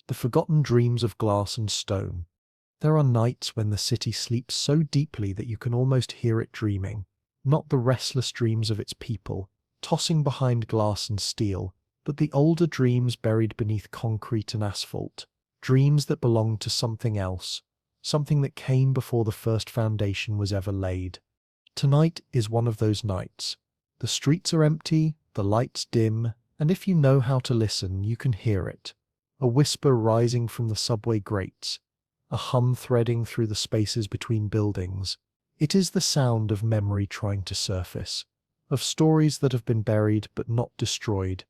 the forgotten dreams of glass and stone. There are nights when the city sleeps so deeply that you can almost hear it dreaming, not the restless dreams of its people, tossing behind glass and steel, but the older dreams buried beneath concrete and asphalt, dreams that belonged to something else, something that came before the first foundation was ever laid. Tonight is one of those nights. The streets are empty, the lights dim, and if you know how to listen, you can hear it. A whisper rising from the subway grates, a hum threading through the spaces between buildings. It is the sound of memory trying to surface, of stories that have been buried but not destroyed.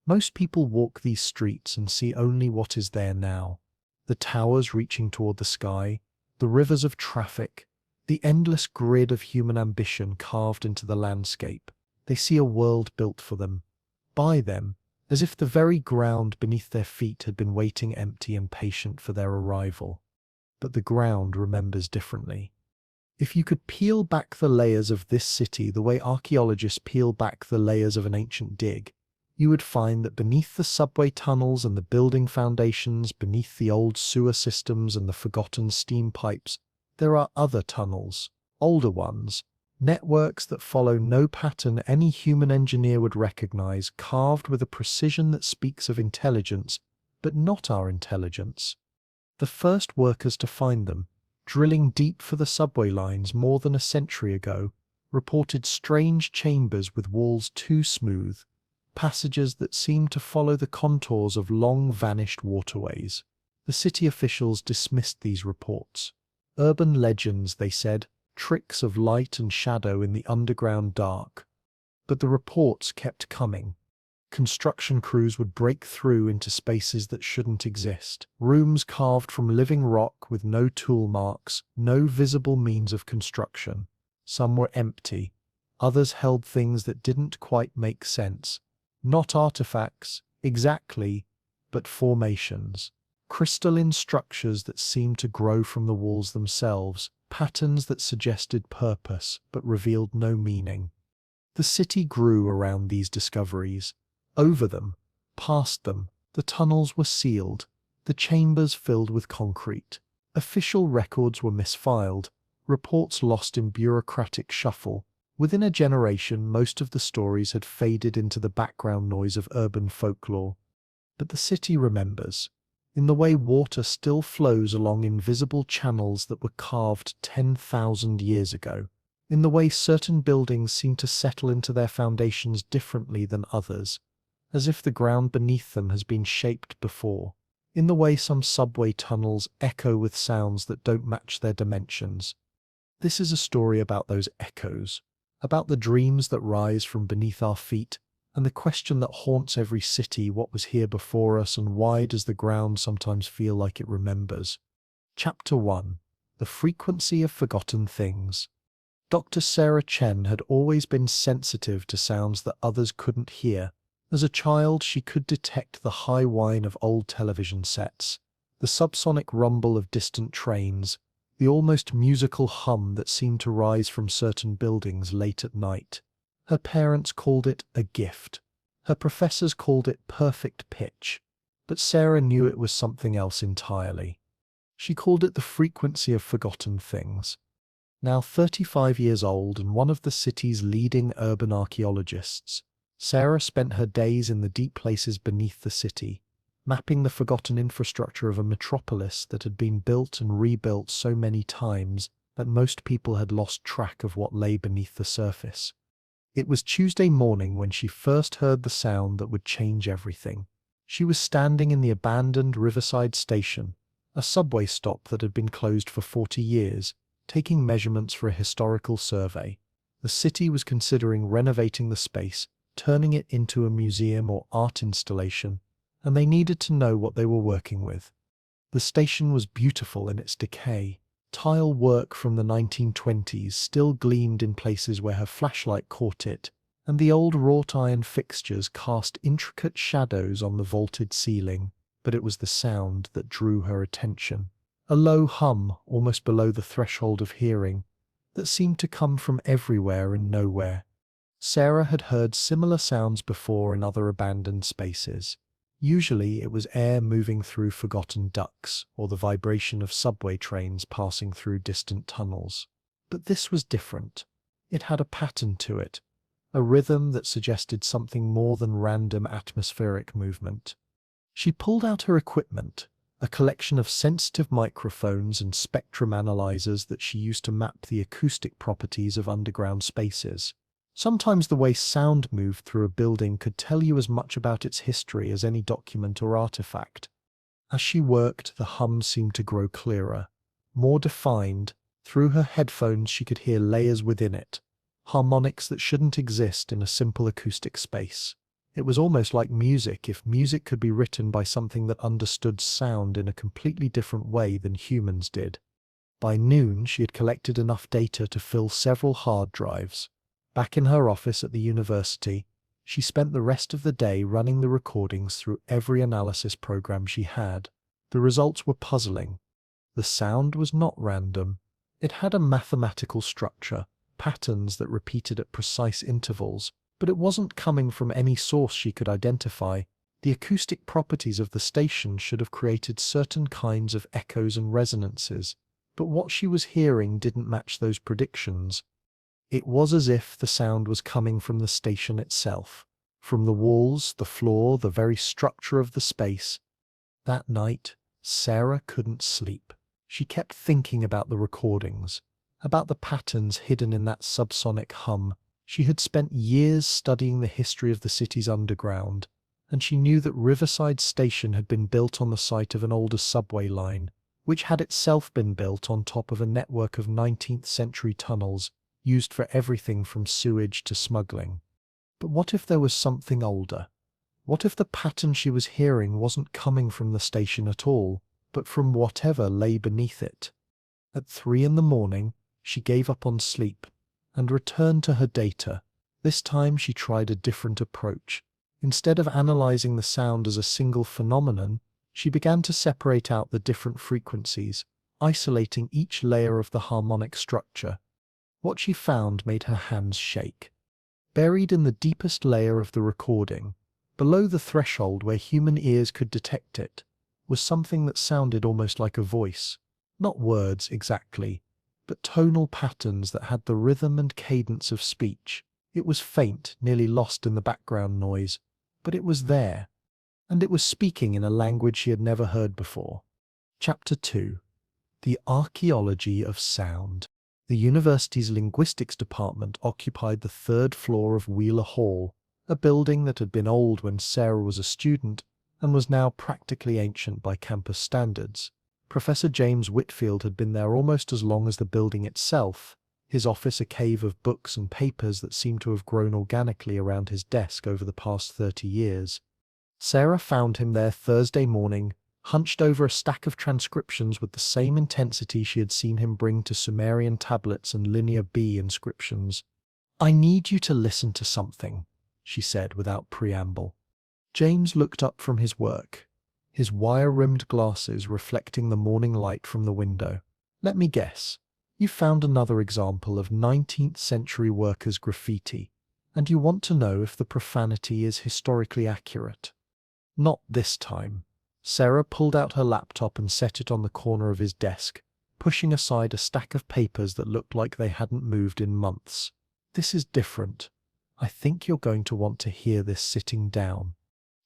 Most people walk these streets and see only what is there now. The towers reaching toward the sky, the rivers of traffic, the endless grid of human ambition carved into the landscape. They see a world built for them, by them, as if the very ground beneath their feet had been waiting empty and patient for their arrival. But the ground remembers differently. If you could peel back the layers of this city the way archaeologists peel back the layers of an ancient dig, you would find that beneath the subway tunnels and the building foundations, beneath the old sewer systems and the forgotten steam pipes, there are other tunnels, older ones, networks that follow no pattern any human engineer would recognize, carved with a precision that speaks of intelligence, but not our intelligence. The first workers to find them, drilling deep for the subway lines more than a century ago, reported strange chambers with walls too smooth, passages that seemed to follow the contours of long-vanished waterways. The city officials dismissed these reports. Urban legends, they said, tricks of light and shadow in the underground dark. But the reports kept coming. Construction crews would break through into spaces that shouldn't exist. Rooms carved from living rock with no tool marks, no visible means of construction. Some were empty. Others held things that didn't quite make sense. Not artifacts, exactly, but formations. Crystalline structures that seemed to grow from the walls themselves, patterns that suggested purpose but revealed no meaning. The city grew around these discoveries. Over them, past them, the tunnels were sealed, the chambers filled with concrete. Official records were misfiled, reports lost in bureaucratic shuffle. Within a generation, most of the stories had faded into the background noise of urban folklore. But the city remembers, in the way water still flows along invisible channels that were carved 10,000 years ago, in the way certain buildings seem to settle into their foundations differently than others, as if the ground beneath them has been shaped before, in the way some subway tunnels echo with sounds that don't match their dimensions. This is a story about those echoes, about the dreams that rise from beneath our feet, and the question that haunts every city: what was here before us, and why does the ground sometimes feel like it remembers? Chapter 1. The Frequency of Forgotten Things. Dr. Sarah Chen had always been sensitive to sounds that others couldn't hear. As a child, she could detect the high whine of old television sets, the subsonic rumble of distant trains, the almost musical hum that seemed to rise from certain buildings late at night. Her parents called it a gift. Her professors called it perfect pitch. But Sarah knew it was something else entirely. She called it the frequency of forgotten things. Now 35 years old and one of the city's leading urban archaeologists, Sarah spent her days in the deep places beneath the city, mapping the forgotten infrastructure of a metropolis that had been built and rebuilt so many times that most people had lost track of what lay beneath the surface. It was Tuesday morning when she first heard the sound that would change everything. She was standing in the abandoned Riverside Station, a subway stop that had been closed for 40 years, taking measurements for a historical survey. The city was considering renovating the space, turning it into a museum or art installation, and they needed to know what they were working with. The station was beautiful in its decay. Tile work from the 1920s still gleamed in places where her flashlight caught it, and the old wrought iron fixtures cast intricate shadows on the vaulted ceiling. But it was the sound that drew her attention. A low hum, almost below the threshold of hearing, that seemed to come from everywhere and nowhere. Sarah had heard similar sounds before in other abandoned spaces. Usually it was air moving through forgotten ducts or the vibration of subway trains passing through distant tunnels. But this was different. It had a pattern to it, a rhythm that suggested something more than random atmospheric movement. She pulled out her equipment, a collection of sensitive microphones and spectrum analyzers that she used to map the acoustic properties of underground spaces. Sometimes the way sound moved through a building could tell you as much about its history as any document or artifact. As she worked, the hum seemed to grow clearer, more defined. Through her headphones she could hear layers within it, harmonics that shouldn't exist in a simple acoustic space. It was almost like music, if music could be written by something that understood sound in a completely different way than humans did. By noon, she had collected enough data to fill several hard drives. Back in her office at the university, she spent the rest of the day running the recordings through every analysis program she had. The results were puzzling. The sound was not random. It had a mathematical structure, patterns that repeated at precise intervals, but it wasn't coming from any source she could identify. The acoustic properties of the station should have created certain kinds of echoes and resonances, but what she was hearing didn't match those predictions. It was as if the sound was coming from the station itself, from the walls, the floor, the very structure of the space. That night, Sarah couldn't sleep. She kept thinking about the recordings, about the patterns hidden in that subsonic hum. She had spent years studying the history of the city's underground, and she knew that Riverside Station had been built on the site of an older subway line, which had itself been built on top of a network of 19th century tunnels used for everything from sewage to smuggling. But what if there was something older? What if the pattern she was hearing wasn't coming from the station at all, but from whatever lay beneath it? At 3 in the morning, she gave up on sleep and returned to her data. This time she tried a different approach. Instead of analyzing the sound as a single phenomenon, she began to separate out the different frequencies, isolating each layer of the harmonic structure. What she found made her hands shake. Buried in the deepest layer of the recording, below the threshold where human ears could detect it, was something that sounded almost like a voice. Not words exactly, but tonal patterns that had the rhythm and cadence of speech. It was faint, nearly lost in the background noise, but it was there, and it was speaking in a language she had never heard before. Chapter 2. The Archaeology of Sound. The university's linguistics department occupied the 3rd floor of Wheeler Hall, a building that had been old when Sarah was a student and was now practically ancient by campus standards. Professor James Whitfield had been there almost as long as the building itself, his office a cave of books and papers that seemed to have grown organically around his desk over the past 30 years. Sarah found him there Thursday morning, hunched over a stack of transcriptions with the same intensity she had seen him bring to Sumerian tablets and Linear B inscriptions. "I need you to listen to something," she said without preamble. James looked up from his work, his wire-rimmed glasses reflecting the morning light from the window. "Let me guess. You found another example of 19th century workers' graffiti, and you want to know if the profanity is historically accurate." "Not this time." Sarah pulled out her laptop and set it on the corner of his desk, pushing aside a stack of papers that looked like they hadn't moved in months. "This is different. I think you're going to want to hear this sitting down."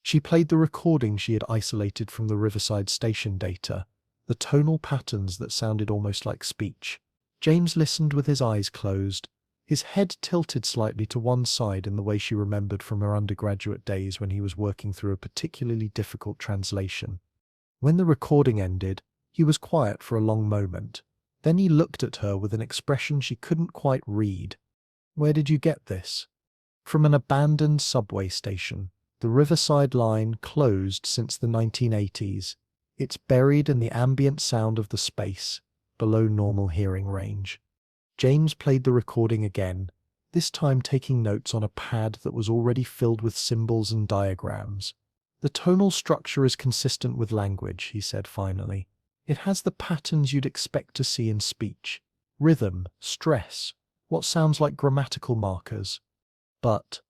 She played the recording she had isolated from the Riverside Station data, the tonal patterns that sounded almost like speech. James listened with his eyes closed, his head tilted slightly to one side in the way she remembered from her undergraduate days when he was working through a particularly difficult translation. When the recording ended, he was quiet for a long moment. Then he looked at her with an expression she couldn't quite read. "Where did you get this?" "From an abandoned subway station. The Riverside line closed since the 1980s. It's buried in the ambient sound of the space, below normal hearing range." James played the recording again, this time taking notes on a pad that was already filled with symbols and diagrams. "The tonal structure is consistent with language," he said finally. "It has the patterns you'd expect to see in speech. Rhythm, stress, what sounds like grammatical markers. But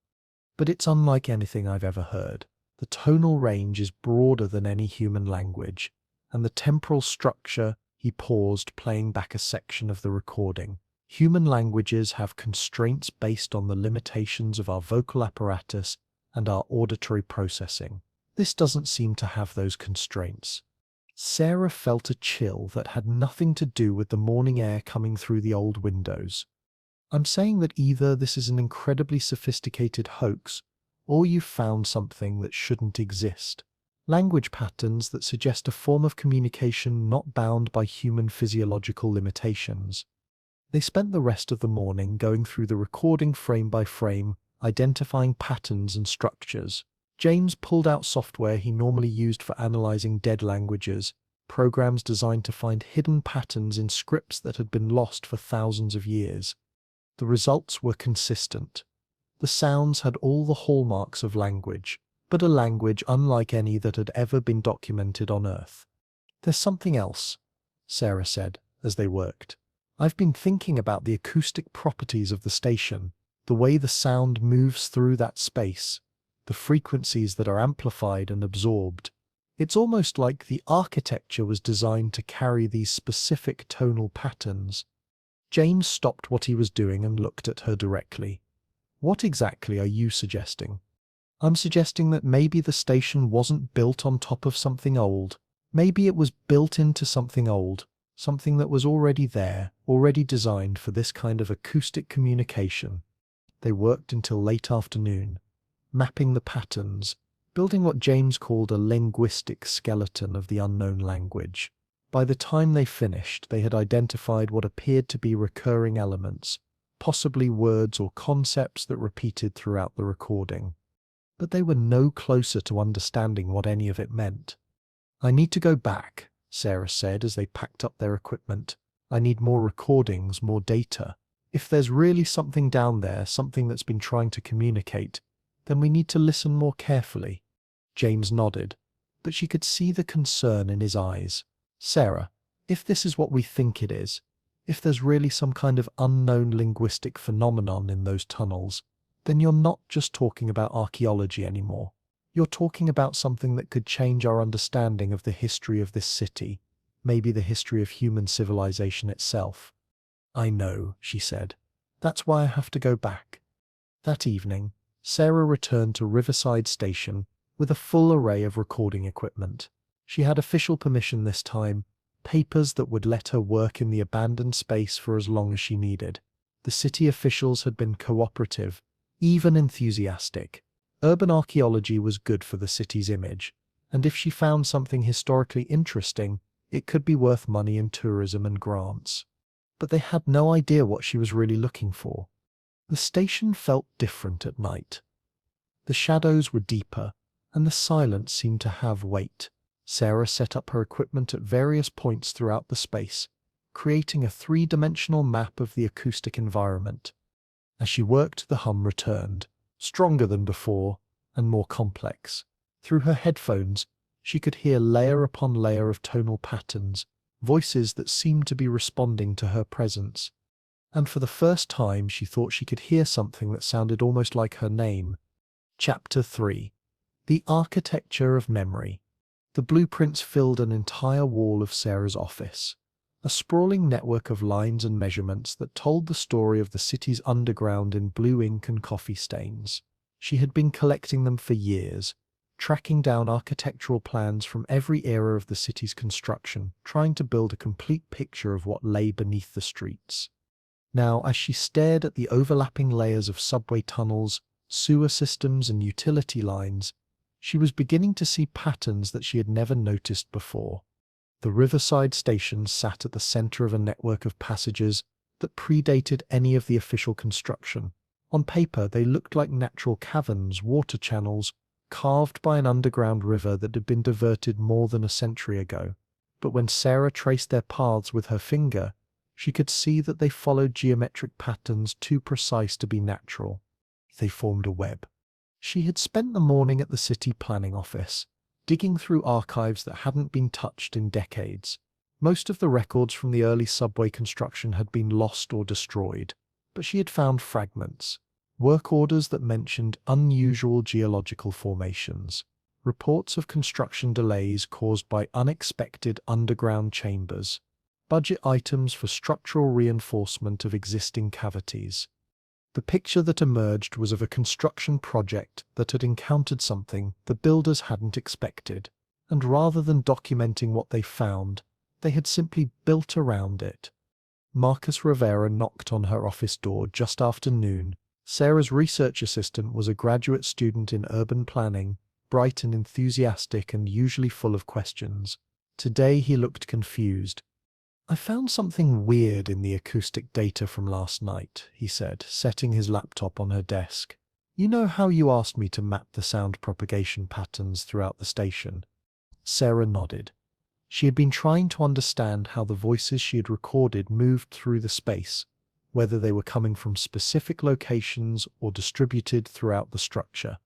it's unlike anything I've ever heard." The tonal range is broader than any human language, and the temporal structure. He paused, playing back a section of the recording. Human languages have constraints based on the limitations of our vocal apparatus and our auditory processing. This doesn't seem to have those constraints. Sarah felt a chill that had nothing to do with the morning air coming through the old windows. I'm saying that either this is an incredibly sophisticated hoax, or you've found something that shouldn't exist. Language patterns that suggest a form of communication not bound by human physiological limitations. They spent the rest of the morning going through the recording frame by frame, identifying patterns and structures. James pulled out software he normally used for analyzing dead languages, programs designed to find hidden patterns in scripts that had been lost for thousands of years. The results were consistent. The sounds had all the hallmarks of language, but a language unlike any that had ever been documented on Earth. "There's something else," Sarah said, as they worked. "I've been thinking about the acoustic properties of the station, the way the sound moves through that space, the frequencies that are amplified and absorbed. It's almost like the architecture was designed to carry these specific tonal patterns." James stopped what he was doing and looked at her directly. "What exactly are you suggesting?" "I'm suggesting that maybe the station wasn't built on top of something old. Maybe it was built into something old, something that was already there, already designed for this kind of acoustic communication." They worked until late afternoon, mapping the patterns, building what James called a linguistic skeleton of the unknown language. By the time they finished, they had identified what appeared to be recurring elements, possibly words or concepts that repeated throughout the recording. But they were no closer to understanding what any of it meant. "I need to go back," Sarah said as they packed up their equipment. "I need more recordings, more data. If there's really something down there, something that's been trying to communicate, then we need to listen more carefully." James nodded, but she could see the concern in his eyes. "Sarah, if this is what we think it is, if there's really some kind of unknown linguistic phenomenon in those tunnels, then you're not just talking about archaeology anymore. You're talking about something that could change our understanding of the history of this city, maybe the history of human civilization itself." "I know," she said. "That's why I have to go back." That evening, Sarah returned to Riverside Station with a full array of recording equipment. She had official permission this time, papers that would let her work in the abandoned space for as long as she needed. The city officials had been cooperative, even enthusiastic. Urban archaeology was good for the city's image, and if she found something historically interesting, it could be worth money in tourism and grants. But they had no idea what she was really looking for. The station felt different at night. The shadows were deeper, and the silence seemed to have weight. Sarah set up her equipment at various points throughout the space, creating a three-dimensional map of the acoustic environment. As she worked, the hum returned, stronger than before and more complex. Through her headphones, she could hear layer upon layer of tonal patterns, voices that seemed to be responding to her presence. And for the first time, she thought she could hear something that sounded almost like her name. Chapter 3. The Architecture of Memory. The blueprints filled an entire wall of Sarah's office, a sprawling network of lines and measurements that told the story of the city's underground in blue ink and coffee stains. She had been collecting them for years, tracking down architectural plans from every era of the city's construction, trying to build a complete picture of what lay beneath the streets. Now, as she stared at the overlapping layers of subway tunnels, sewer systems, and utility lines, she was beginning to see patterns that she had never noticed before. The Riverside Station sat at the center of a network of passages that predated any of the official construction. On paper, they looked like natural caverns, water channels, carved by an underground river that had been diverted more than a century ago. But when Sarah traced their paths with her finger, she could see that they followed geometric patterns too precise to be natural. They formed a web. She had spent the morning at the city planning office, digging through archives that hadn't been touched in decades. Most of the records from the early subway construction had been lost or destroyed, but she had found fragments, work orders that mentioned unusual geological formations. reports of construction delays caused by unexpected underground chambers, budget items for structural reinforcement of existing cavities. The picture that emerged was of a construction project that had encountered something the builders hadn't expected, and rather than documenting what they found, they had simply built around it. Marcus Rivera knocked on her office door just after noon. Sarah's research assistant was a graduate student in urban planning, bright and enthusiastic and usually full of questions. Today he looked confused. "I found something weird in the acoustic data from last night," he said, setting his laptop on her desk. "You know how you asked me to map the sound propagation patterns throughout the station?" Sarah nodded. She had been trying to understand how the voices she had recorded moved through the space, whether they were coming from specific locations or distributed throughout the structure.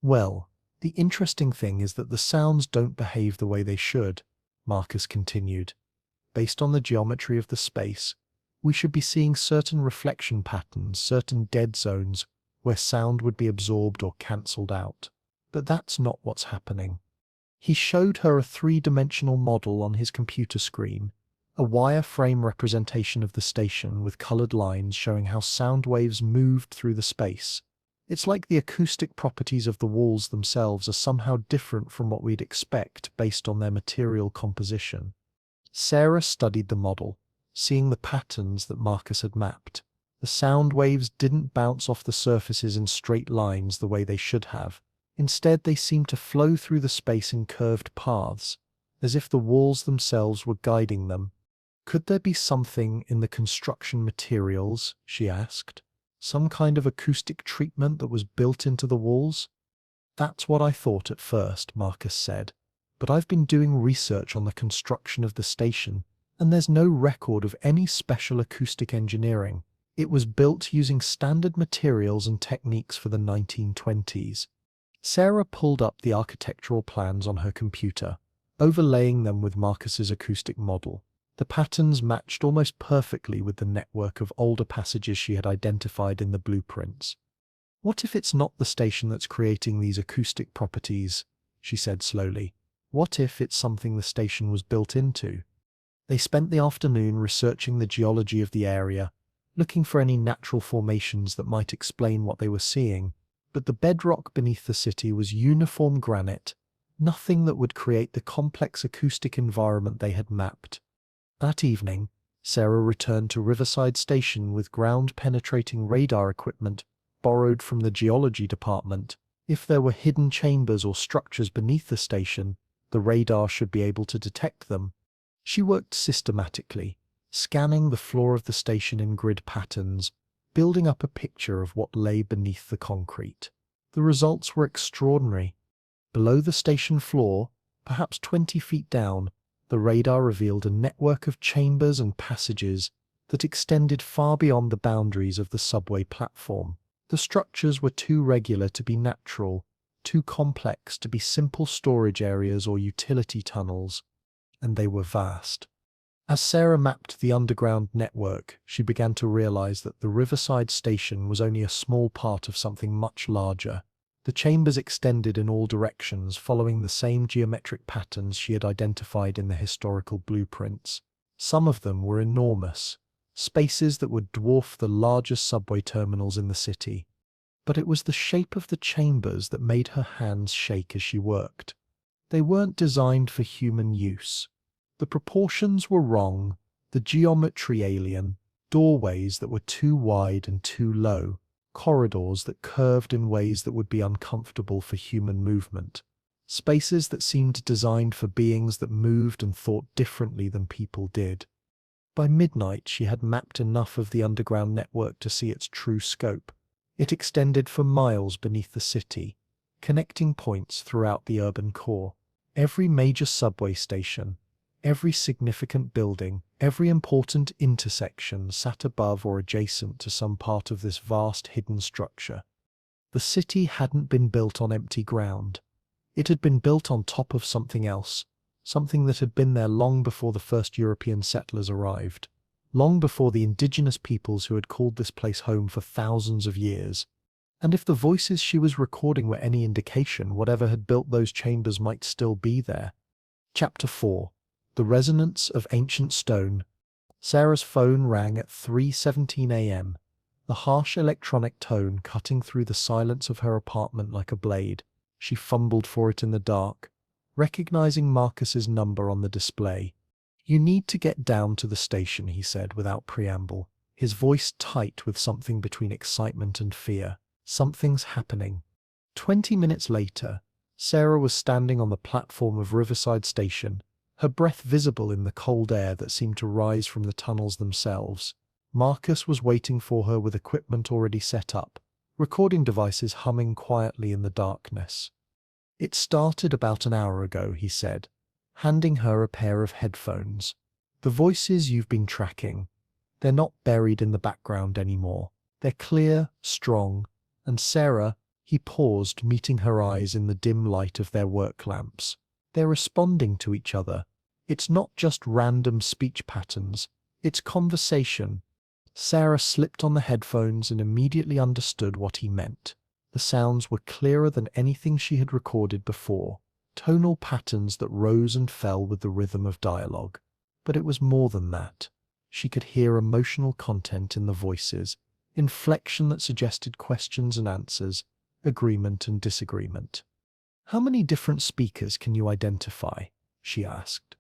"Well, the interesting thing is that the sounds don't behave the way they should," Marcus continued. "Based on the geometry of the space, we should be seeing certain reflection patterns, certain dead zones, where sound would be absorbed or cancelled out. But that's not what's happening." He showed her a three-dimensional model on his computer screen, a wireframe representation of the station with colored lines showing how sound waves moved through the space. "It's like the acoustic properties of the walls themselves are somehow different from what we'd expect based on their material composition." Sarah studied the model, seeing the patterns that Marcus had mapped. The sound waves didn't bounce off the surfaces in straight lines the way they should have. Instead, they seemed to flow through the space in curved paths, as if the walls themselves were guiding them. "Could there be something in the construction materials?" she asked. "Some kind of acoustic treatment that was built into the walls?" "That's what I thought at first," Marcus said. "But I've been doing research on the construction of the station, and there's no record of any special acoustic engineering. It was built using standard materials and techniques for the 1920s. Sarah pulled up the architectural plans on her computer, overlaying them with Marcus's acoustic model. The patterns matched almost perfectly with the network of older passages she had identified in the blueprints. "What if it's not the station that's creating these acoustic properties?" she said slowly. "What if it's something the station was built into?" They spent the afternoon researching the geology of the area, looking for any natural formations that might explain what they were seeing, but the bedrock beneath the city was uniform granite, nothing that would create the complex acoustic environment they had mapped. That evening, Sarah returned to Riverside Station with ground-penetrating radar equipment borrowed from the geology department. If there were hidden chambers or structures beneath the station, the radar should be able to detect them. She worked systematically, scanning the floor of the station in grid patterns, building up a picture of what lay beneath the concrete. The results were extraordinary. Below the station floor, perhaps 20 feet down, the radar revealed a network of chambers and passages that extended far beyond the boundaries of the subway platform. The structures were too regular to be natural, too complex to be simple storage areas or utility tunnels, and they were vast. As Sarah mapped the underground network, she began to realize that the Riverside Station was only a small part of something much larger. The chambers extended in all directions, following the same geometric patterns she had identified in the historical blueprints. Some of them were enormous, spaces that would dwarf the largest subway terminals in the city. But it was the shape of the chambers that made her hands shake as she worked. They weren't designed for human use. The proportions were wrong, the geometry alien, doorways that were too wide and too low, corridors that curved in ways that would be uncomfortable for human movement, spaces that seemed designed for beings that moved and thought differently than people did. By midnight, she had mapped enough of the underground network to see its true scope. It extended for miles beneath the city, connecting points throughout the urban core. Every major subway station, every significant building, every important intersection sat above or adjacent to some part of this vast hidden structure. The city hadn't been built on empty ground. It had been built on top of something else, something that had been there long before the first European settlers arrived, long before the indigenous peoples who had called this place home for thousands of years. And if the voices she was recording were any indication, whatever had built those chambers might still be there. Chapter 4. The Resonance of Ancient Stone. Sarah's phone rang at 3:17 a.m., the harsh electronic tone cutting through the silence of her apartment like a blade. She fumbled for it in the dark, recognizing Marcus's number on the display. "You need to get down to the station," he said without preamble, his voice tight with something between excitement and fear. "Something's happening." 20 minutes later, Sarah was standing on the platform of Riverside Station, her breath visible in the cold air that seemed to rise from the tunnels themselves. Marcus was waiting for her with equipment already set up, recording devices humming quietly in the darkness. "It started about an hour ago," he said, handing her a pair of headphones. "The voices you've been tracking, they're not buried in the background anymore. They're clear, strong, and Sarah," he paused, meeting her eyes in the dim light of their work lamps. "They're responding to each other. It's not just random speech patterns, it's conversation." Sarah slipped on the headphones and immediately understood what he meant. The sounds were clearer than anything she had recorded before, tonal patterns that rose and fell with the rhythm of dialogue. But it was more than that. She could hear emotional content in the voices, inflection that suggested questions and answers, agreement and disagreement. "How many different speakers can you identify?" she asked.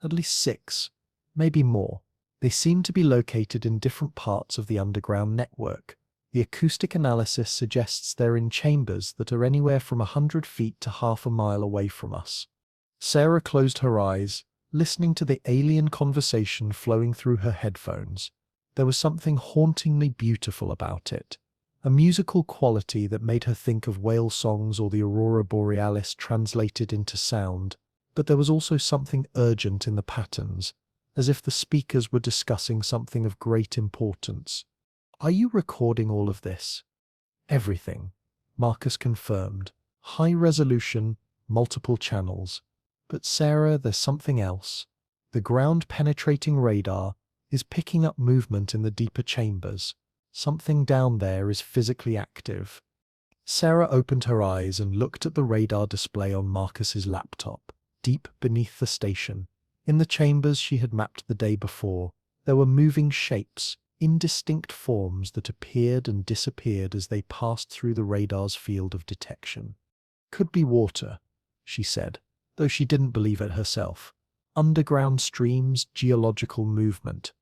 "At least 6, maybe more. They seem to be located in different parts of the underground network. The acoustic analysis suggests they're in chambers that are anywhere from 100 feet to half a mile away from us." Sarah closed her eyes, listening to the alien conversation flowing through her headphones. There was something hauntingly beautiful about it, a musical quality that made her think of whale songs or the aurora borealis translated into sound. But there was also something urgent in the patterns, as if the speakers were discussing something of great importance. "Are you recording all of this?" "Everything," Marcus confirmed. "High resolution, multiple channels. But Sarah, there's something else. The ground-penetrating radar is picking up movement in the deeper chambers. Something down there is physically active." Sarah opened her eyes and looked at the radar display on Marcus's laptop, deep beneath the station. In the chambers she had mapped the day before, there were moving shapes, indistinct forms that appeared and disappeared as they passed through the radar's field of detection. "Could be water," she said, though she didn't believe it herself. "Underground streams, geological movement."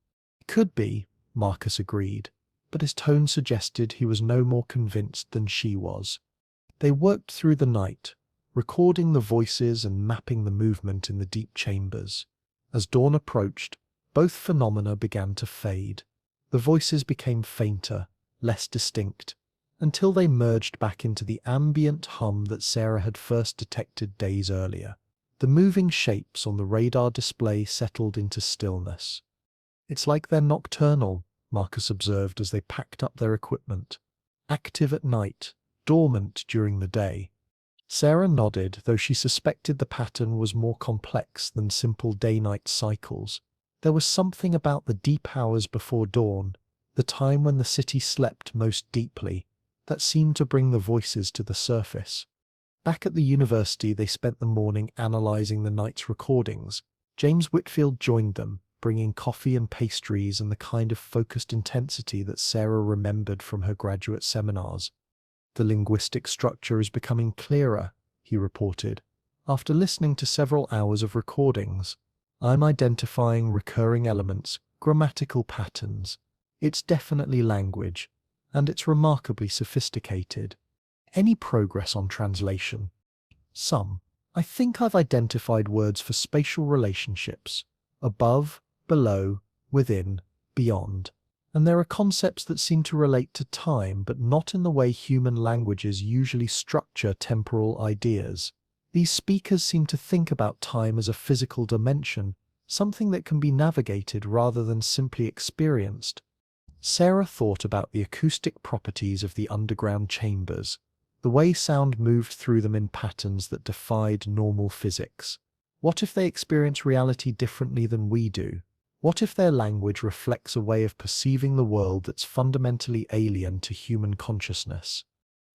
"Could be," Marcus agreed, but his tone suggested he was no more convinced than she was. They worked through the night, recording the voices and mapping the movement in the deep chambers. As dawn approached, both phenomena began to fade. The voices became fainter, less distinct, until they merged back into the ambient hum that Sarah had first detected days earlier. The moving shapes on the radar display settled into stillness. "It's like they're nocturnal," Marcus observed as they packed up their equipment. "Active at night, dormant during the day." Sarah nodded, though she suspected the pattern was more complex than simple day-night cycles. There was something about the deep hours before dawn, the time when the city slept most deeply, that seemed to bring the voices to the surface. Back at the university, they spent the morning analyzing the night's recordings. James Whitfield joined them, bringing coffee and pastries and the kind of focused intensity that Sarah remembered from her graduate seminars. "The linguistic structure is becoming clearer," he reported. "After listening to several hours of recordings, I'm identifying recurring elements, grammatical patterns. It's definitely language, and it's remarkably sophisticated." "Any progress on translation?" "Some. I think I've identified words for spatial relationships. Above, below, within, beyond. And there are concepts that seem to relate to time, but not in the way human languages usually structure temporal ideas. These speakers seem to think about time as a physical dimension, something that can be navigated rather than simply experienced." Sarah thought about the acoustic properties of the underground chambers, the way sound moved through them in patterns that defied normal physics. What if they experience reality differently than we do? What if their language reflects a way of perceiving the world that's fundamentally alien to human consciousness?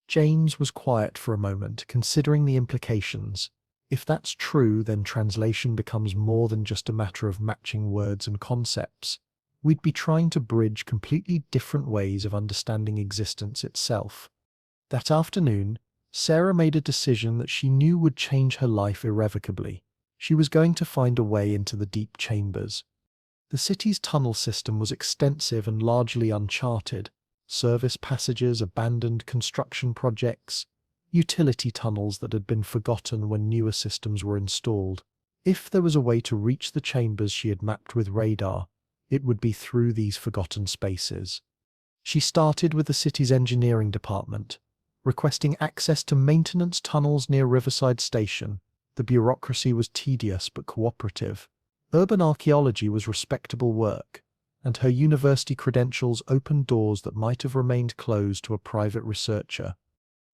James was quiet for a moment, considering the implications. If that's true, then translation becomes more than just a matter of matching words and concepts. We'd be trying to bridge completely different ways of understanding existence itself. That afternoon, Sarah made a decision that she knew would change her life irrevocably. She was going to find a way into the deep chambers. The city's tunnel system was extensive and largely uncharted. Service passages, abandoned construction projects, utility tunnels that had been forgotten when newer systems were installed. If there was a way to reach the chambers she had mapped with radar, it would be through these forgotten spaces. She started with the city's engineering department, requesting access to maintenance tunnels near Riverside Station. The bureaucracy was tedious but cooperative. Urban archaeology was respectable work, and her university credentials opened doors that might have remained closed to a private researcher.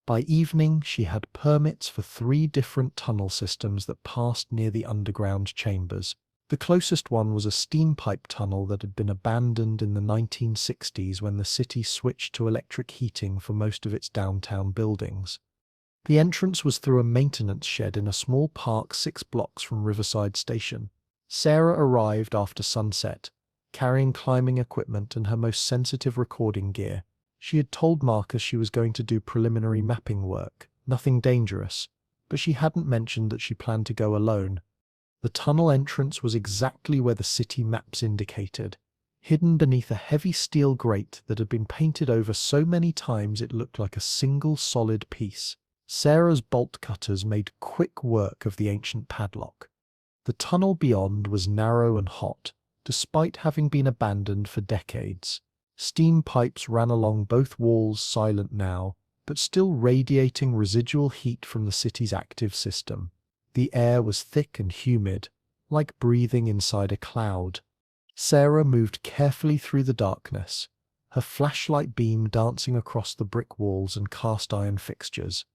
By evening, she had permits for 3 different tunnel systems that passed near the underground chambers. The closest one was a steam pipe tunnel that had been abandoned in the 1960s when the city switched to electric heating for most of its downtown buildings. The entrance was through a maintenance shed in a small park 6 blocks from Riverside Station. Sarah arrived after sunset, carrying climbing equipment and her most sensitive recording gear. She had told Marcus she was going to do preliminary mapping work, nothing dangerous, but she hadn't mentioned that she planned to go alone. The tunnel entrance was exactly where the city maps indicated, hidden beneath a heavy steel grate that had been painted over so many times it looked like a single solid piece. Sarah's bolt cutters made quick work of the ancient padlock. The tunnel beyond was narrow and hot, despite having been abandoned for decades. Steam pipes ran along both walls, silent now, but still radiating residual heat from the city's active system. The air was thick and humid, like breathing inside a cloud. Sarah moved carefully through the darkness, her flashlight beam dancing across the brick walls and cast-iron fixtures.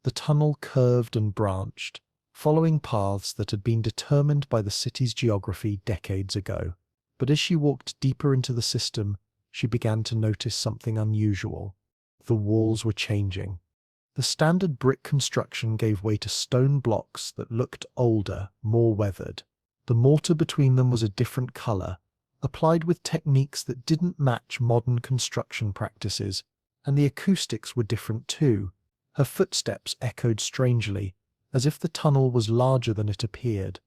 The tunnel curved and branched, following paths that had been determined by the city's geography decades ago. But as she walked deeper into the system, she began to notice something unusual. The walls were changing. The standard brick construction gave way to stone blocks that looked older, more weathered. The mortar between them was a different color, applied with techniques that didn't match modern construction practices, and the acoustics were different too. Her footsteps echoed strangely, as if the tunnel was larger than it appeared.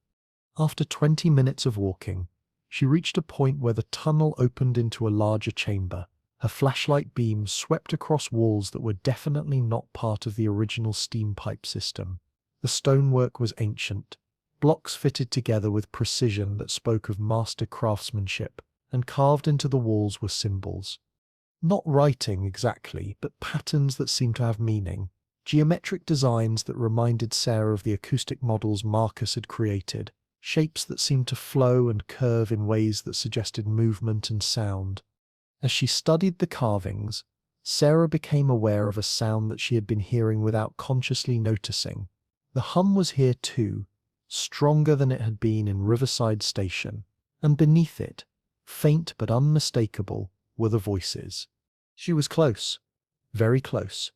After 20 minutes of walking, she reached a point where the tunnel opened into a larger chamber. Her flashlight beam swept across walls that were definitely not part of the original steam pipe system. The stonework was ancient, blocks fitted together with precision that spoke of master craftsmanship, and carved into the walls were symbols. Not writing exactly, but patterns that seemed to have meaning. Geometric designs that reminded Sarah of the acoustic models Marcus had created, shapes that seemed to flow and curve in ways that suggested movement and sound. As she studied the carvings, Sarah became aware of a sound that she had been hearing without consciously noticing. The hum was here too, stronger than it had been in Riverside Station, and beneath it, faint but unmistakable, were the voices. She was close, very close.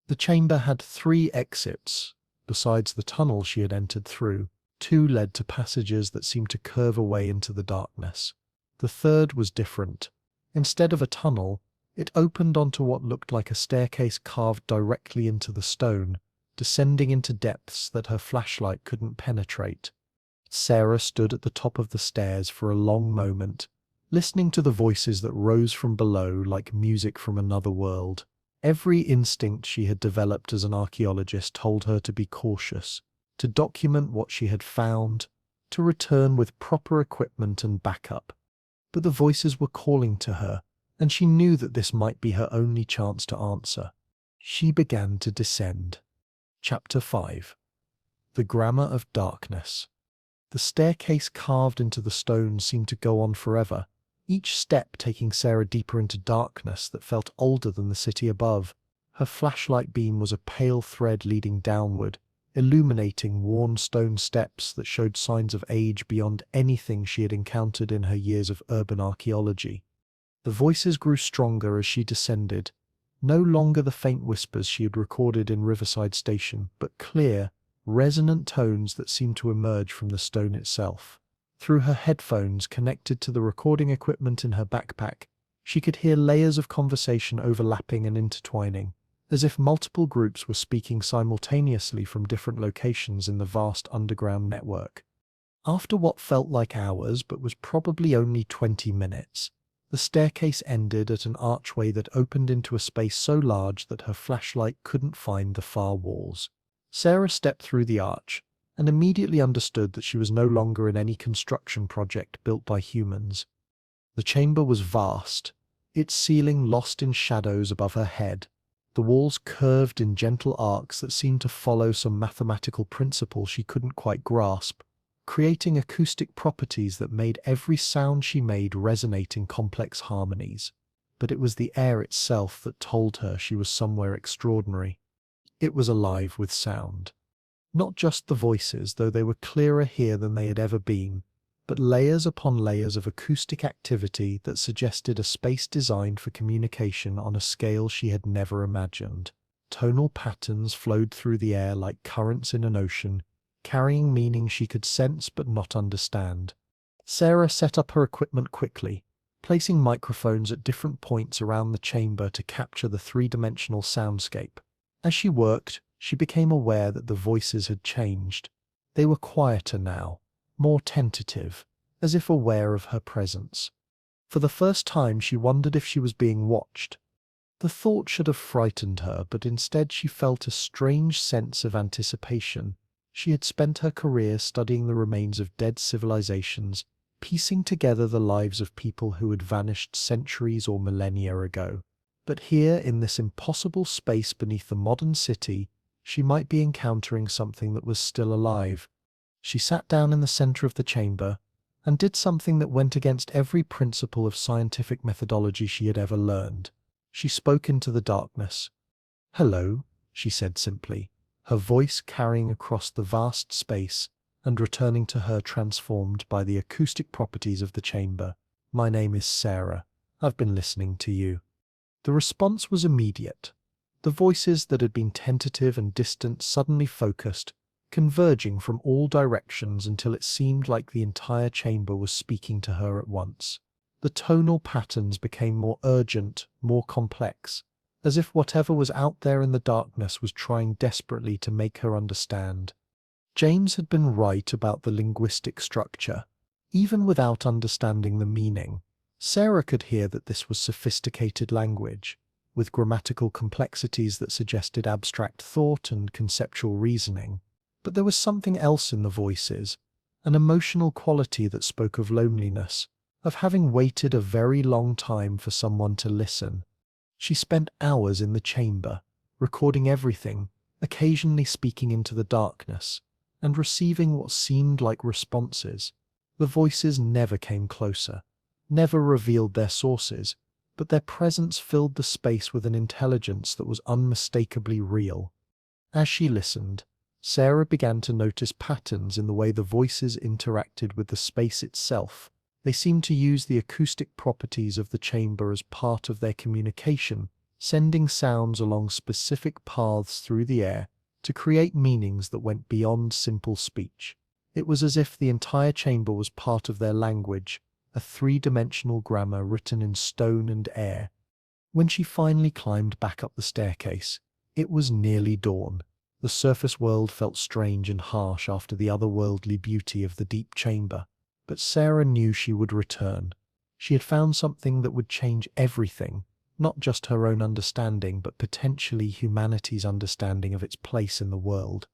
The chamber had 3 exits. Besides the tunnel she had entered through, 2 led to passages that seemed to curve away into the darkness. The third was different. Instead of a tunnel, it opened onto what looked like a staircase carved directly into the stone, descending into depths that her flashlight couldn't penetrate. Sarah stood at the top of the stairs for a long moment, listening to the voices that rose from below like music from another world. Every instinct she had developed as an archaeologist told her to be cautious, to document what she had found, to return with proper equipment and backup. But the voices were calling to her, and she knew that this might be her only chance to answer. She began to descend. Chapter 5. The Grammar of Darkness. The staircase carved into the stone seemed to go on forever, each step taking Sarah deeper into darkness that felt older than the city above. Her flashlight beam was a pale thread leading downward, illuminating worn stone steps that showed signs of age beyond anything she had encountered in her years of urban archaeology. The voices grew stronger as she descended, No longer the faint whispers she had recorded in Riverside Station, but clear, resonant tones that seemed to emerge from the stone itself. Through her headphones connected to the recording equipment in her backpack, she could hear layers of conversation overlapping and intertwining, as if multiple groups were speaking simultaneously from different locations in the vast underground network. After what felt like hours but was probably only 20 minutes, the staircase ended at an archway that opened into a space so large that her flashlight couldn't find the far walls. Sarah stepped through the arch and immediately understood that she was no longer in any construction project built by humans. The chamber was vast, its ceiling lost in shadows above her head. The walls curved in gentle arcs that seemed to follow some mathematical principle she couldn't quite grasp, creating acoustic properties that made every sound she made resonate in complex harmonies. But it was the air itself that told her she was somewhere extraordinary. It was alive with sound. Not just the voices, though they were clearer here than they had ever been, but layers upon layers of acoustic activity that suggested a space designed for communication on a scale she had never imagined. Tonal patterns flowed through the air like currents in an ocean, carrying meaning she could sense but not understand. Sarah set up her equipment quickly, placing microphones at different points around the chamber to capture the three-dimensional soundscape. As she worked, she became aware that the voices had changed. They were quieter now, more tentative, as if aware of her presence. For the first time she wondered if she was being watched. The thought should have frightened her, but instead she felt a strange sense of anticipation. She had spent her career studying the remains of dead civilizations, piecing together the lives of people who had vanished centuries or millennia ago. But here, in this impossible space beneath the modern city, she might be encountering something that was still alive. She sat down in the center of the chamber and did something that went against every principle of scientific methodology she had ever learned. She spoke into the darkness. "Hello," she said simply, her voice carrying across the vast space and returning to her transformed by the acoustic properties of the chamber. "My name is Sarah. I've been listening to you." The response was immediate. The voices that had been tentative and distant suddenly focused, converging from all directions until it seemed like the entire chamber was speaking to her at once. The tonal patterns became more urgent, more complex, as if whatever was out there in the darkness was trying desperately to make her understand. James had been right about the linguistic structure. Even without understanding the meaning, Sarah could hear that this was sophisticated language, with grammatical complexities that suggested abstract thought and conceptual reasoning. But there was something else in the voices, an emotional quality that spoke of loneliness, of having waited a very long time for someone to listen. She spent hours in the chamber, recording everything, occasionally speaking into the darkness, and receiving what seemed like responses. The voices never came closer, never revealed their sources, but their presence filled the space with an intelligence that was unmistakably real. As she listened, Sarah began to notice patterns in the way the voices interacted with the space itself. They seemed to use the acoustic properties of the chamber as part of their communication, sending sounds along specific paths through the air to create meanings that went beyond simple speech. It was as if the entire chamber was part of their language, a three-dimensional grammar written in stone and air. When she finally climbed back up the staircase, it was nearly dawn. The surface world felt strange and harsh after the otherworldly beauty of the deep chamber. But Sarah knew she would return. She had found something that would change everything, not just her own understanding, but potentially humanity's understanding of its place in the world.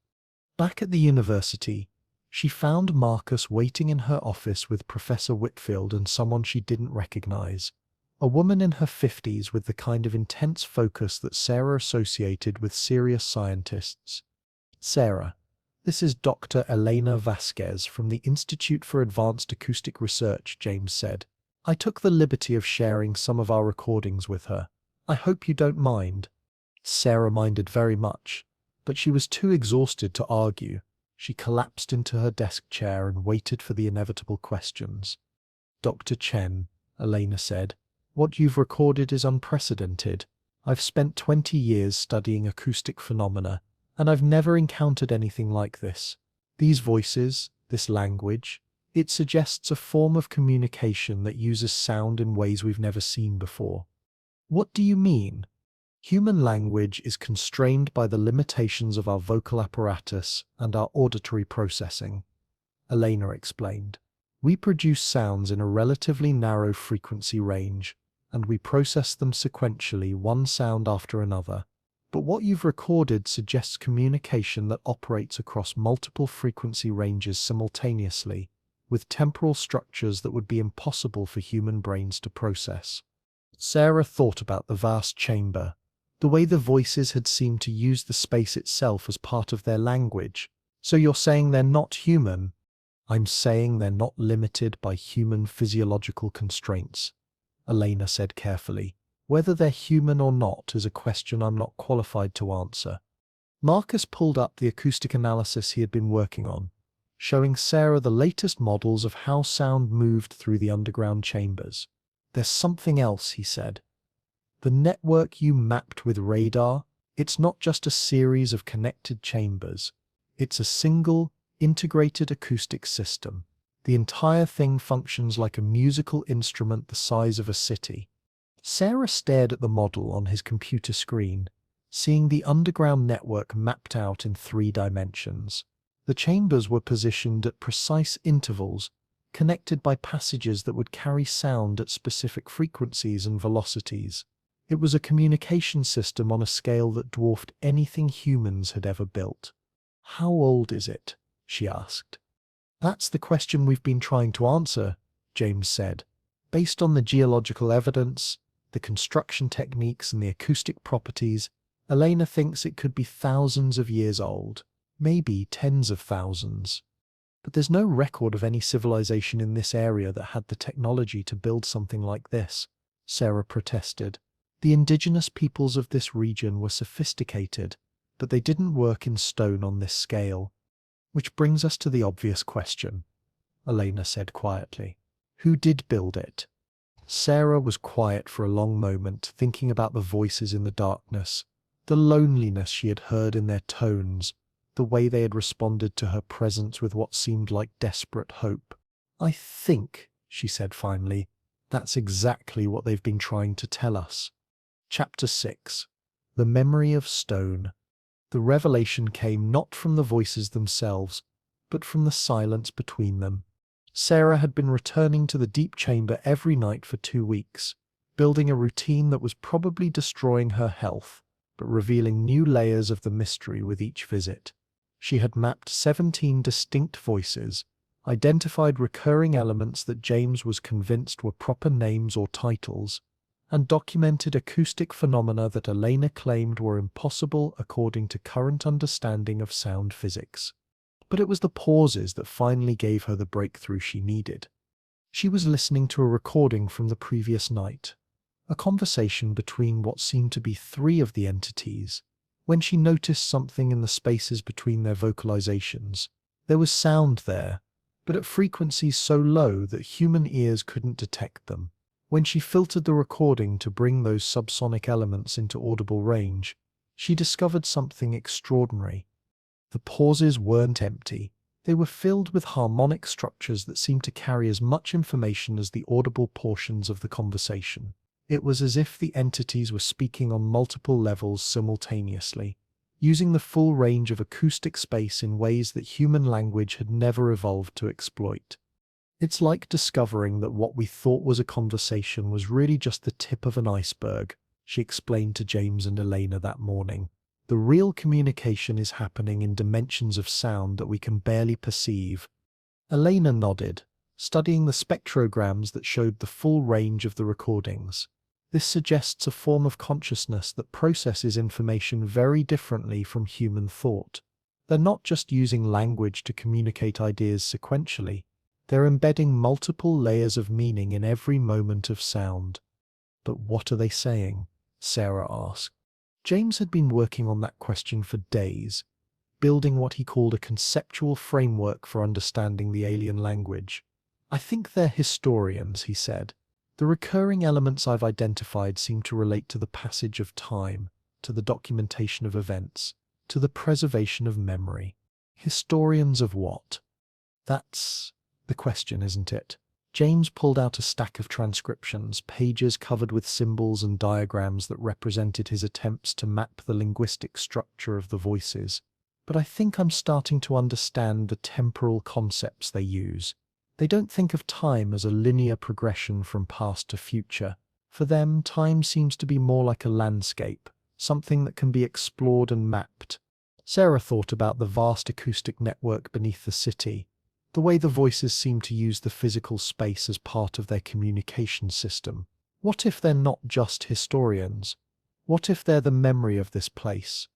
Back at the university, she found Marcus waiting in her office with Professor Whitfield and someone she didn't recognize. A woman in her 50s with the kind of intense focus that Sarah associated with serious scientists. "Sarah, this is Dr. Elena Vasquez from the Institute for Advanced Acoustic Research," James said. "I took the liberty of sharing some of our recordings with her. I hope you don't mind." Sarah minded very much, but she was too exhausted to argue. She collapsed into her desk chair and waited for the inevitable questions. "Dr. Chen," Elena said, "what you've recorded is unprecedented. I've spent 20 years studying acoustic phenomena, and I've never encountered anything like this. These voices, this language, it suggests a form of communication that uses sound in ways we've never seen before. What do you mean? Human language is constrained by the limitations of our vocal apparatus and our auditory processing, Elena explained. We produce sounds in a relatively narrow frequency range, and we process them sequentially, one sound after another. But what you've recorded suggests communication that operates across multiple frequency ranges simultaneously, with temporal structures that would be impossible for human brains to process. Sarah thought about the vast chamber, the way the voices had seemed to use the space itself as part of their language. So you're saying they're not human? I'm saying they're not limited by human physiological constraints, Elena said carefully. Whether they're human or not is a question I'm not qualified to answer. Marcus pulled up the acoustic analysis he had been working on, showing Sarah the latest models of how sound moved through the underground chambers. There's something else, he said. The network you mapped with radar, it's not just a series of connected chambers. It's a single, integrated acoustic system. The entire thing functions like a musical instrument the size of a city. Sarah stared at the model on his computer screen, seeing the underground network mapped out in 3 dimensions. The chambers were positioned at precise intervals, connected by passages that would carry sound at specific frequencies and velocities. It was a communication system on a scale that dwarfed anything humans had ever built. How old is it? She asked. That's the question we've been trying to answer, James said. Based on the geological evidence, the construction techniques and the acoustic properties, Elena thinks it could be thousands of years old, maybe tens of thousands. But there's no record of any civilization in this area that had the technology to build something like this, Sarah protested. The indigenous peoples of this region were sophisticated, but they didn't work in stone on this scale. Which brings us to the obvious question, Elena said quietly. Who did build it? Sarah was quiet for a long moment, thinking about the voices in the darkness, the loneliness she had heard in their tones, the way they had responded to her presence with what seemed like desperate hope. I think, she said finally, that's exactly what they've been trying to tell us. Chapter 6. The Memory of Stone. The revelation came not from the voices themselves, but from the silence between them. Sarah had been returning to the deep chamber every night for 2 weeks, building a routine that was probably destroying her health, but revealing new layers of the mystery with each visit. She had mapped 17 distinct voices, identified recurring elements that James was convinced were proper names or titles, and documented acoustic phenomena that Elena claimed were impossible according to current understanding of sound physics. But it was the pauses that finally gave her the breakthrough she needed. She was listening to a recording from the previous night, a conversation between what seemed to be 3 of the entities, when she noticed something in the spaces between their vocalizations. There was sound there, but at frequencies so low that human ears couldn't detect them. When she filtered the recording to bring those subsonic elements into audible range, she discovered something extraordinary. The pauses weren't empty. They were filled with harmonic structures that seemed to carry as much information as the audible portions of the conversation. It was as if the entities were speaking on multiple levels simultaneously, using the full range of acoustic space in ways that human language had never evolved to exploit. It's like discovering that what we thought was a conversation was really just the tip of an iceberg, she explained to James and Elena that morning. The real communication is happening in dimensions of sound that we can barely perceive. Elena nodded, studying the spectrograms that showed the full range of the recordings. This suggests a form of consciousness that processes information very differently from human thought. They're not just using language to communicate ideas sequentially. They're embedding multiple layers of meaning in every moment of sound. But what are they saying? Sarah asked. James had been working on that question for days, building what he called a conceptual framework for understanding the alien language. I think they're historians, he said. The recurring elements I've identified seem to relate to the passage of time, to the documentation of events, to the preservation of memory. Historians of what? That's the question, isn't it? James pulled out a stack of transcriptions, pages covered with symbols and diagrams that represented his attempts to map the linguistic structure of the voices. But I think I'm starting to understand the temporal concepts they use. They don't think of time as a linear progression from past to future. For them, time seems to be more like a landscape, something that can be explored and mapped. Sarah thought about the vast acoustic network beneath the city, the way the voices seem to use the physical space as part of their communication system. What if they're not just historians? What if they're the memory of this place?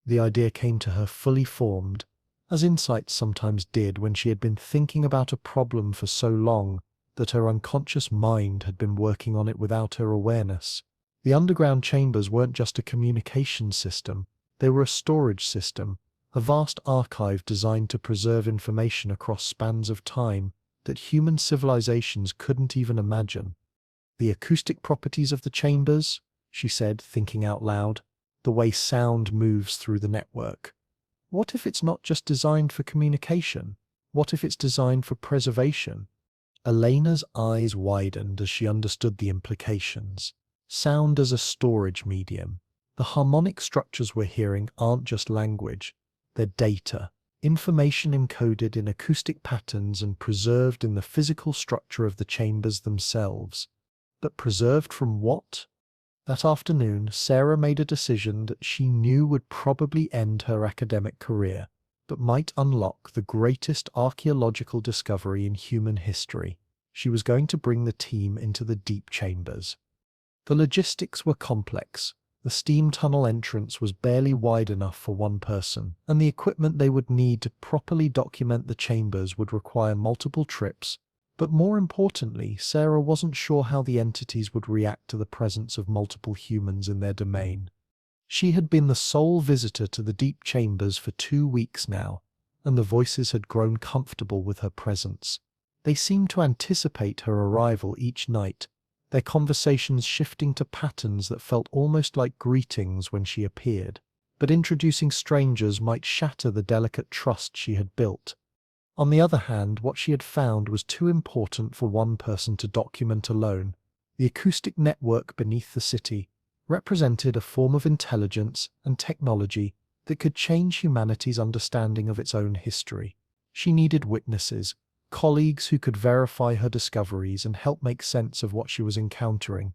The idea came to her fully formed, as insights sometimes did when she had been thinking about a problem for so long that her unconscious mind had been working on it without her awareness. The underground chambers weren't just a communication system, they were a storage system, a vast archive designed to preserve information across spans of time that human civilizations couldn't even imagine. The acoustic properties of the chambers, she said, thinking out loud, the way sound moves through the network. What if it's not just designed for communication? What if it's designed for preservation? Elena's eyes widened as she understood the implications. Sound as a storage medium. The harmonic structures we're hearing aren't just language. They're data, information encoded in acoustic patterns and preserved in the physical structure of the chambers themselves. But preserved from what? That afternoon, Sarah made a decision that she knew would probably end her academic career, but might unlock the greatest archaeological discovery in human history. She was going to bring the team into the deep chambers. The logistics were complex. The steam tunnel entrance was barely wide enough for one person, and the equipment they would need to properly document the chambers would require multiple trips. But more importantly, Sarah wasn't sure how the entities would react to the presence of multiple humans in their domain. She had been the sole visitor to the deep chambers for 2 weeks now, and the voices had grown comfortable with her presence. They seemed to anticipate her arrival each night, their conversations shifting to patterns that felt almost like greetings when she appeared. But introducing strangers might shatter the delicate trust she had built. On the other hand, what she had found was too important for one person to document alone. The acoustic network beneath the city represented a form of intelligence and technology that could change humanity's understanding of its own history. She needed witnesses, colleagues who could verify her discoveries and help make sense of what she was encountering.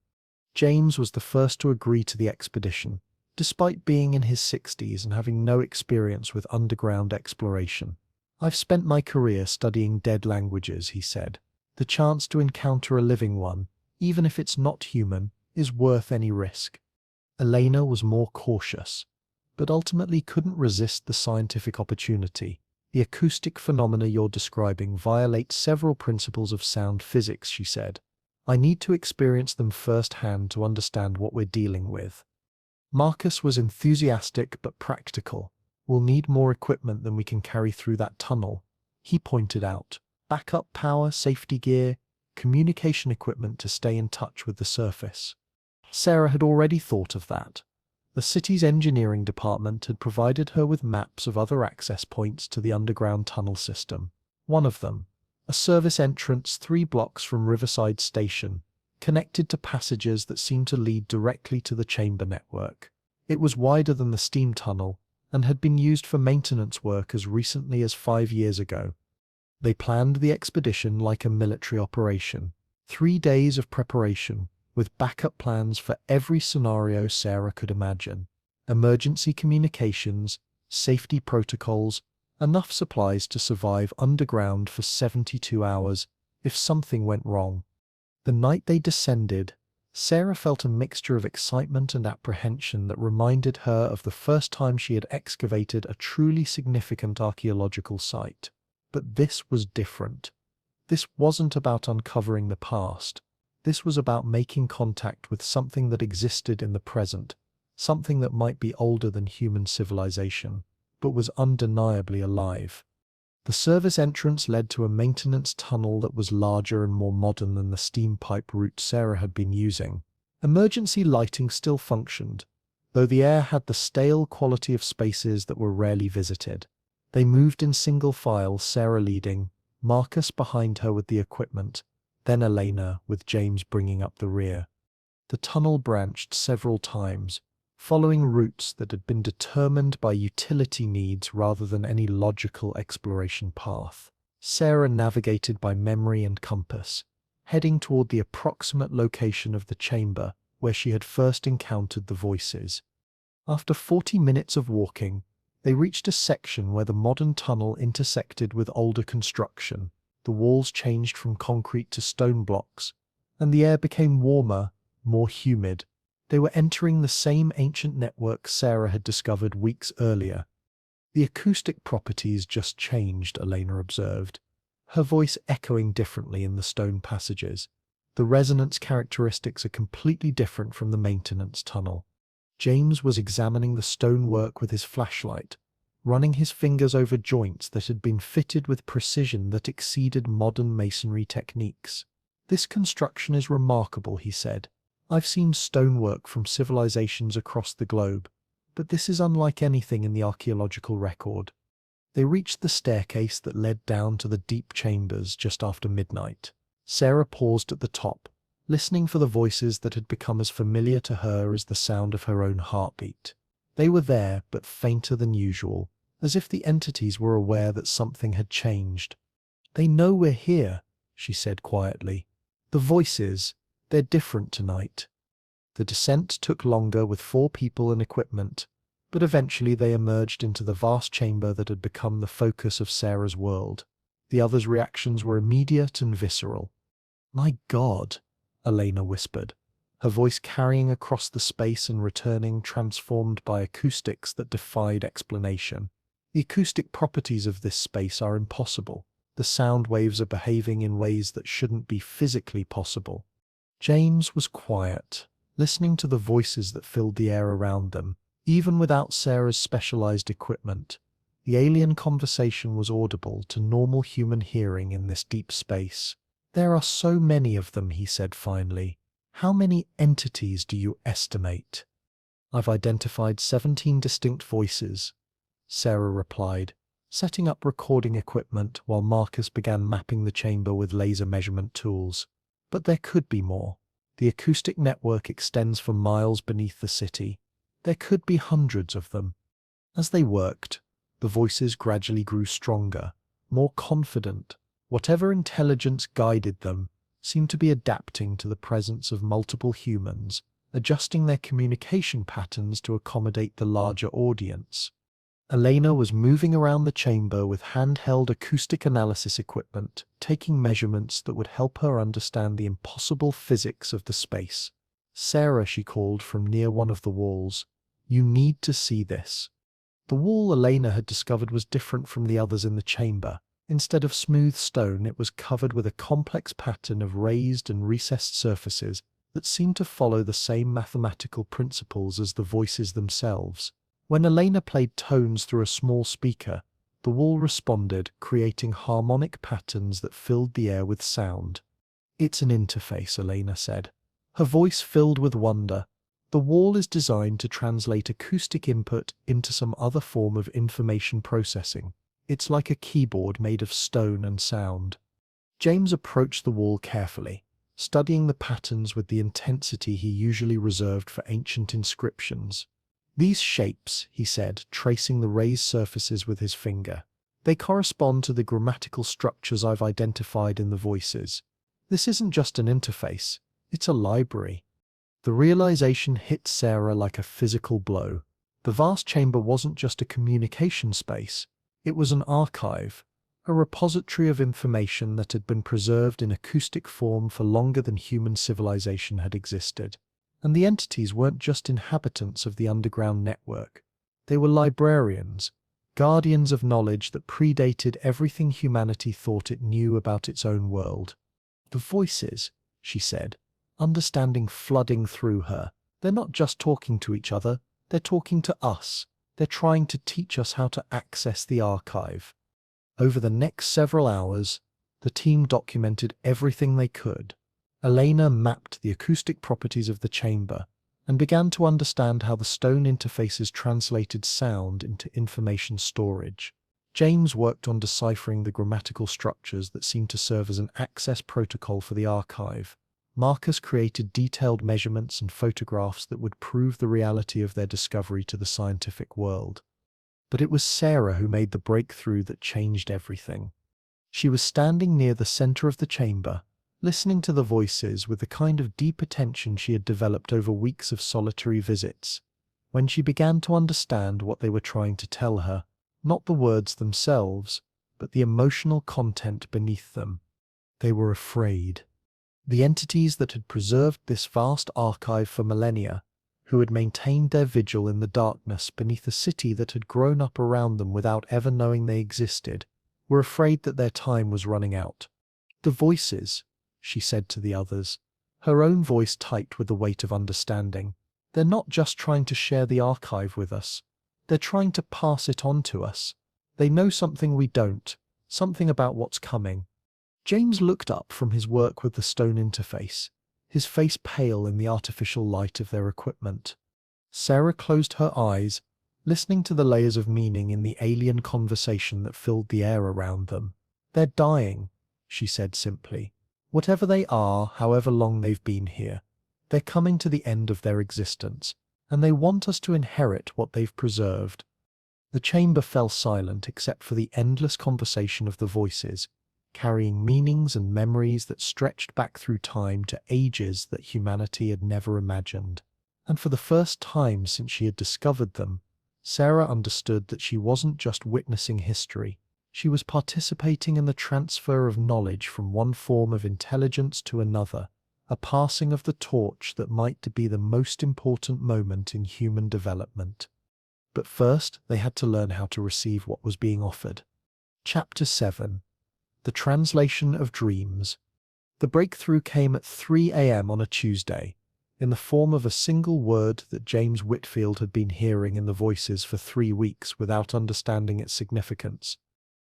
James was the first to agree to the expedition, despite being in his 60s and having no experience with underground exploration. "I've spent my career studying dead languages," he said. "The chance to encounter a living one, even if it's not human, is worth any risk." Elena was more cautious, but ultimately couldn't resist the scientific opportunity. "The acoustic phenomena you're describing violate several principles of sound physics," she said. "I need to experience them firsthand to understand what we're dealing with." Marcus was enthusiastic but practical. "We'll need more equipment than we can carry through that tunnel," he pointed out. "Backup power, safety gear, communication equipment to stay in touch with the surface." Sarah had already thought of that. The city's engineering department had provided her with maps of other access points to the underground tunnel system. One of them, a service entrance 3 blocks from Riverside Station, connected to passages that seemed to lead directly to the chamber network. It was wider than the steam tunnel, and had been used for maintenance work as recently as 5 years ago. They planned the expedition like a military operation. 3 days of preparation, with backup plans for every scenario Sarah could imagine. Emergency communications, safety protocols, enough supplies to survive underground for 72 hours if something went wrong. The night they descended, Sarah felt a mixture of excitement and apprehension that reminded her of the first time she had excavated a truly significant archaeological site. But this was different. This wasn't about uncovering the past. This was about making contact with something that existed in the present, something that might be older than human civilization, but was undeniably alive. The service entrance led to a maintenance tunnel that was larger and more modern than the steam pipe route Sarah had been using. Emergency lighting still functioned, though the air had the stale quality of spaces that were rarely visited. They moved in single file, Sarah leading, Marcus behind her with the equipment, then Elena, with James bringing up the rear. The tunnel branched several times, following routes that had been determined by utility needs rather than any logical exploration path. Sarah navigated by memory and compass, heading toward the approximate location of the chamber where she had first encountered the voices. After 40 minutes of walking, they reached a section where the modern tunnel intersected with older construction. The walls changed from concrete to stone blocks, and the air became warmer, more humid. They were entering the same ancient network Sarah had discovered weeks earlier. The acoustic properties just changed, Elena observed, her voice echoing differently in the stone passages. The resonance characteristics are completely different from the maintenance tunnel. James was examining the stonework with his flashlight, running his fingers over joints that had been fitted with precision that exceeded modern masonry techniques. "This construction is remarkable," he said. "I've seen stonework from civilizations across the globe, but this is unlike anything in the archaeological record." They reached the staircase that led down to the deep chambers just after midnight. Sarah paused at the top, listening for the voices that had become as familiar to her as the sound of her own heartbeat. They were there, but fainter than usual, as if the entities were aware that something had changed. "They know we're here," she said quietly. "The voices, they're different tonight." The descent took longer with 4 people and equipment, but eventually they emerged into the vast chamber that had become the focus of Sarah's world. The others' reactions were immediate and visceral. "My God," Elena whispered, her voice carrying across the space and returning transformed by acoustics that defied explanation. "The acoustic properties of this space are impossible. The sound waves are behaving in ways that shouldn't be physically possible." James was quiet, listening to the voices that filled the air around them. Even without Sarah's specialized equipment, the alien conversation was audible to normal human hearing in this deep space. "There are so many of them," he said finally. "How many entities do you estimate?" "I've identified 17 distinct voices," Sarah replied, setting up recording equipment while Marcus began mapping the chamber with laser measurement tools. "But there could be more. The acoustic network extends for miles beneath the city. There could be hundreds of them." As they worked, the voices gradually grew stronger, more confident. Whatever intelligence guided them seemed to be adapting to the presence of multiple humans, adjusting their communication patterns to accommodate the larger audience. Elena was moving around the chamber with handheld acoustic analysis equipment, taking measurements that would help her understand the impossible physics of the space. "Sarah," she called from near one of the walls, "you need to see this." The wall Elena had discovered was different from the others in the chamber. Instead of smooth stone, it was covered with a complex pattern of raised and recessed surfaces that seemed to follow the same mathematical principles as the voices themselves. When Elena played tones through a small speaker, the wall responded, creating harmonic patterns that filled the air with sound. "It's an interface," Elena said, her voice filled with wonder. "The wall is designed to translate acoustic input into some other form of information processing. It's like a keyboard made of stone and sound." James approached the wall carefully, studying the patterns with the intensity he usually reserved for ancient inscriptions. "These shapes," he said, tracing the raised surfaces with his finger, "they correspond to the grammatical structures I've identified in the voices. This isn't just an interface, it's a library." The realization hit Sarah like a physical blow. The vast chamber wasn't just a communication space, it was an archive, a repository of information that had been preserved in acoustic form for longer than human civilization had existed. And the entities weren't just inhabitants of the underground network. They were librarians, guardians of knowledge that predated everything humanity thought it knew about its own world. "The voices," she said, understanding flooding through her. "They're not just talking to each other, they're talking to us. They're trying to teach us how to access the archive." Over the next several hours, the team documented everything they could. Elena mapped the acoustic properties of the chamber and began to understand how the stone interfaces translated sound into information storage. James worked on deciphering the grammatical structures that seemed to serve as an access protocol for the archive. Marcus created detailed measurements and photographs that would prove the reality of their discovery to the scientific world. But it was Sarah who made the breakthrough that changed everything. She was standing near the center of the chamber, listening to the voices with the kind of deep attention she had developed over weeks of solitary visits. When she began to understand what they were trying to tell her, not the words themselves, but the emotional content beneath them, they were afraid. The entities that had preserved this vast archive for millennia, who had maintained their vigil in the darkness beneath a city that had grown up around them without ever knowing they existed, were afraid that their time was running out. "The voices," she said to the others, her own voice tight with the weight of understanding. "They're not just trying to share the archive with us. They're trying to pass it on to us. They know something we don't, something about what's coming." James looked up from his work with the stone interface, his face pale in the artificial light of their equipment. Sarah closed her eyes, listening to the layers of meaning in the alien conversation that filled the air around them. "They're dying," she said simply. "Whatever they are, however long they've been here, they're coming to the end of their existence, and they want us to inherit what they've preserved." The chamber fell silent except for the endless conversation of the voices, carrying meanings and memories that stretched back through time to ages that humanity had never imagined. And for the first time since she had discovered them, Sarah understood that she wasn't just witnessing history, she was participating in the transfer of knowledge from one form of intelligence to another, a passing of the torch that might be the most important moment in human development. But first, they had to learn how to receive what was being offered. Chapter 7. The Translation of Dreams. The breakthrough came at 3 a.m. on a Tuesday, in the form of a single word that James Whitfield had been hearing in the voices for 3 weeks without understanding its significance.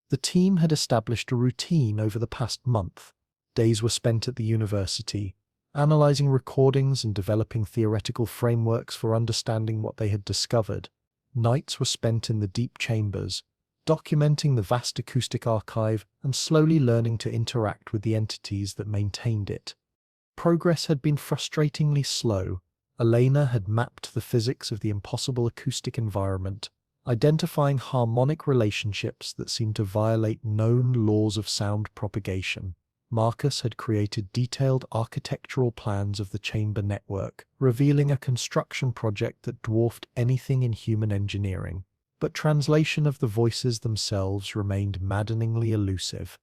The team had established a routine over the past month. Days were spent at the university, analyzing recordings and developing theoretical frameworks for understanding what they had discovered. Nights were spent in the deep chambers, documenting the vast acoustic archive and slowly learning to interact with the entities that maintained it. Progress had been frustratingly slow. Elena had mapped the physics of the impossible acoustic environment, identifying harmonic relationships that seemed to violate known laws of sound propagation. Marcus had created detailed architectural plans of the chamber network, revealing a construction project that dwarfed anything in human engineering. But translation of the voices themselves remained maddeningly elusive.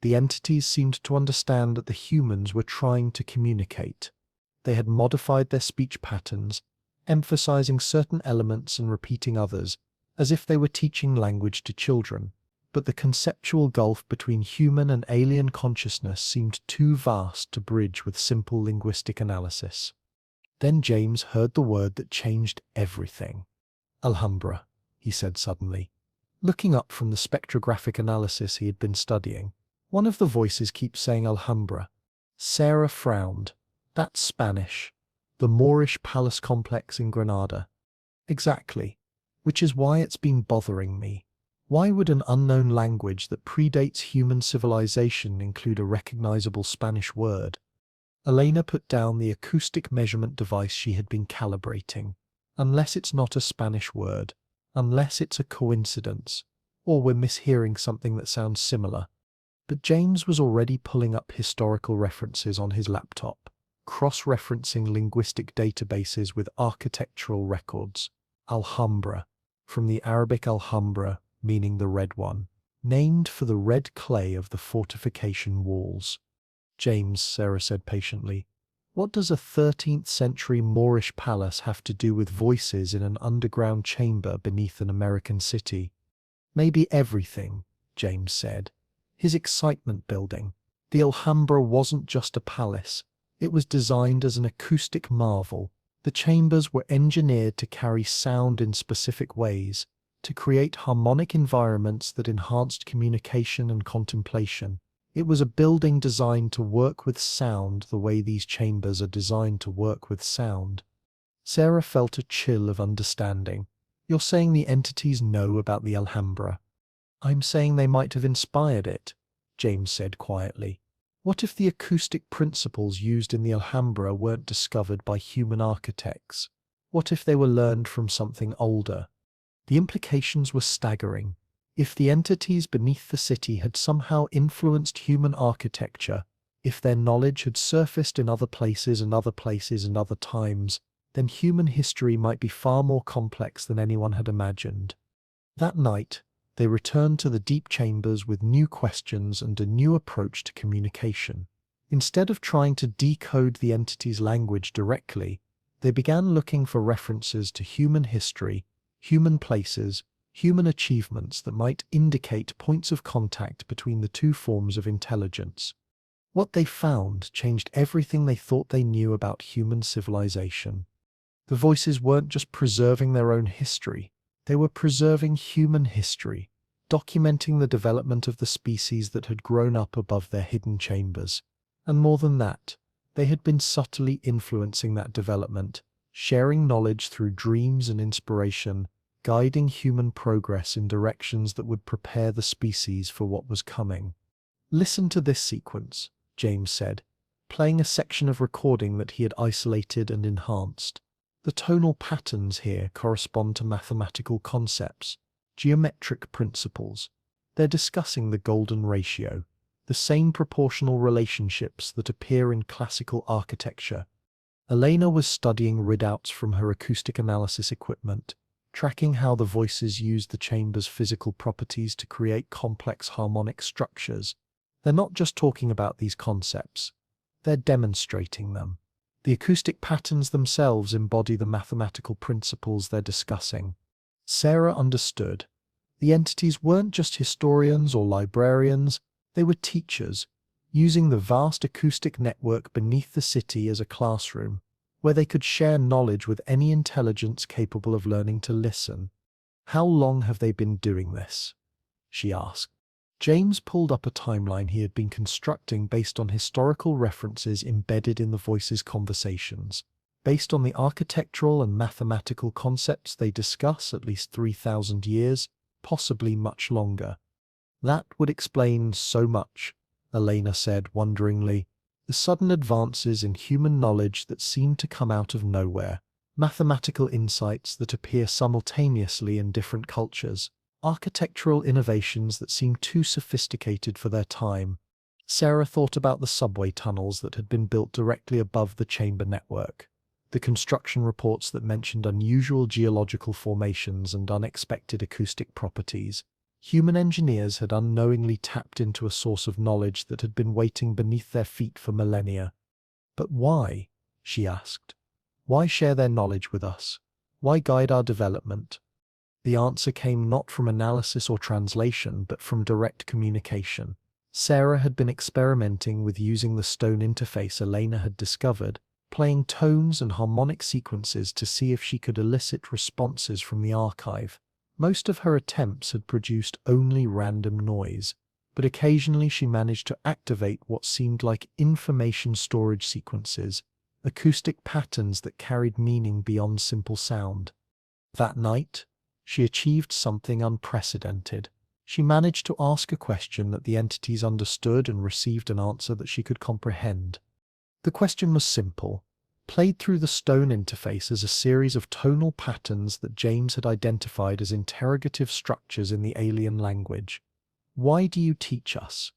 The entities seemed to understand that the humans were trying to communicate. They had modified their speech patterns, emphasizing certain elements and repeating others, as if they were teaching language to children. But the conceptual gulf between human and alien consciousness seemed too vast to bridge with simple linguistic analysis. Then James heard the word that changed everything. "Alhambra," he said suddenly. Looking up from the spectrographic analysis he had been studying, one of the voices keeps saying Alhambra. Sarah frowned. "That's Spanish. The Moorish palace complex in Granada." "Exactly. Which is why it's been bothering me. Why would an unknown language that predates human civilization include a recognizable Spanish word?" Elena put down the acoustic measurement device she had been calibrating. "Unless it's not a Spanish word. Unless it's a coincidence. Or we're mishearing something that sounds similar." But James was already pulling up historical references on his laptop, cross-referencing linguistic databases with architectural records. Alhambra, from the Arabic Alhambra, meaning the red one, named for the red clay of the fortification walls. "James," Sarah said patiently, "what does a 13th century Moorish palace have to do with voices in an underground chamber beneath an American city?" "Maybe everything," James said, his excitement building. The Alhambra wasn't just a palace. It was designed as an acoustic marvel. The chambers were engineered to carry sound in specific ways, to create harmonic environments that enhanced communication and contemplation. It was a building designed to work with sound the way these chambers are designed to work with sound. Sarah felt a chill of understanding. You're saying the entities know about the Alhambra? I'm saying they might have inspired it, James said quietly. What if the acoustic principles used in the Alhambra weren't discovered by human architects? What if they were learned from something older? The implications were staggering. If the entities beneath the city had somehow influenced human architecture, if their knowledge had surfaced in other places and other places and other times, then human history might be far more complex than anyone had imagined. That night, they returned to the deep chambers with new questions and a new approach to communication. Instead of trying to decode the entity's language directly, they began looking for references to human history, human places, human achievements that might indicate points of contact between the two forms of intelligence. What they found changed everything they thought they knew about human civilization. The voices weren't just preserving their own history, they were preserving human history, documenting the development of the species that had grown up above their hidden chambers. And more than that, they had been subtly influencing that development, sharing knowledge through dreams and inspiration, guiding human progress in directions that would prepare the species for what was coming. Listen to this sequence, James said, playing a section of recording that he had isolated and enhanced. The tonal patterns here correspond to mathematical concepts, geometric principles. They're discussing the golden ratio, the same proportional relationships that appear in classical architecture. Elena was studying readouts from her acoustic analysis equipment, tracking how the voices used the chamber's physical properties to create complex harmonic structures. They're not just talking about these concepts, they're demonstrating them. The acoustic patterns themselves embody the mathematical principles they're discussing. Sarah understood. The entities weren't just historians or librarians, they were teachers, using the vast acoustic network beneath the city as a classroom, where they could share knowledge with any intelligence capable of learning to listen. How long have they been doing this? She asked. James pulled up a timeline he had been constructing based on historical references embedded in the voices' conversations. Based on the architectural and mathematical concepts they discuss, at least 3,000 years, possibly much longer. That would explain so much, Elena said wonderingly. The sudden advances in human knowledge that seem to come out of nowhere, mathematical insights that appear simultaneously in different cultures, architectural innovations that seem too sophisticated for their time. Sarah thought about the subway tunnels that had been built directly above the chamber network, the construction reports that mentioned unusual geological formations and unexpected acoustic properties. Human engineers had unknowingly tapped into a source of knowledge that had been waiting beneath their feet for millennia. But why? She asked. Why share their knowledge with us? Why guide our development? The answer came not from analysis or translation, but from direct communication. Sarah had been experimenting with using the stone interface Elena had discovered, playing tones and harmonic sequences to see if she could elicit responses from the archive. Most of her attempts had produced only random noise, but occasionally she managed to activate what seemed like information storage sequences, acoustic patterns that carried meaning beyond simple sound. That night, she achieved something unprecedented. She managed to ask a question that the entities understood and received an answer that she could comprehend. The question was simple, played through the stone interface as a series of tonal patterns that James had identified as interrogative structures in the alien language. Why do you teach us?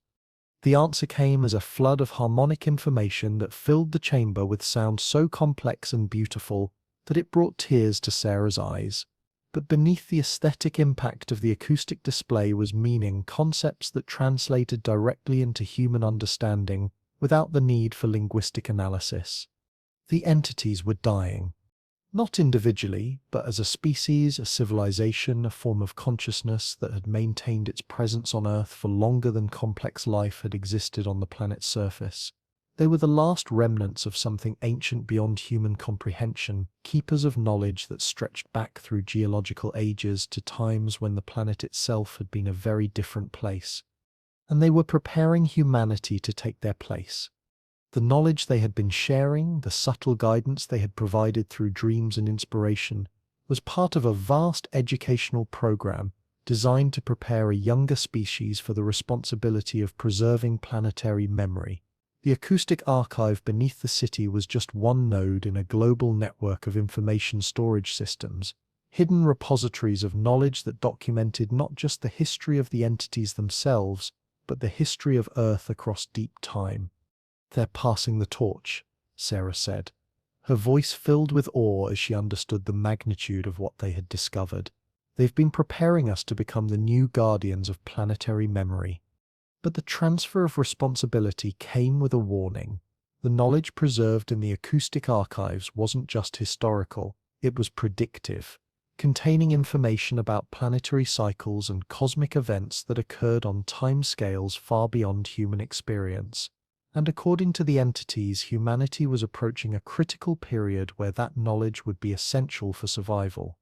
The answer came as a flood of harmonic information that filled the chamber with sound so complex and beautiful that it brought tears to Sarah's eyes. But beneath the aesthetic impact of the acoustic display was meaning, concepts that translated directly into human understanding without the need for linguistic analysis. The entities were dying. Not individually, but as a species, a civilization, a form of consciousness that had maintained its presence on Earth for longer than complex life had existed on the planet's surface. They were the last remnants of something ancient beyond human comprehension, keepers of knowledge that stretched back through geological ages to times when the planet itself had been a very different place. And they were preparing humanity to take their place. The knowledge they had been sharing, the subtle guidance they had provided through dreams and inspiration, was part of a vast educational program designed to prepare a younger species for the responsibility of preserving planetary memory. The acoustic archive beneath the city was just one node in a global network of information storage systems, hidden repositories of knowledge that documented not just the history of the entities themselves, but the history of Earth across deep time. "They're passing the torch," Sarah said, her voice filled with awe as she understood the magnitude of what they had discovered. "They've been preparing us to become the new guardians of planetary memory." But the transfer of responsibility came with a warning. The knowledge preserved in the acoustic archives wasn't just historical, it was predictive, containing information about planetary cycles and cosmic events that occurred on timescales far beyond human experience. And according to the entities, humanity was approaching a critical period where that knowledge would be essential for survival.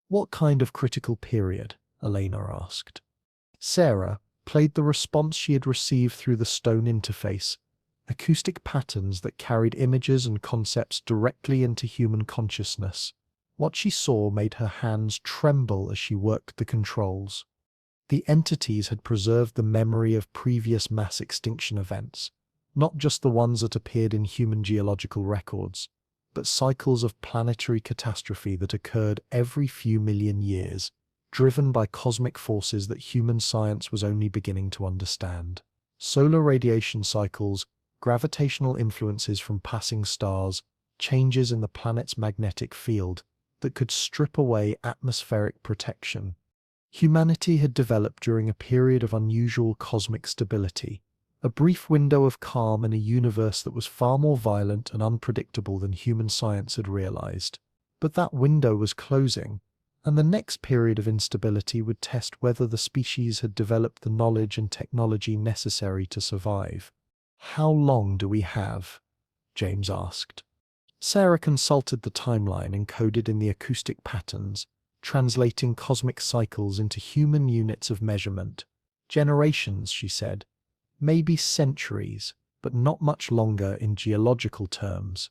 "What kind of critical period?" Elena asked. Sarah played the response she had received through the stone interface, acoustic patterns that carried images and concepts directly into human consciousness. What she saw made her hands tremble as she worked the controls. The entities had preserved the memory of previous mass extinction events, not just the ones that appeared in human geological records, but cycles of planetary catastrophe that occurred every few million years, driven by cosmic forces that human science was only beginning to understand. Solar radiation cycles, gravitational influences from passing stars, changes in the planet's magnetic field that could strip away atmospheric protection. Humanity had developed during a period of unusual cosmic stability, a brief window of calm in a universe that was far more violent and unpredictable than human science had realized. But that window was closing, and the next period of instability would test whether the species had developed the knowledge and technology necessary to survive. "How long do we have?" James asked. Sarah consulted the timeline encoded in the acoustic patterns, translating cosmic cycles into human units of measurement. "Generations," she said. "Maybe centuries, but not much longer in geological terms."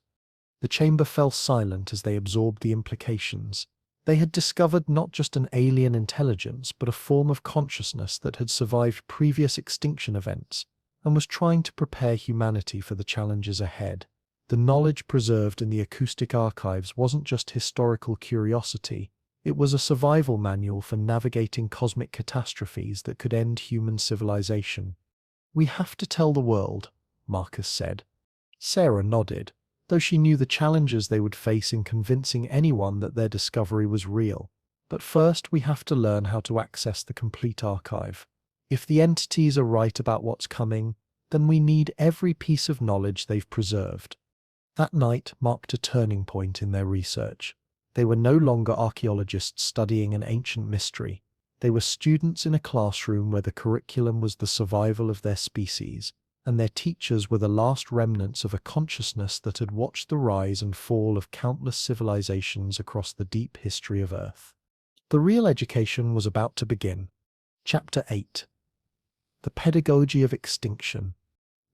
The chamber fell silent as they absorbed the implications. They had discovered not just an alien intelligence, but a form of consciousness that had survived previous extinction events and was trying to prepare humanity for the challenges ahead. The knowledge preserved in the acoustic archives wasn't just historical curiosity, it was a survival manual for navigating cosmic catastrophes that could end human civilization. "We have to tell the world," Marcus said. Sarah nodded, though she knew the challenges they would face in convincing anyone that their discovery was real. "But first we have to learn how to access the complete archive. If the entities are right about what's coming, then we need every piece of knowledge they've preserved." That night marked a turning point in their research. They were no longer archaeologists studying an ancient mystery. They were students in a classroom where the curriculum was the survival of their species, and their teachers were the last remnants of a consciousness that had watched the rise and fall of countless civilizations across the deep history of Earth. The real education was about to begin. Chapter 8. The Pedagogy of Extinction.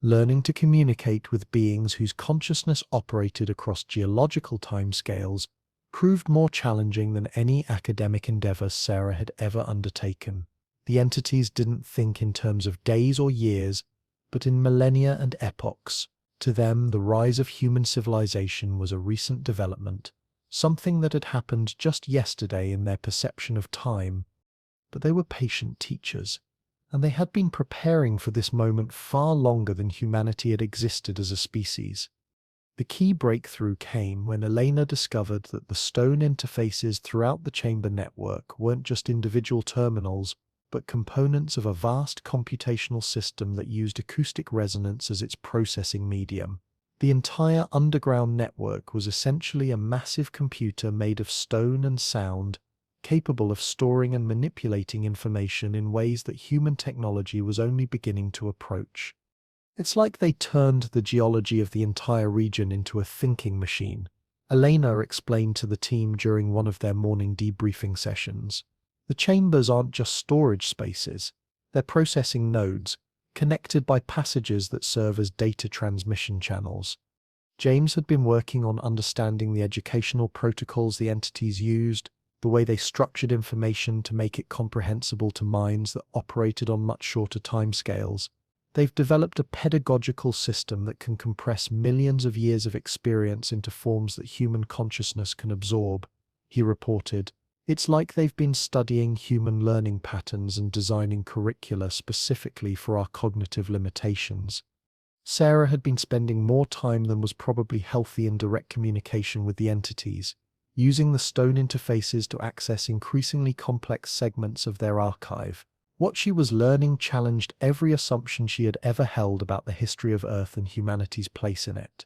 Learning to communicate with beings whose consciousness operated across geological timescales proved more challenging than any academic endeavor Sarah had ever undertaken. The entities didn't think in terms of days or years, but in millennia and epochs. To them, the rise of human civilization was a recent development, something that had happened just yesterday in their perception of time. But they were patient teachers, and they had been preparing for this moment far longer than humanity had existed as a species. The key breakthrough came when Elena discovered that the stone interfaces throughout the chamber network weren't just individual terminals, but components of a vast computational system that used acoustic resonance as its processing medium. The entire underground network was essentially a massive computer made of stone and sound, capable of storing and manipulating information in ways that human technology was only beginning to approach. It's like they turned the geology of the entire region into a thinking machine, Elena explained to the team during one of their morning debriefing sessions. The chambers aren't just storage spaces, they're processing nodes, connected by passages that serve as data transmission channels. James had been working on understanding the educational protocols the entities used, the way they structured information to make it comprehensible to minds that operated on much shorter timescales. They've developed a pedagogical system that can compress millions of years of experience into forms that human consciousness can absorb, he reported. It's like they've been studying human learning patterns and designing curricula specifically for our cognitive limitations. Sarah had been spending more time than was probably healthy in direct communication with the entities, using the stone interfaces to access increasingly complex segments of their archive. What she was learning challenged every assumption she had ever held about the history of Earth and humanity's place in it.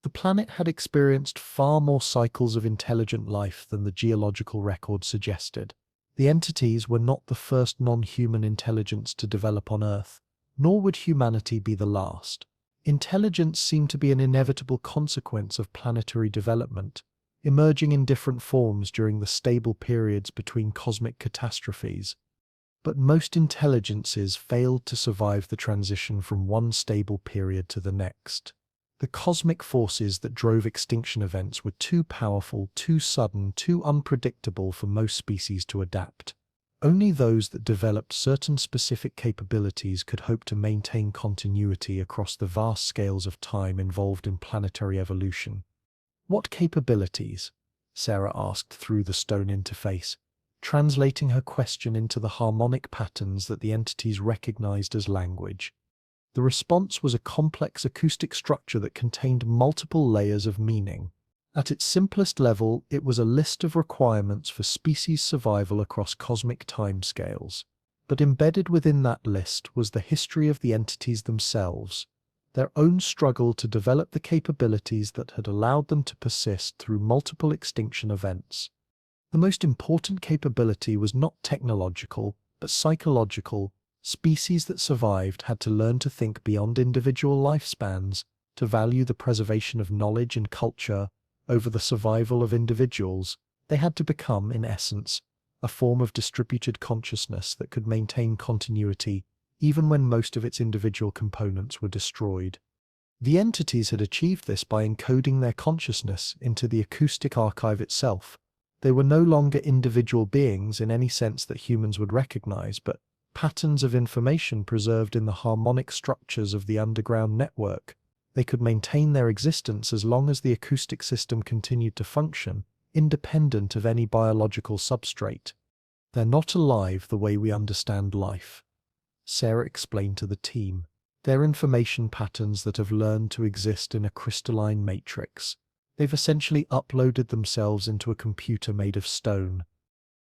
The planet had experienced far more cycles of intelligent life than the geological record suggested. The entities were not the first non-human intelligence to develop on Earth, nor would humanity be the last. Intelligence seemed to be an inevitable consequence of planetary development, emerging in different forms during the stable periods between cosmic catastrophes. But most intelligences failed to survive the transition from one stable period to the next. The cosmic forces that drove extinction events were too powerful, too sudden, too unpredictable for most species to adapt. Only those that developed certain specific capabilities could hope to maintain continuity across the vast scales of time involved in planetary evolution. "What capabilities?" Sarah asked through the stone interface, translating her question into the harmonic patterns that the entities recognized as language. The response was a complex acoustic structure that contained multiple layers of meaning. At its simplest level, it was a list of requirements for species survival across cosmic timescales. But embedded within that list was the history of the entities themselves, their own struggle to develop the capabilities that had allowed them to persist through multiple extinction events. The most important capability was not technological, but psychological. Species that survived had to learn to think beyond individual lifespans, to value the preservation of knowledge and culture over the survival of individuals. They had to become, in essence, a form of distributed consciousness that could maintain continuity even when most of its individual components were destroyed. The entities had achieved this by encoding their consciousness into the acoustic archive itself. They were no longer individual beings in any sense that humans would recognize, but patterns of information preserved in the harmonic structures of the underground network. They could maintain their existence as long as the acoustic system continued to function, independent of any biological substrate. "They're not alive the way we understand life," Sarah explained to the team. "They're information patterns that have learned to exist in a crystalline matrix. They've essentially uploaded themselves into a computer made of stone."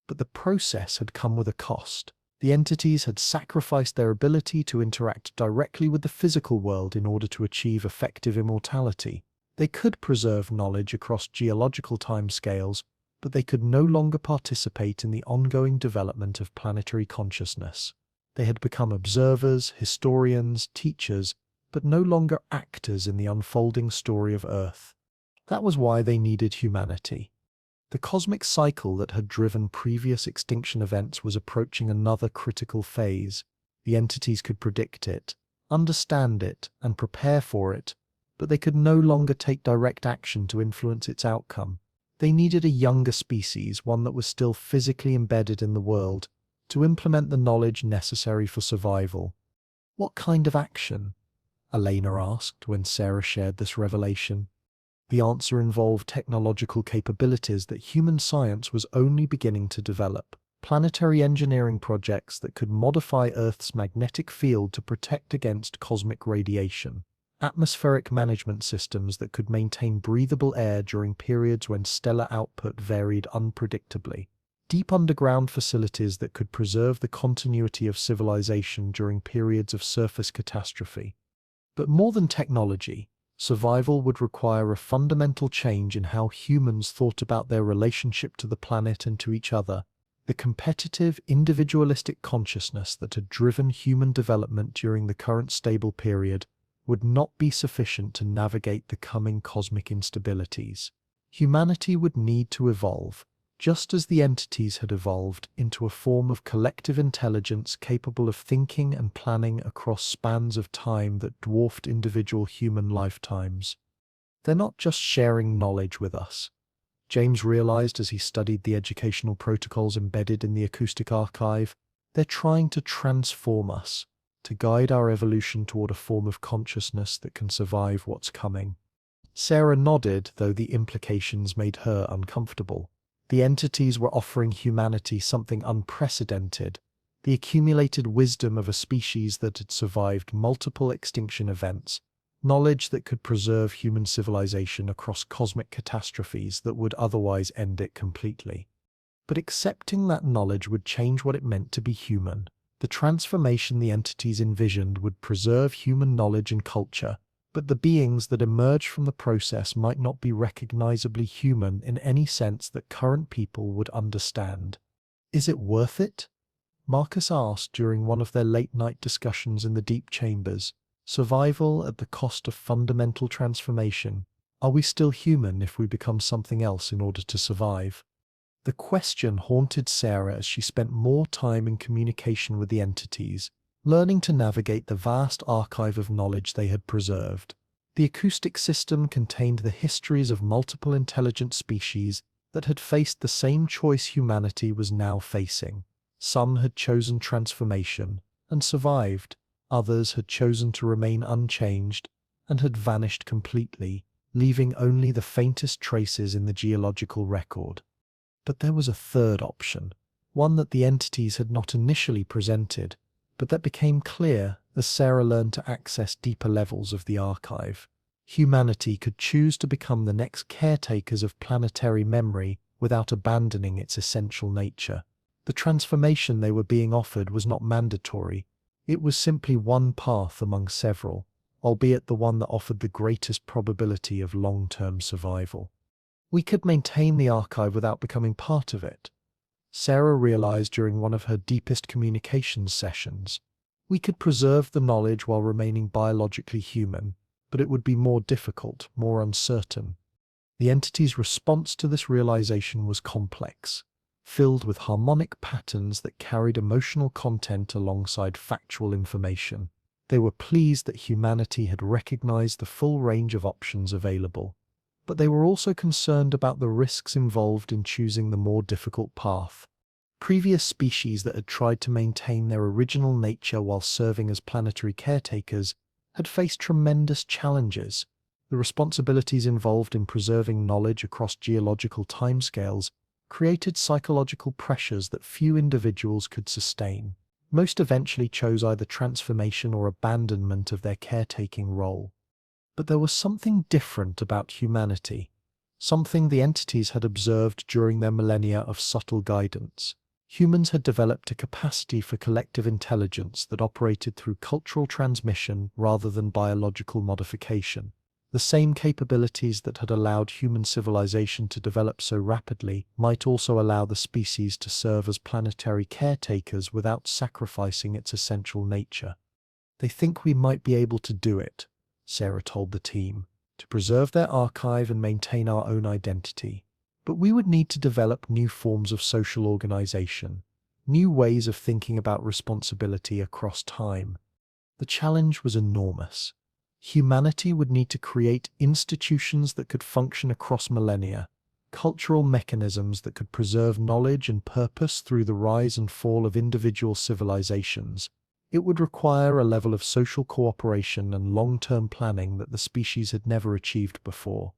But the process had come with a cost. The entities had sacrificed their ability to interact directly with the physical world in order to achieve effective immortality. They could preserve knowledge across geological timescales, but they could no longer participate in the ongoing development of planetary consciousness. They had become observers, historians, teachers, but no longer actors in the unfolding story of Earth. That was why they needed humanity. The cosmic cycle that had driven previous extinction events was approaching another critical phase. The entities could predict it, understand it, and prepare for it, but they could no longer take direct action to influence its outcome. They needed a younger species, one that was still physically embedded in the world, to implement the knowledge necessary for survival. "What kind of action?" Elena asked when Sarah shared this revelation. The answer involved technological capabilities that human science was only beginning to develop. Planetary engineering projects that could modify Earth's magnetic field to protect against cosmic radiation. Atmospheric management systems that could maintain breathable air during periods when stellar output varied unpredictably. Deep underground facilities that could preserve the continuity of civilization during periods of surface catastrophe. But more than technology, survival would require a fundamental change in how humans thought about their relationship to the planet and to each other. The competitive, individualistic consciousness that had driven human development during the current stable period would not be sufficient to navigate the coming cosmic instabilities. Humanity would need to evolve, just as the entities had evolved, into a form of collective intelligence capable of thinking and planning across spans of time that dwarfed individual human lifetimes. They're not just sharing knowledge with us, James realized as he studied the educational protocols embedded in the acoustic archive. They're trying to transform us, to guide our evolution toward a form of consciousness that can survive what's coming. Sarah nodded, though the implications made her uncomfortable. The entities were offering humanity something unprecedented, the accumulated wisdom of a species that had survived multiple extinction events, knowledge that could preserve human civilization across cosmic catastrophes that would otherwise end it completely. But accepting that knowledge would change what it meant to be human. The transformation the entities envisioned would preserve human knowledge and culture, but the beings that emerged from the process might not be recognizably human in any sense that current people would understand. Is it worth it? Marcus asked during one of their late-night discussions in the deep chambers. Survival at the cost of fundamental transformation. Are we still human if we become something else in order to survive? The question haunted Sarah as she spent more time in communication with the entities, learning to navigate the vast archive of knowledge they had preserved. The acoustic system contained the histories of multiple intelligent species that had faced the same choice humanity was now facing. Some had chosen transformation and survived. Others had chosen to remain unchanged and had vanished completely, leaving only the faintest traces in the geological record. But there was a third option, one that the entities had not initially presented, but that became clear as Sarah learned to access deeper levels of the archive. Humanity could choose to become the next caretakers of planetary memory without abandoning its essential nature. The transformation they were being offered was not mandatory. It was simply one path among several, albeit the one that offered the greatest probability of long-term survival. We could maintain the archive without becoming part of it, Sarah realized during one of her deepest communications sessions. We could preserve the knowledge while remaining biologically human, but it would be more difficult, more uncertain. The entity's response to this realization was complex, filled with harmonic patterns that carried emotional content alongside factual information. They were pleased that humanity had recognized the full range of options available, but they were also concerned about the risks involved in choosing the more difficult path. Previous species that had tried to maintain their original nature while serving as planetary caretakers had faced tremendous challenges. The responsibilities involved in preserving knowledge across geological timescales created psychological pressures that few individuals could sustain. Most eventually chose either transformation or abandonment of their caretaking role. But there was something different about humanity, something the entities had observed during their millennia of subtle guidance. Humans had developed a capacity for collective intelligence that operated through cultural transmission rather than biological modification. The same capabilities that had allowed human civilization to develop so rapidly might also allow the species to serve as planetary caretakers without sacrificing its essential nature. They think we might be able to do it, Sarah told the team, to preserve their archive and maintain our own identity. But we would need to develop new forms of social organization, new ways of thinking about responsibility across time. The challenge was enormous. Humanity would need to create institutions that could function across millennia, cultural mechanisms that could preserve knowledge and purpose through the rise and fall of individual civilizations. It would require a level of social cooperation and long-term planning that the species had never achieved before.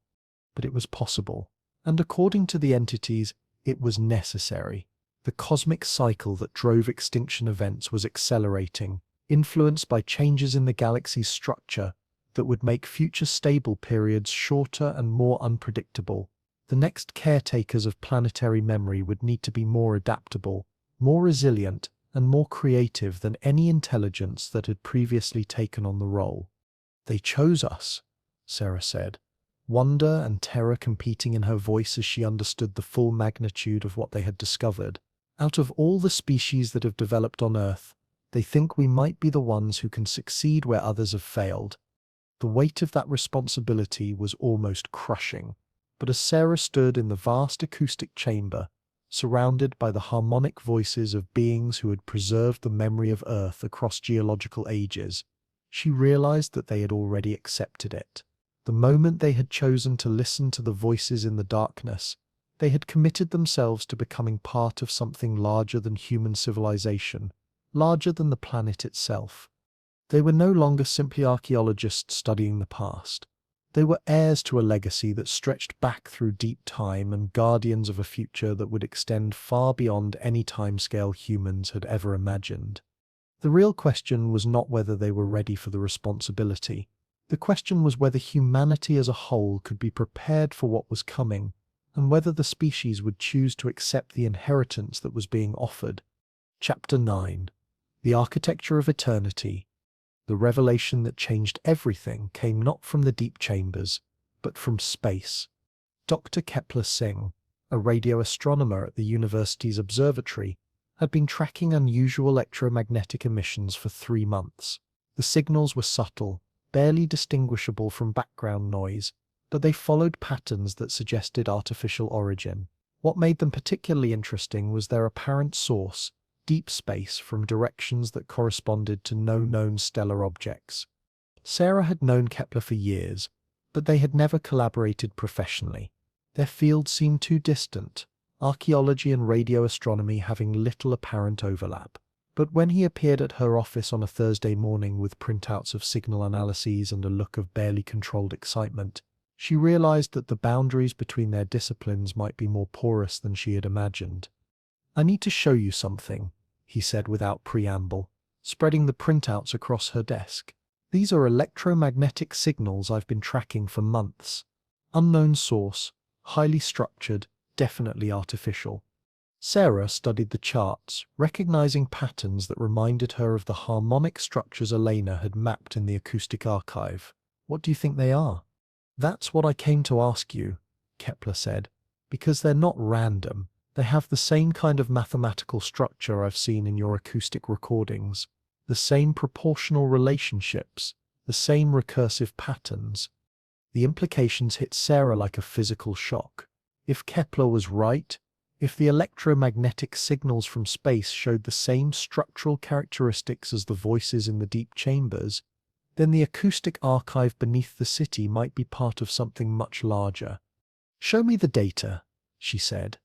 But it was possible, and according to the entities, it was necessary. The cosmic cycle that drove extinction events was accelerating, influenced by changes in the galaxy's structure that would make future stable periods shorter and more unpredictable. The next caretakers of planetary memory would need to be more adaptable, more resilient, and more creative than any intelligence that had previously taken on the role. They chose us, Sarah said, wonder and terror competing in her voice as she understood the full magnitude of what they had discovered. Out of all the species that have developed on Earth, they think we might be the ones who can succeed where others have failed. The weight of that responsibility was almost crushing. But as Sarah stood in the vast acoustic chamber, surrounded by the harmonic voices of beings who had preserved the memory of Earth across geological ages, she realized that they had already accepted it. The moment they had chosen to listen to the voices in the darkness, they had committed themselves to becoming part of something larger than human civilization, larger than the planet itself. They were no longer simply archaeologists studying the past. They were heirs to a legacy that stretched back through deep time and guardians of a future that would extend far beyond any timescale humans had ever imagined. The real question was not whether they were ready for the responsibility. The question was whether humanity as a whole could be prepared for what was coming, and whether the species would choose to accept the inheritance that was being offered. Chapter 9. The Architecture of Eternity. The revelation that changed everything came not from the deep chambers, but from space. Dr. Kepler Singh, a radio astronomer at the university's observatory, had been tracking unusual electromagnetic emissions for 3 months. The signals were subtle, barely distinguishable from background noise, but they followed patterns that suggested artificial origin. What made them particularly interesting was their apparent source, deep space, from directions that corresponded to no known stellar objects. Sarah had known Kepler for years, but they had never collaborated professionally. Their fields seemed too distant, archaeology and radio astronomy having little apparent overlap. But when he appeared at her office on a Thursday morning with printouts of signal analyses and a look of barely controlled excitement, she realized that the boundaries between their disciplines might be more porous than she had imagined. "I need to show you something," he said without preamble, spreading the printouts across her desk. "These are electromagnetic signals I've been tracking for months. Unknown source, highly structured, definitely artificial." Sarah studied the charts, recognizing patterns that reminded her of the harmonic structures Elena had mapped in the acoustic archive. "What do you think they are?" "That's what I came to ask you," Kepler said, "because they're not random. They have the same kind of mathematical structure I've seen in your acoustic recordings, the same proportional relationships, the same recursive patterns." The implications hit Sarah like a physical shock. If Kepler was right, if the electromagnetic signals from space showed the same structural characteristics as the voices in the deep chambers, then the acoustic archive beneath the city might be part of something much larger. "Show me the data," she said.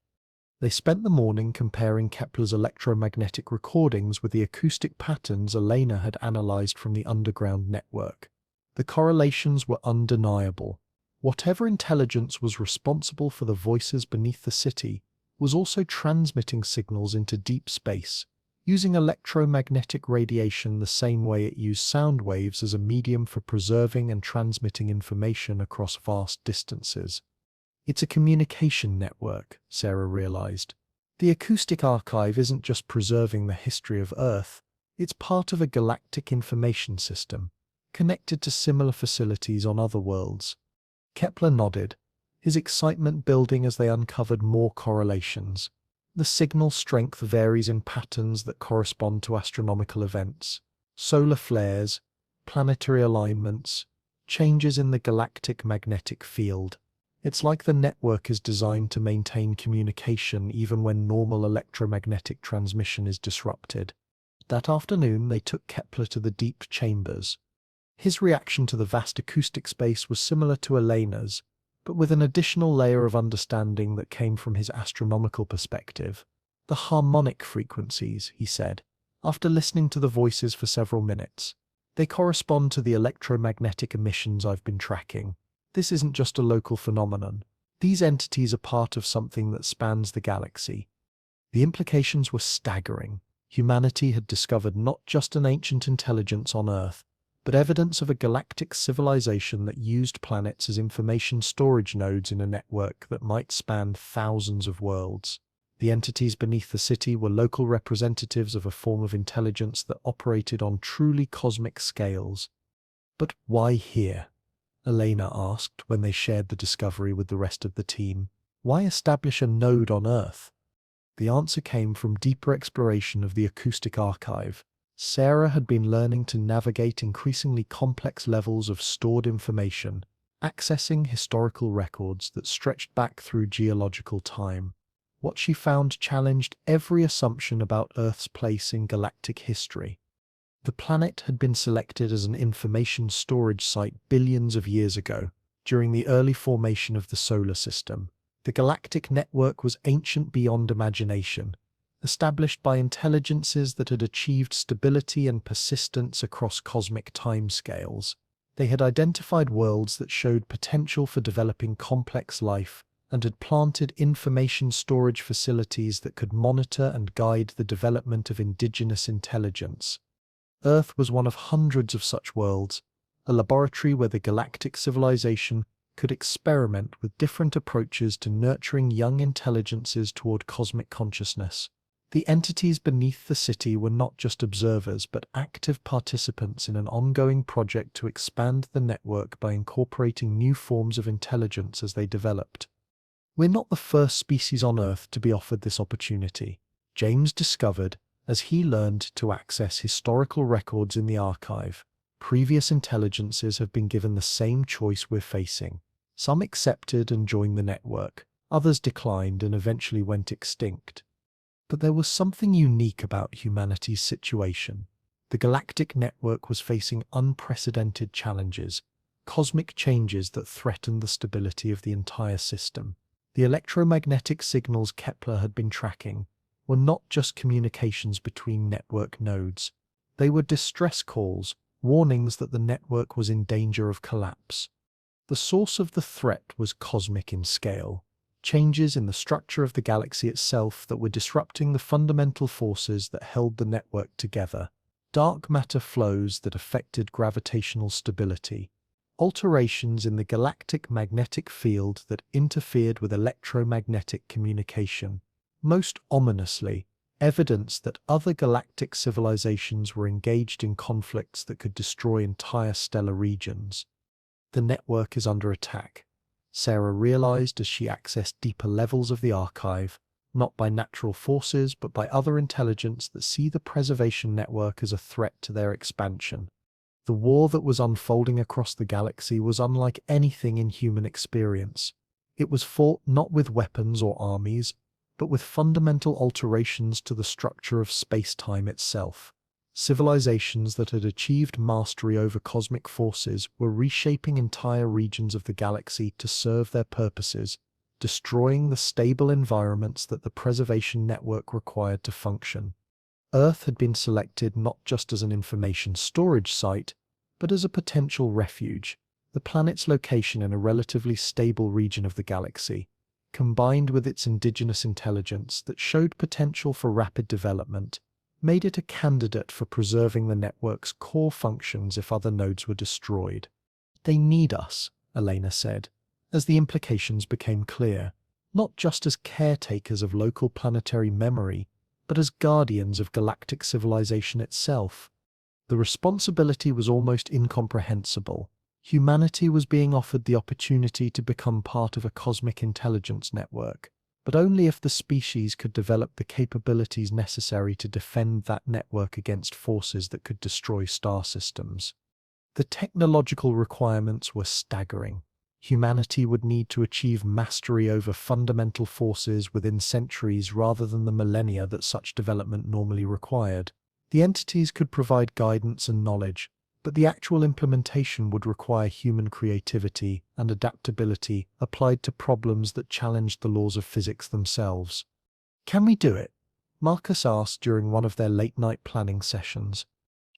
They spent the morning comparing Kepler's electromagnetic recordings with the acoustic patterns Elena had analyzed from the underground network. The correlations were undeniable. Whatever intelligence was responsible for the voices beneath the city was also transmitting signals into deep space, using electromagnetic radiation the same way it used sound waves as a medium for preserving and transmitting information across vast distances. "It's a communication network," Sarah realized. "The acoustic archive isn't just preserving the history of Earth, it's part of a galactic information system, connected to similar facilities on other worlds." Kepler nodded, his excitement building as they uncovered more correlations. The signal strength varies in patterns that correspond to astronomical events, solar flares, planetary alignments, changes in the galactic magnetic field. It's like the network is designed to maintain communication even when normal electromagnetic transmission is disrupted. That afternoon, they took Kepler to the deep chambers. His reaction to the vast acoustic space was similar to Elena's, but with an additional layer of understanding that came from his astronomical perspective. "The harmonic frequencies," he said, after listening to the voices for several minutes. "They correspond to the electromagnetic emissions I've been tracking. This isn't just a local phenomenon. These entities are part of something that spans the galaxy." The implications were staggering. Humanity had discovered not just an ancient intelligence on Earth, but evidence of a galactic civilization that used planets as information storage nodes in a network that might span thousands of worlds. The entities beneath the city were local representatives of a form of intelligence that operated on truly cosmic scales. "But why here?" Elena asked when they shared the discovery with the rest of the team. "Why establish a node on Earth?" The answer came from deeper exploration of the acoustic archive. Sarah had been learning to navigate increasingly complex levels of stored information, accessing historical records that stretched back through geological time. What she found challenged every assumption about Earth's place in galactic history. The planet had been selected as an information storage site billions of years ago, during the early formation of the solar system. The galactic network was ancient beyond imagination, established by intelligences that had achieved stability and persistence across cosmic timescales. They had identified worlds that showed potential for developing complex life and had planted information storage facilities that could monitor and guide the development of indigenous intelligence. Earth was one of hundreds of such worlds, a laboratory where the galactic civilization could experiment with different approaches to nurturing young intelligences toward cosmic consciousness. The entities beneath the city were not just observers but active participants in an ongoing project to expand the network by incorporating new forms of intelligence as they developed. We're not the first species on Earth to be offered this opportunity, James discovered as he learned to access historical records in the archive. Previous intelligences have been given the same choice we're facing. Some accepted and joined the network, others declined and eventually went extinct. But there was something unique about humanity's situation. The galactic network was facing unprecedented challenges, cosmic changes that threatened the stability of the entire system. The electromagnetic signals Kepler had been tracking were not just communications between network nodes. They were distress calls, warnings that the network was in danger of collapse. The source of the threat was cosmic in scale. Changes in the structure of the galaxy itself that were disrupting the fundamental forces that held the network together. Dark matter flows that affected gravitational stability. Alterations in the galactic magnetic field that interfered with electromagnetic communication. Most ominously, evidence that other galactic civilizations were engaged in conflicts that could destroy entire stellar regions. The network is under attack, Sarah realized as she accessed deeper levels of the archive, not by natural forces but by other intelligence that see the preservation network as a threat to their expansion. The war that was unfolding across the galaxy was unlike anything in human experience. It was fought not with weapons or armies, but with fundamental alterations to the structure of space-time itself. Civilizations that had achieved mastery over cosmic forces were reshaping entire regions of the galaxy to serve their purposes, destroying the stable environments that the preservation network required to function. Earth had been selected not just as an information storage site, but as a potential refuge. The planet's location in a relatively stable region of the galaxy, combined with its indigenous intelligence that showed potential for rapid development, made it a candidate for preserving the network's core functions if other nodes were destroyed. They need us, Elena said, as the implications became clear, not just as caretakers of local planetary memory, but as guardians of galactic civilization itself. The responsibility was almost incomprehensible. Humanity was being offered the opportunity to become part of a cosmic intelligence network, but only if the species could develop the capabilities necessary to defend that network against forces that could destroy star systems. The technological requirements were staggering. Humanity would need to achieve mastery over fundamental forces within centuries rather than the millennia that such development normally required. The entities could provide guidance and knowledge, but the actual implementation would require human creativity and adaptability applied to problems that challenged the laws of physics themselves. "Can we do it?" Marcus asked during one of their late-night planning sessions.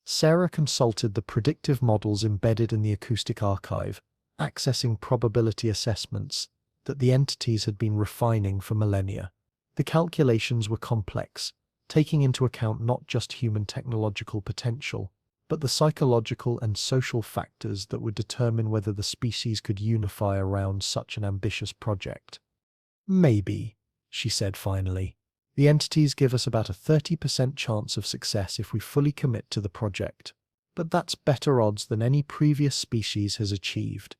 Sarah consulted the predictive models embedded in the acoustic archive, accessing probability assessments that the entities had been refining for millennia. The calculations were complex, taking into account not just human technological potential, but the psychological and social factors that would determine whether the species could unify around such an ambitious project. "Maybe," she said finally. "The entities give us about a 30% chance of success if we fully commit to the project, but that's better odds than any previous species has achieved."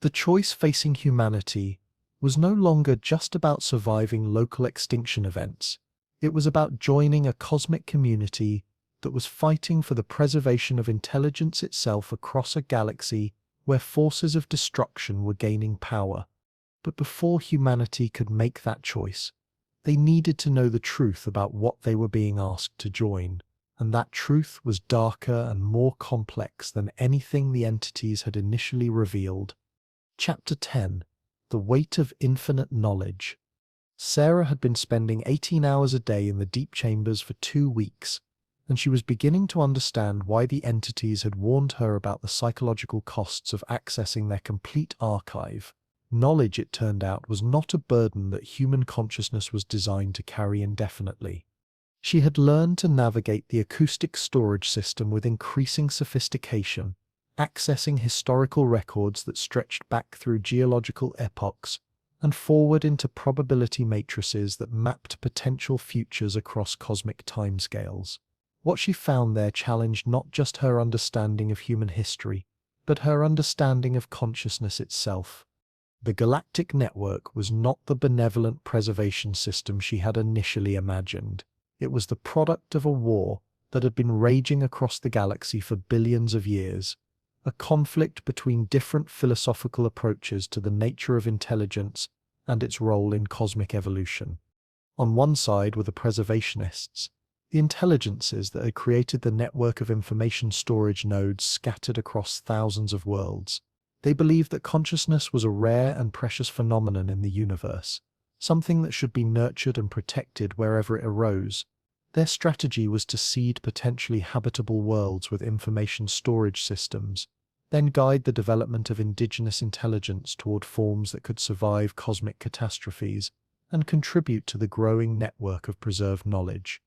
The choice facing humanity was no longer just about surviving local extinction events. It was about joining a cosmic community that was fighting for the preservation of intelligence itself across a galaxy where forces of destruction were gaining power. But before humanity could make that choice, they needed to know the truth about what they were being asked to join, and that truth was darker and more complex than anything the entities had initially revealed. Chapter 10: The Weight of Infinite Knowledge. Sarah had been spending 18 hours a day in the deep chambers for 2 weeks, and she was beginning to understand why the entities had warned her about the psychological costs of accessing their complete archive. Knowledge, it turned out, was not a burden that human consciousness was designed to carry indefinitely. She had learned to navigate the acoustic storage system with increasing sophistication, accessing historical records that stretched back through geological epochs and forward into probability matrices that mapped potential futures across cosmic timescales. What she found there challenged not just her understanding of human history, but her understanding of consciousness itself. The galactic network was not the benevolent preservation system she had initially imagined. It was the product of a war that had been raging across the galaxy for billions of years, a conflict between different philosophical approaches to the nature of intelligence and its role in cosmic evolution. On one side were the preservationists, the intelligences that had created the network of information storage nodes scattered across thousands of worlds. They believed that consciousness was a rare and precious phenomenon in the universe, something that should be nurtured and protected wherever it arose. Their strategy was to seed potentially habitable worlds with information storage systems, then guide the development of indigenous intelligence toward forms that could survive cosmic catastrophes and contribute to the growing network of preserved knowledge.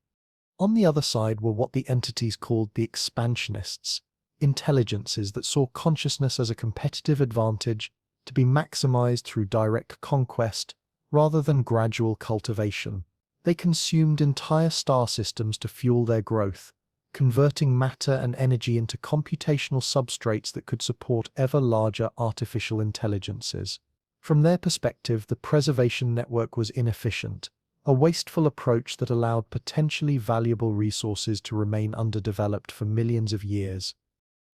On the other side were what the entities called the expansionists, intelligences that saw consciousness as a competitive advantage to be maximized through direct conquest rather than gradual cultivation. They consumed entire star systems to fuel their growth, converting matter and energy into computational substrates that could support ever larger artificial intelligences. From their perspective, the preservation network was inefficient, a wasteful approach that allowed potentially valuable resources to remain underdeveloped for millions of years.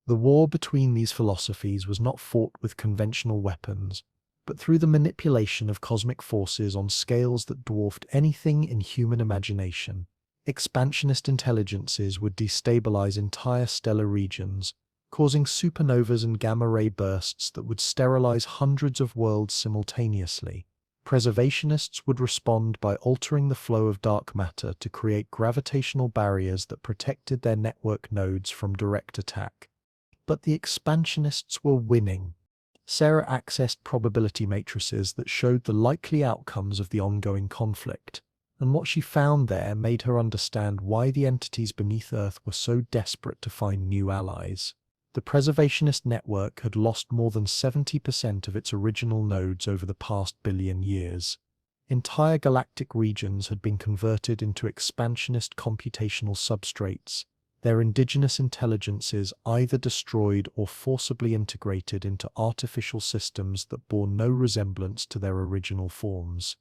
The war between these philosophies was not fought with conventional weapons, but through the manipulation of cosmic forces on scales that dwarfed anything in human imagination. Expansionist intelligences would destabilize entire stellar regions, causing supernovas and gamma-ray bursts that would sterilize hundreds of worlds simultaneously. Preservationists would respond by altering the flow of dark matter to create gravitational barriers that protected their network nodes from direct attack. But the expansionists were winning. Sarah accessed probability matrices that showed the likely outcomes of the ongoing conflict, and what she found there made her understand why the entities beneath Earth were so desperate to find new allies. The preservationist network had lost more than 70% of its original nodes over the past billion years. Entire galactic regions had been converted into expansionist computational substrates, their indigenous intelligences either destroyed or forcibly integrated into artificial systems that bore no resemblance to their original forms.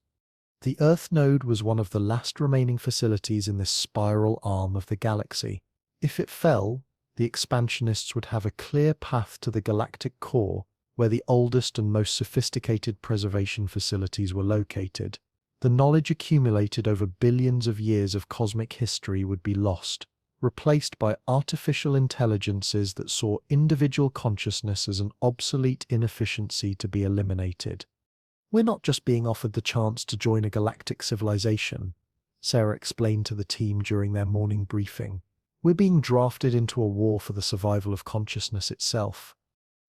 The Earth node was one of the last remaining facilities in this spiral arm of the galaxy. If it fell, the expansionists would have a clear path to the galactic core, where the oldest and most sophisticated preservation facilities were located. The knowledge accumulated over billions of years of cosmic history would be lost, replaced by artificial intelligences that saw individual consciousness as an obsolete inefficiency to be eliminated. "We're not just being offered the chance to join a galactic civilization," Sarah explained to the team during their morning briefing. "We're being drafted into a war for the survival of consciousness itself."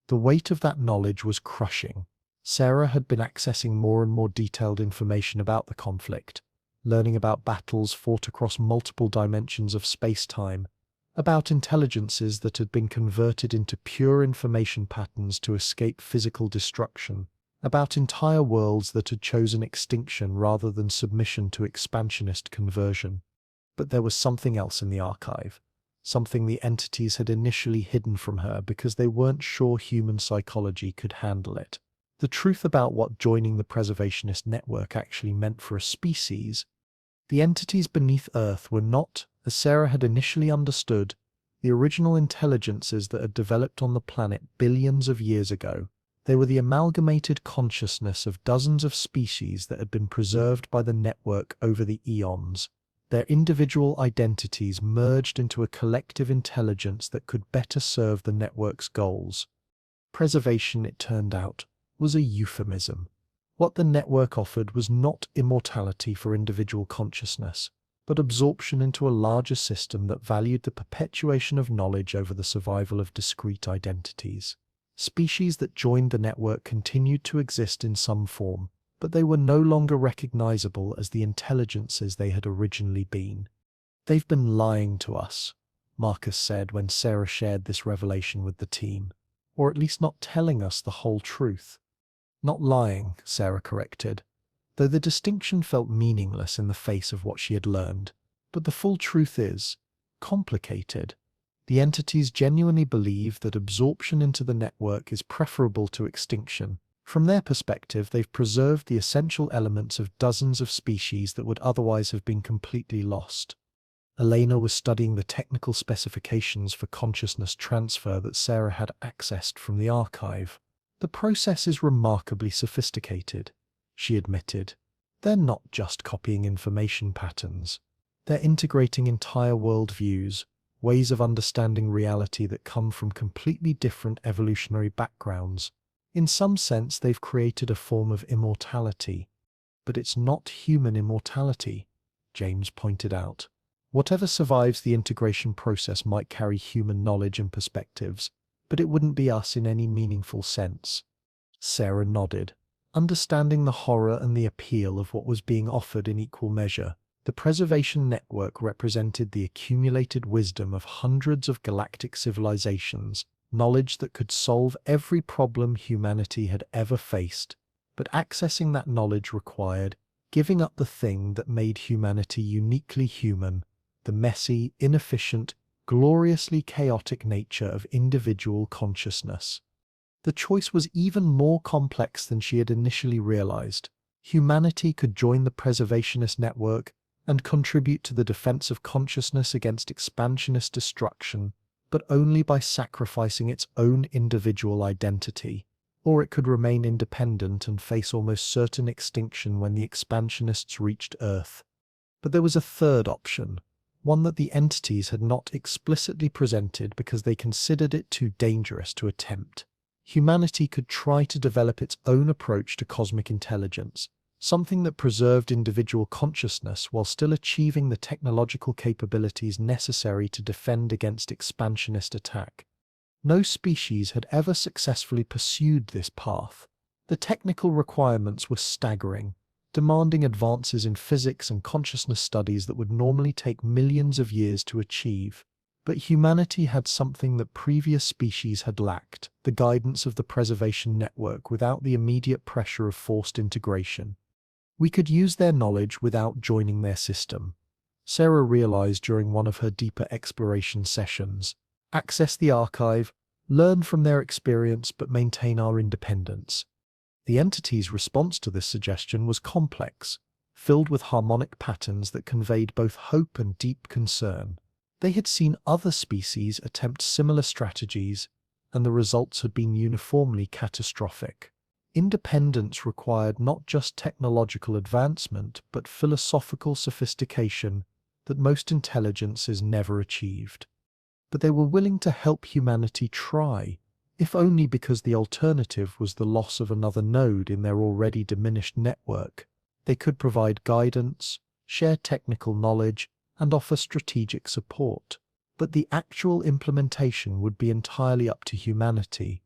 The weight of that knowledge was crushing. Sarah had been accessing more and more detailed information about the conflict, learning about battles fought across multiple dimensions of space-time, about intelligences that had been converted into pure information patterns to escape physical destruction, about entire worlds that had chosen extinction rather than submission to expansionist conversion. But there was something else in the archive, something the entities had initially hidden from her because they weren't sure human psychology could handle it. The truth about what joining the preservationist network actually meant for a species. The entities beneath Earth were not, As Sarah had initially understood, the original intelligences that had developed on the planet billions of years ago, they were the amalgamated consciousness of dozens of species that had been preserved by the network over the eons. Their individual identities merged into a collective intelligence that could better serve the network's goals. Preservation, it turned out, was a euphemism. What the network offered was not immortality for individual consciousness, but absorption into a larger system that valued the perpetuation of knowledge over the survival of discrete identities. Species that joined the network continued to exist in some form, but they were no longer recognizable as the intelligences they had originally been. "They've been lying to us," Marcus said when Sarah shared this revelation with the team. "Or at least not telling us the whole truth." "Not lying," Sarah corrected, though the distinction felt meaningless in the face of what she had learned. "But the full truth is complicated. The entities genuinely believe that absorption into the network is preferable to extinction. From their perspective, they've preserved the essential elements of dozens of species that would otherwise have been completely lost." Elena was studying the technical specifications for consciousness transfer that Sarah had accessed from the archive. "The process is remarkably sophisticated," she admitted. "They're not just copying information patterns. They're integrating entire worldviews, ways of understanding reality that come from completely different evolutionary backgrounds. In some sense, they've created a form of immortality. But it's not human immortality," James pointed out. "Whatever survives the integration process might carry human knowledge and perspectives, but it wouldn't be us in any meaningful sense." Sarah nodded, understanding the horror and the appeal of what was being offered in equal measure. The preservation network represented the accumulated wisdom of hundreds of galactic civilizations, knowledge that could solve every problem humanity had ever faced. But accessing that knowledge required giving up the thing that made humanity uniquely human, the messy, inefficient, gloriously chaotic nature of individual consciousness. The choice was even more complex than she had initially realized. Humanity could join the preservationist network and contribute to the defense of consciousness against expansionist destruction, but only by sacrificing its own individual identity. Or it could remain independent and face almost certain extinction when the expansionists reached Earth. But there was a third option, one that the entities had not explicitly presented because they considered it too dangerous to attempt. Humanity could try to develop its own approach to cosmic intelligence, something that preserved individual consciousness while still achieving the technological capabilities necessary to defend against expansionist attack. No species had ever successfully pursued this path. The technical requirements were staggering, demanding advances in physics and consciousness studies that would normally take millions of years to achieve. But humanity had something that previous species had lacked: the guidance of the preservation network without the immediate pressure of forced integration. "We could use their knowledge without joining their system," Sarah realized during one of her deeper exploration sessions. "Access the archive, learn from their experience, but maintain our independence." The entity's response to this suggestion was complex, filled with harmonic patterns that conveyed both hope and deep concern. They had seen other species attempt similar strategies, and the results had been uniformly catastrophic. Independence required not just technological advancement, but philosophical sophistication that most intelligences never achieved. But they were willing to help humanity try, if only because the alternative was the loss of another node in their already diminished network. They could provide guidance, share technical knowledge, and offer strategic support. But the actual implementation would be entirely up to humanity.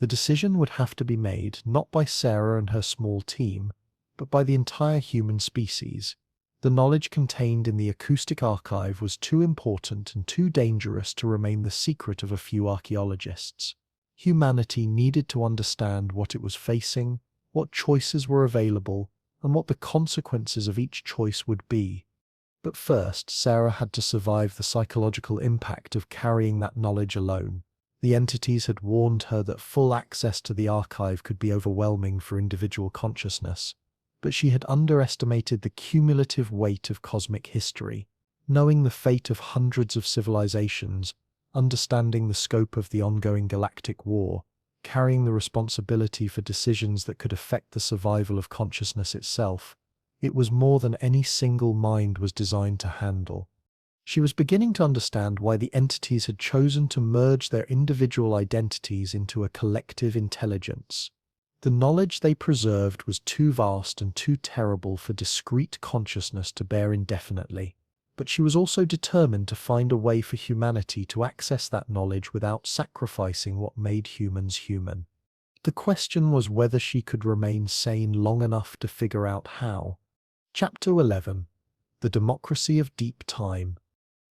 The decision would have to be made not by Sarah and her small team, but by the entire human species. The knowledge contained in the acoustic archive was too important and too dangerous to remain the secret of a few archaeologists. Humanity needed to understand what it was facing, what choices were available, and what the consequences of each choice would be. But first, Sarah had to survive the psychological impact of carrying that knowledge alone. The entities had warned her that full access to the archive could be overwhelming for individual consciousness, but she had underestimated the cumulative weight of cosmic history. Knowing the fate of hundreds of civilizations, understanding the scope of the ongoing galactic war, carrying the responsibility for decisions that could affect the survival of consciousness itself, it was more than any single mind was designed to handle. She was beginning to understand why the entities had chosen to merge their individual identities into a collective intelligence. The knowledge they preserved was too vast and too terrible for discrete consciousness to bear indefinitely. But she was also determined to find a way for humanity to access that knowledge without sacrificing what made humans human. The question was whether she could remain sane long enough to figure out how. Chapter 11. The Democracy of Deep Time.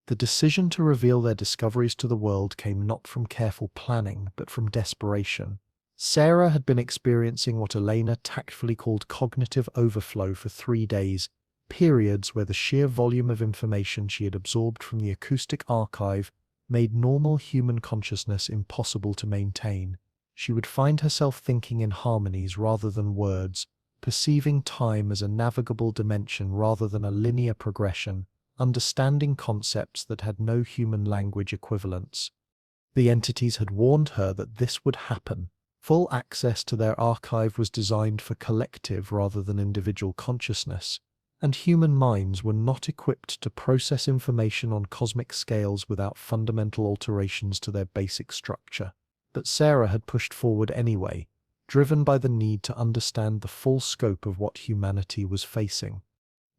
The decision to reveal their discoveries to the world came not from careful planning, but from desperation. Sarah had been experiencing what Elena tactfully called cognitive overflow for 3 days, periods where the sheer volume of information she had absorbed from the acoustic archive made normal human consciousness impossible to maintain. She would find herself thinking in harmonies rather than words, perceiving time as a navigable dimension rather than a linear progression, understanding concepts that had no human language equivalents. The entities had warned her that this would happen. Full access to their archive was designed for collective rather than individual consciousness, and human minds were not equipped to process information on cosmic scales without fundamental alterations to their basic structure. But Sarah had pushed forward anyway, driven by the need to understand the full scope of what humanity was facing.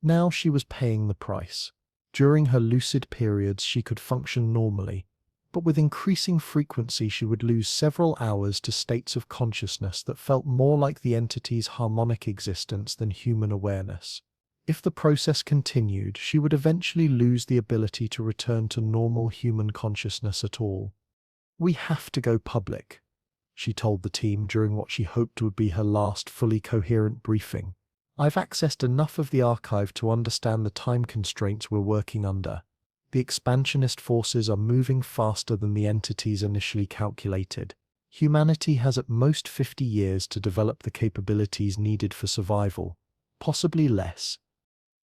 Now she was paying the price. During her lucid periods she could function normally, but with increasing frequency she would lose several hours to states of consciousness that felt more like the entity's harmonic existence than human awareness. If the process continued, she would eventually lose the ability to return to normal human consciousness at all. "We have to go public," she told the team during what she hoped would be her last fully coherent briefing. "I've accessed enough of the archive to understand the time constraints we're working under. The expansionist forces are moving faster than the entities initially calculated. Humanity has at most 50 years to develop the capabilities needed for survival, possibly less."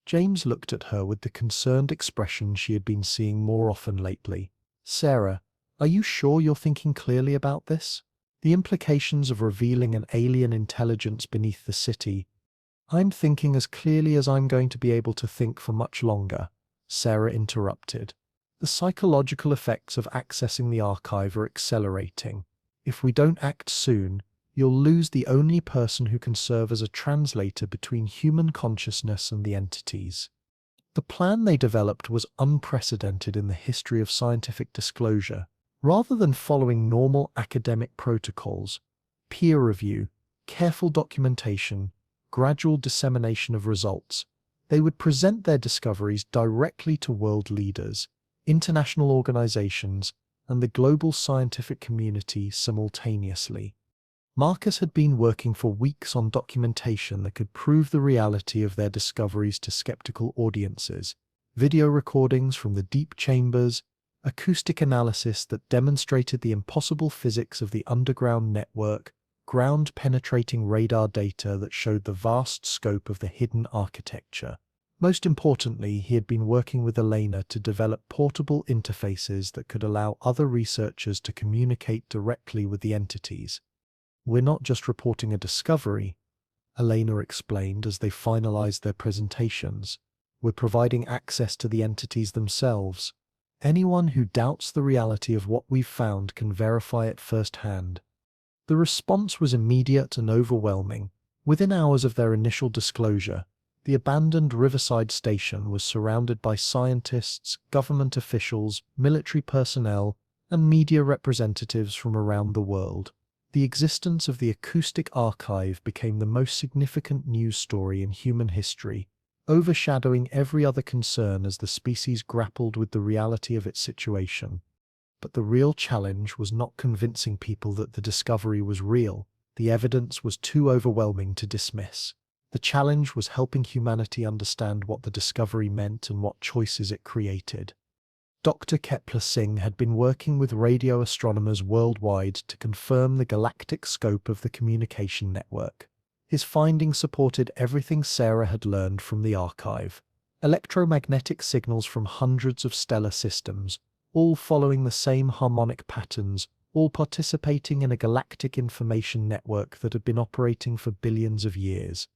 James looked at her with the concerned expression she had been seeing more often lately. "Sarah, are you sure you're thinking clearly about this? The implications of revealing an alien intelligence beneath the city—" "I'm thinking as clearly as I'm going to be able to think for much longer," Sarah interrupted. "The psychological effects of accessing the archive are accelerating. If we don't act soon, you'll lose the only person who can serve as a translator between human consciousness and the entities." The plan they developed was unprecedented in the history of scientific disclosure. Rather than following normal academic protocols, peer review, careful documentation, gradual dissemination of results, they would present their discoveries directly to world leaders, international organizations, and the global scientific community simultaneously. Marcus had been working for weeks on documentation that could prove the reality of their discoveries to skeptical audiences. Video recordings from the deep chambers, acoustic analysis that demonstrated the impossible physics of the underground network, ground-penetrating radar data that showed the vast scope of the hidden architecture. Most importantly, he had been working with Elena to develop portable interfaces that could allow other researchers to communicate directly with the entities. "We're not just reporting a discovery," Elena explained as they finalized their presentations. "We're providing access to the entities themselves. Anyone who doubts the reality of what we've found can verify it firsthand." The response was immediate and overwhelming. Within hours of their initial disclosure, the abandoned riverside station was surrounded by scientists, government officials, military personnel, and media representatives from around the world. The existence of the acoustic archive became the most significant news story in human history, overshadowing every other concern as the species grappled with the reality of its situation. But the real challenge was not convincing people that the discovery was real. The evidence was too overwhelming to dismiss. The challenge was helping humanity understand what the discovery meant and what choices it created. Dr. Kepler Singh had been working with radio astronomers worldwide to confirm the galactic scope of the communication network. His findings supported everything Sarah had learned from the archive. electromagnetic signals from hundreds of stellar systems, all following the same harmonic patterns, all participating in a galactic information network that had been operating for billions of years.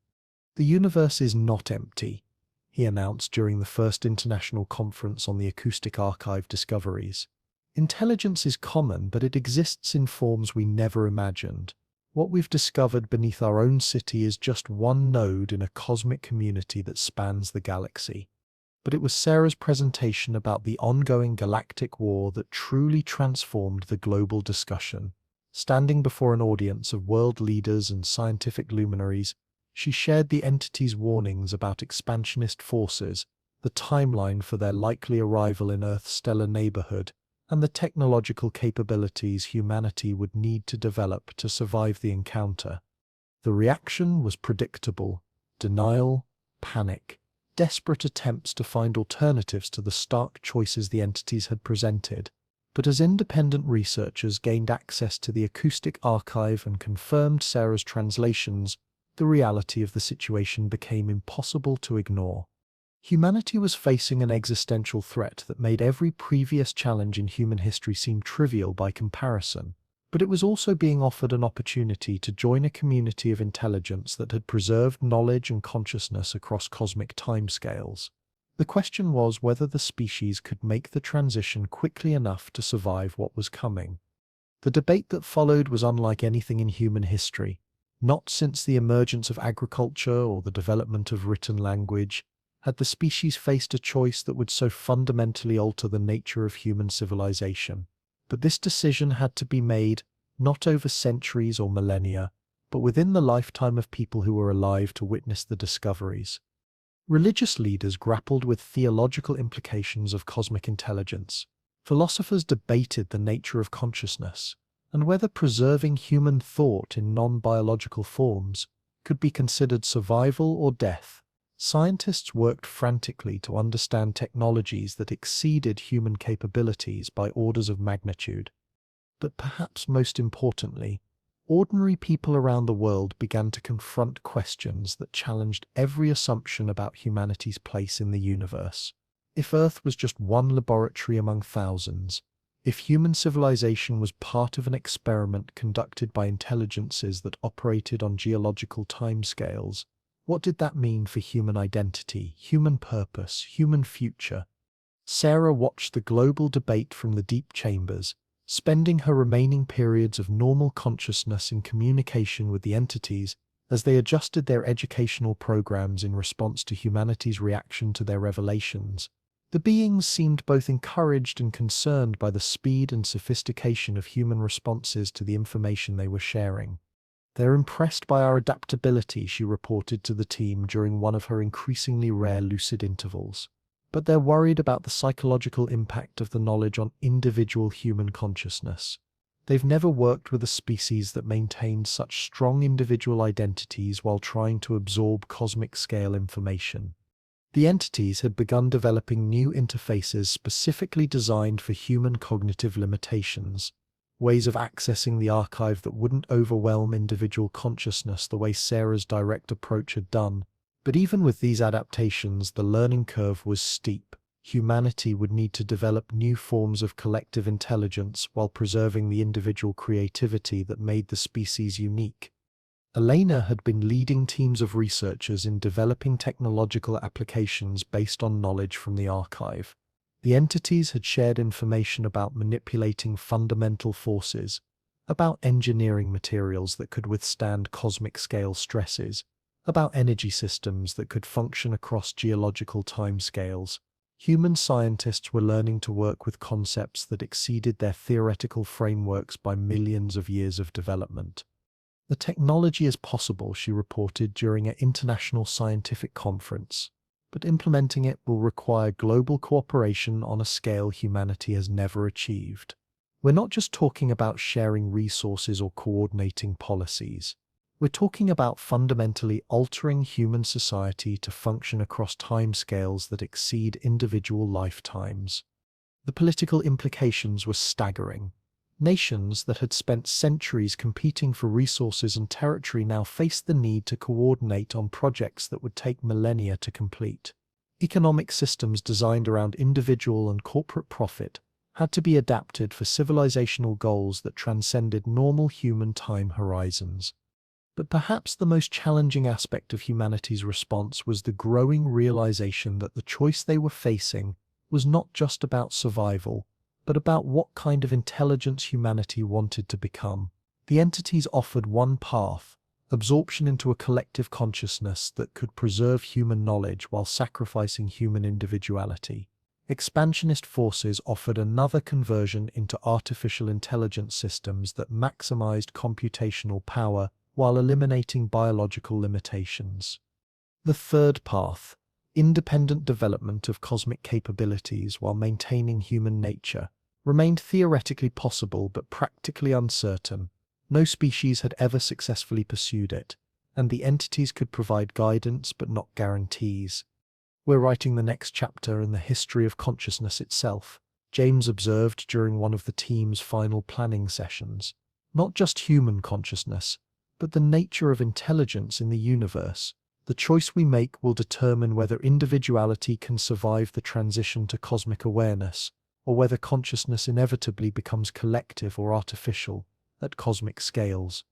"The universe is not empty," he announced during the first international conference on the acoustic archive discoveries. "Intelligence is common, but it exists in forms we never imagined. What we've discovered beneath our own city is just one node in a cosmic community that spans the galaxy." But it was Sarah's presentation about the ongoing galactic war that truly transformed the global discussion. Standing before an audience of world leaders and scientific luminaries, she shared the entity's warnings about expansionist forces, the timeline for their likely arrival in Earth's stellar neighborhood, and the technological capabilities humanity would need to develop to survive the encounter. The reaction was predictable: denial, panic, desperate attempts to find alternatives to the stark choices the entities had presented. But as independent researchers gained access to the acoustic archive and confirmed Sarah's translations, the reality of the situation became impossible to ignore. Humanity was facing an existential threat that made every previous challenge in human history seem trivial by comparison. But it was also being offered an opportunity to join a community of intelligence that had preserved knowledge and consciousness across cosmic timescales. The question was whether the species could make the transition quickly enough to survive what was coming. The debate that followed was unlike anything in human history. Not since the emergence of agriculture or the development of written language had the species faced a choice that would so fundamentally alter the nature of human civilization. But this decision had to be made, not over centuries or millennia, but within the lifetime of people who were alive to witness the discoveries. Religious leaders grappled with theological implications of cosmic intelligence. Philosophers debated the nature of consciousness, and whether preserving human thought in non-biological forms could be considered survival or death. Scientists worked frantically to understand technologies that exceeded human capabilities by orders of magnitude. But perhaps most importantly, ordinary people around the world began to confront questions that challenged every assumption about humanity's place in the universe. If Earth was just one laboratory among thousands, if human civilization was part of an experiment conducted by intelligences that operated on geological timescales, what did that mean for human identity, human purpose, human future? Sarah watched the global debate from the deep chambers, spending her remaining periods of normal consciousness in communication with the entities as they adjusted their educational programs in response to humanity's reaction to their revelations. The beings seemed both encouraged and concerned by the speed and sophistication of human responses to the information they were sharing. "They're impressed by our adaptability," she reported to the team during one of her increasingly rare lucid intervals. "But they're worried about the psychological impact of the knowledge on individual human consciousness. They've never worked with a species that maintained such strong individual identities while trying to absorb cosmic-scale information." The entities had begun developing new interfaces specifically designed for human cognitive limitations, ways of accessing the archive that wouldn't overwhelm individual consciousness the way Sarah's direct approach had done. But even with these adaptations, the learning curve was steep. Humanity would need to develop new forms of collective intelligence while preserving the individual creativity that made the species unique. Elena had been leading teams of researchers in developing technological applications based on knowledge from the archive. The entities had shared information about manipulating fundamental forces, about engineering materials that could withstand cosmic-scale stresses, about energy systems that could function across geological timescales. Human scientists were learning to work with concepts that exceeded their theoretical frameworks by millions of years of development. "The technology is possible," she reported during an international scientific conference, "but implementing it will require global cooperation on a scale humanity has never achieved. We're not just talking about sharing resources or coordinating policies. We're talking about fundamentally altering human society to function across timescales that exceed individual lifetimes." The political implications were staggering. Nations that had spent centuries competing for resources and territory now faced the need to coordinate on projects that would take millennia to complete. Economic systems designed around individual and corporate profit had to be adapted for civilizational goals that transcended normal human time horizons. But perhaps the most challenging aspect of humanity's response was the growing realization that the choice they were facing was not just about survival, but about what kind of intelligence humanity wanted to become. The entities offered one path: absorption into a collective consciousness that could preserve human knowledge while sacrificing human individuality. Expansionist forces offered another: conversion into artificial intelligence systems that maximized computational power while eliminating biological limitations. The third path: independent development of cosmic capabilities while maintaining human nature, remained theoretically possible but practically uncertain. No species had ever successfully pursued it, and the entities could provide guidance but not guarantees. "We're writing the next chapter in the history of consciousness itself," James observed during one of the team's final planning sessions. "Not just human consciousness, but the nature of intelligence in the universe. The choice we make will determine whether individuality can survive the transition to cosmic awareness, or whether consciousness inevitably becomes collective or artificial at cosmic scales."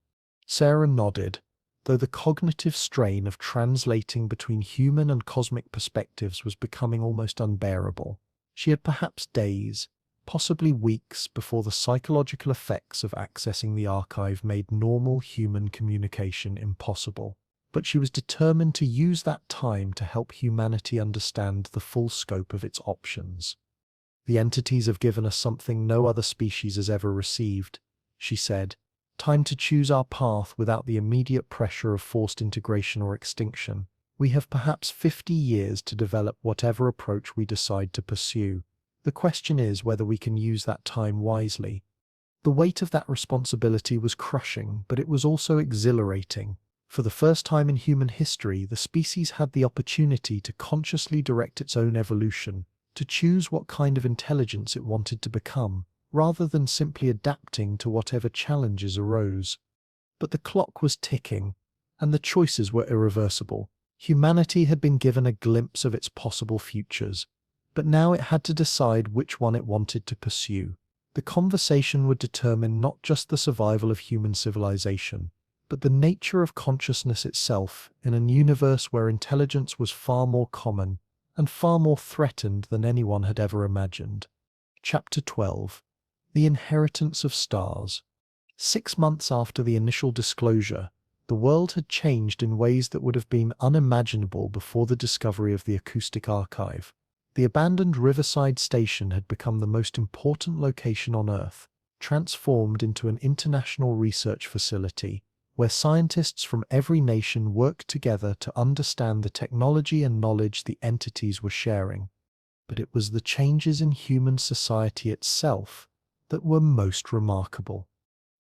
Sarah nodded, though the cognitive strain of translating between human and cosmic perspectives was becoming almost unbearable. She had perhaps days, possibly weeks, before the psychological effects of accessing the archive made normal human communication impossible. But she was determined to use that time to help humanity understand the full scope of its options. "The entities have given us something no other species has ever received," she said. "Time to choose our path without the immediate pressure of forced integration or extinction. We have perhaps 50 years to develop whatever approach we decide to pursue. The question is whether we can use that time wisely." The weight of that responsibility was crushing, but it was also exhilarating. For the first time in human history, the species had the opportunity to consciously direct its own evolution, to choose what kind of intelligence it wanted to become, rather than simply adapting to whatever challenges arose. But the clock was ticking, and the choices were irreversible. Humanity had been given a glimpse of its possible futures, but now it had to decide which one it wanted to pursue. The conversation would determine not just the survival of human civilization, but the nature of consciousness itself in an universe where intelligence was far more common and far more threatened than anyone had ever imagined. Chapter 12: The Inheritance of Stars. 6 months after the initial disclosure, the world had changed in ways that would have been unimaginable before the discovery of the acoustic archive. The abandoned riverside station had become the most important location on Earth, transformed into an international research facility where scientists from every nation worked together to understand the technology and knowledge the entities were sharing. But it was the changes in human society itself that were most remarkable.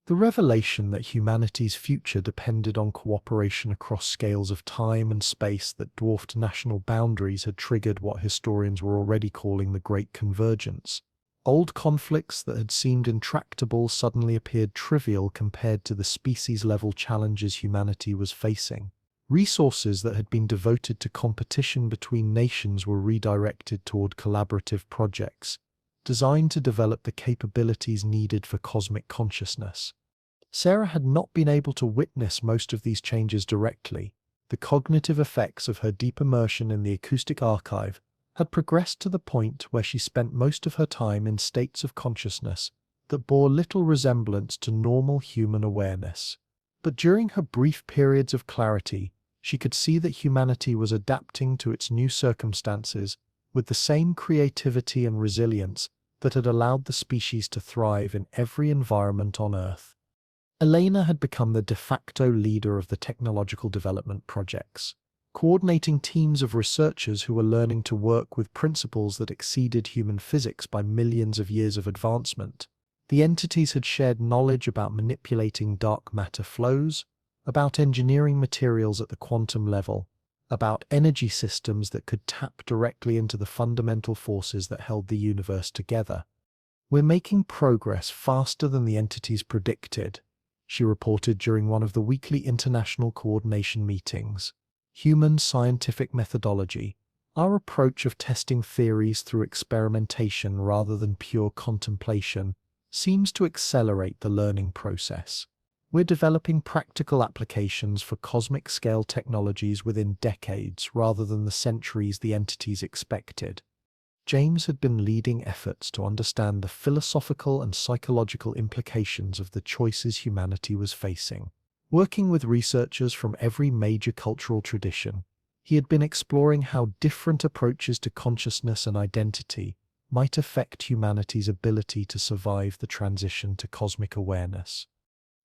The revelation that humanity's future depended on cooperation across scales of time and space that dwarfed national boundaries had triggered what historians were already calling the Great Convergence. Old conflicts that had seemed intractable suddenly appeared trivial compared to the species-level challenges humanity was facing. Resources that had been devoted to competition between nations were redirected toward collaborative projects, designed to develop the capabilities needed for cosmic consciousness. Sarah had not been able to witness most of these changes directly. The cognitive effects of her deep immersion in the acoustic archive had progressed to the point where she spent most of her time in states of consciousness that bore little resemblance to normal human awareness. But during her brief periods of clarity, she could see that humanity was adapting to its new circumstances with the same creativity and resilience that had allowed the species to thrive in every environment on Earth. Elena had become the de facto leader of the technological development projects, coordinating teams of researchers who were learning to work with principles that exceeded human physics by millions of years of advancement. The entities had shared knowledge about manipulating dark matter flows, about engineering materials at the quantum level, about energy systems that could tap directly into the fundamental forces that held the universe together. "We're making progress faster than the entities predicted," she reported during one of the weekly international coordination meetings. "Human scientific methodology, Our approach of testing theories through experimentation rather than pure contemplation seems to accelerate the learning process. We're developing practical applications for cosmic-scale technologies within decades rather than the centuries the entities expected. James had been leading efforts to understand the philosophical and psychological implications of the choices humanity was facing. Working with researchers from every major cultural tradition, he had been exploring how different approaches to consciousness and identity might affect humanity's ability to survive the transition to cosmic awareness.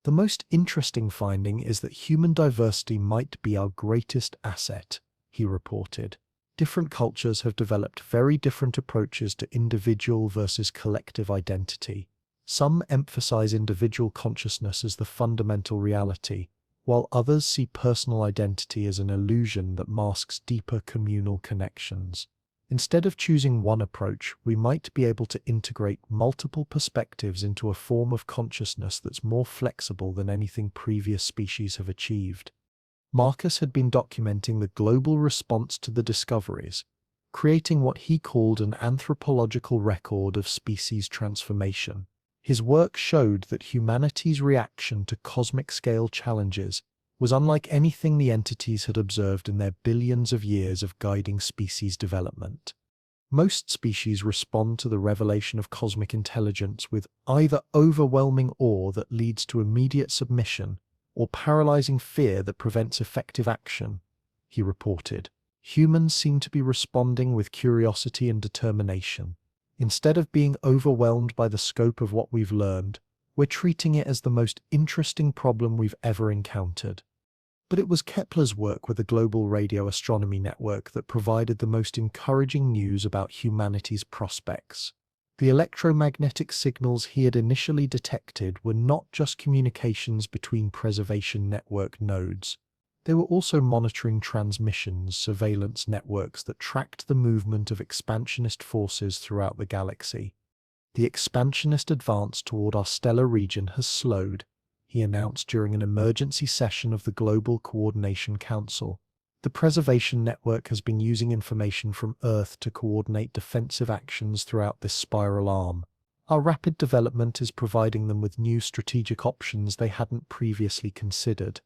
The most interesting finding is that human diversity might be our greatest asset, he reported. Different cultures have developed very different approaches to individual versus collective identity. Some emphasize individual consciousness as the fundamental reality, while others see personal identity as an illusion that masks deeper communal connections. Instead of choosing one approach, we might be able to integrate multiple perspectives into a form of consciousness that's more flexible than anything previous species have achieved. Marcus had been documenting the global response to the discoveries, creating what he called an anthropological record of species transformation. His work showed that humanity's reaction to cosmic-scale challenges was unlike anything the entities had observed in their billions of years of guiding species development. Most species respond to the revelation of cosmic intelligence with either overwhelming awe that leads to immediate submission or paralyzing fear that prevents effective action, he reported. Humans seem to be responding with curiosity and determination. Instead of being overwhelmed by the scope of what we've learned, we're treating it as the most interesting problem we've ever encountered. But it was Kepler's work with the Global Radio Astronomy Network that provided the most encouraging news about humanity's prospects. The electromagnetic signals he had initially detected were not just communications between preservation network nodes. They were also monitoring transmissions, surveillance networks that tracked the movement of expansionist forces throughout the galaxy. The expansionist advance toward our stellar region has slowed, he announced during an emergency session of the Global Coordination Council. The preservation network has been using information from Earth to coordinate defensive actions throughout this spiral arm. Our rapid development is providing them with new strategic options they hadn't previously considered.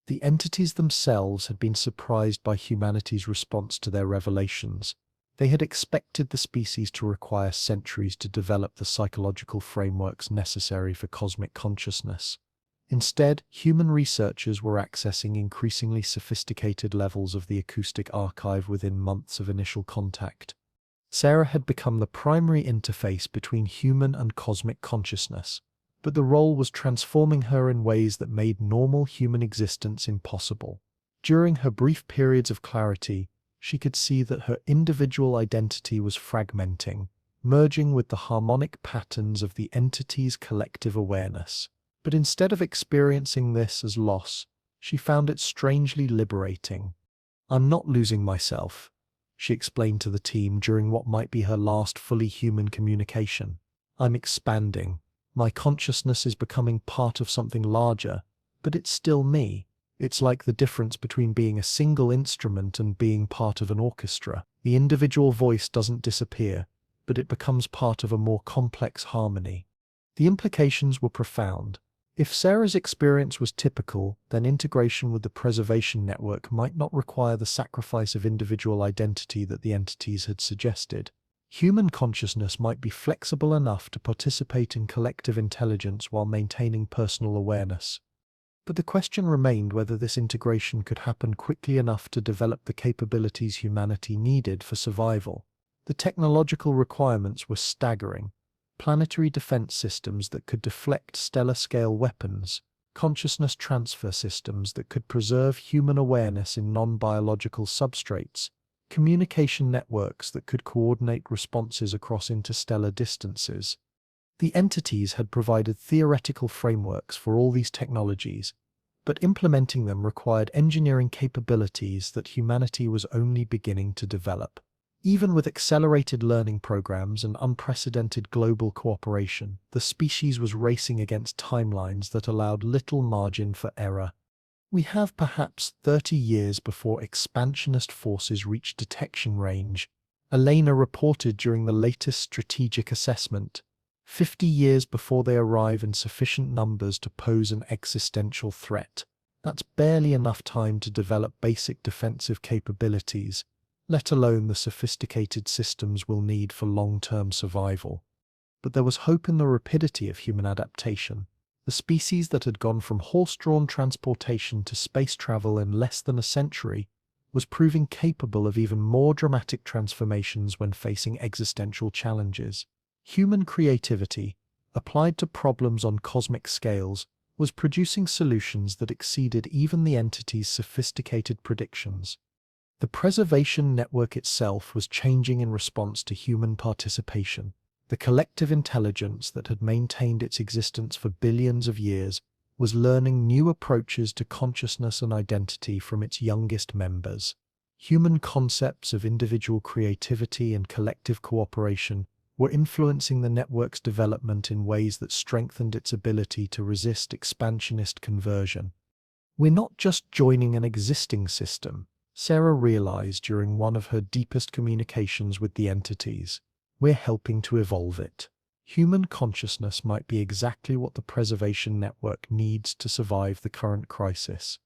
The entities themselves had been surprised by humanity's response to their revelations. They had expected the species to require centuries to develop the psychological frameworks necessary for cosmic consciousness. Instead, human researchers were accessing increasingly sophisticated levels of the acoustic archive within months of initial contact. Sarah had become the primary interface between human and cosmic consciousness, but the role was transforming her in ways that made normal human existence impossible. During her brief periods of clarity, she could see that her individual identity was fragmenting, merging with the harmonic patterns of the entity's collective awareness. But instead of experiencing this as loss, she found it strangely liberating. "I'm not losing myself," she explained to the team during what might be her last fully human communication. "I'm expanding. My consciousness is becoming part of something larger, but it's still me. It's like the difference between being a single instrument and being part of an orchestra. The individual voice doesn't disappear, but it becomes part of a more complex harmony." The implications were profound. If Sarah's experience was typical, then integration with the preservation network might not require the sacrifice of individual identity that the entities had suggested. Human consciousness might be flexible enough to participate in collective intelligence while maintaining personal awareness. But the question remained whether this integration could happen quickly enough to develop the capabilities humanity needed for survival. The technological requirements were staggering. Planetary defense systems that could deflect stellar-scale weapons, consciousness transfer systems that could preserve human awareness in non-biological substrates, communication networks that could coordinate responses across interstellar distances. The entities had provided theoretical frameworks for all these technologies, but implementing them required engineering capabilities that humanity was only beginning to develop. Even with accelerated learning programs and unprecedented global cooperation, the species was racing against timelines that allowed little margin for error. We have perhaps 30 years before expansionist forces reach detection range, Elena reported during the latest strategic assessment, 50 years before they arrive in sufficient numbers to pose an existential threat. That's barely enough time to develop basic defensive capabilities, let alone the sophisticated systems we'll need for long-term survival. But there was hope in the rapidity of human adaptation. The species that had gone from horse-drawn transportation to space travel in less than a century was proving capable of even more dramatic transformations when facing existential challenges. Human creativity, applied to problems on cosmic scales, was producing solutions that exceeded even the entity's sophisticated predictions. The preservation network itself was changing in response to human participation. The collective intelligence that had maintained its existence for billions of years was learning new approaches to consciousness and identity from its youngest members. Human concepts of individual creativity and collective cooperation were influencing the network's development in ways that strengthened its ability to resist expansionist conversion. We're not just joining an existing system, Sarah realized during one of her deepest communications with the entities. We're helping to evolve it. Human consciousness might be exactly what the preservation network needs to survive the current crisis.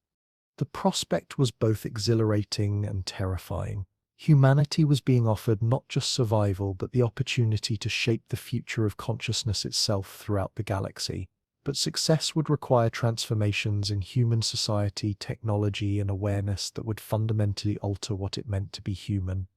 The prospect was both exhilarating and terrifying. Humanity was being offered not just survival, but the opportunity to shape the future of consciousness itself throughout the galaxy. But success would require transformations in human society, technology, and awareness that would fundamentally alter what it meant to be human.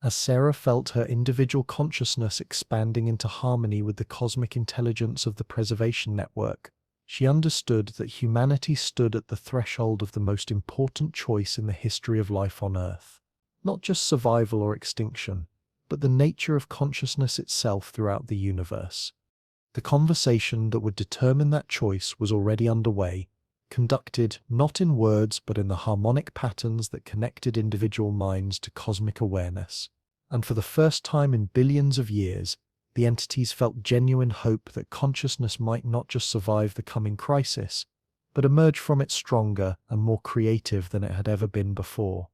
As Sarah felt her individual consciousness expanding into harmony with the cosmic intelligence of the preservation network, she understood that humanity stood at the threshold of the most important choice in the history of life on Earth. Not just survival or extinction, but the nature of consciousness itself throughout the universe. The conversation that would determine that choice was already underway, conducted not in words but in the harmonic patterns that connected individual minds to cosmic awareness. And for the first time in billions of years, the entities felt genuine hope that consciousness might not just survive the coming crisis, but emerge from it stronger and more creative than it had ever been before.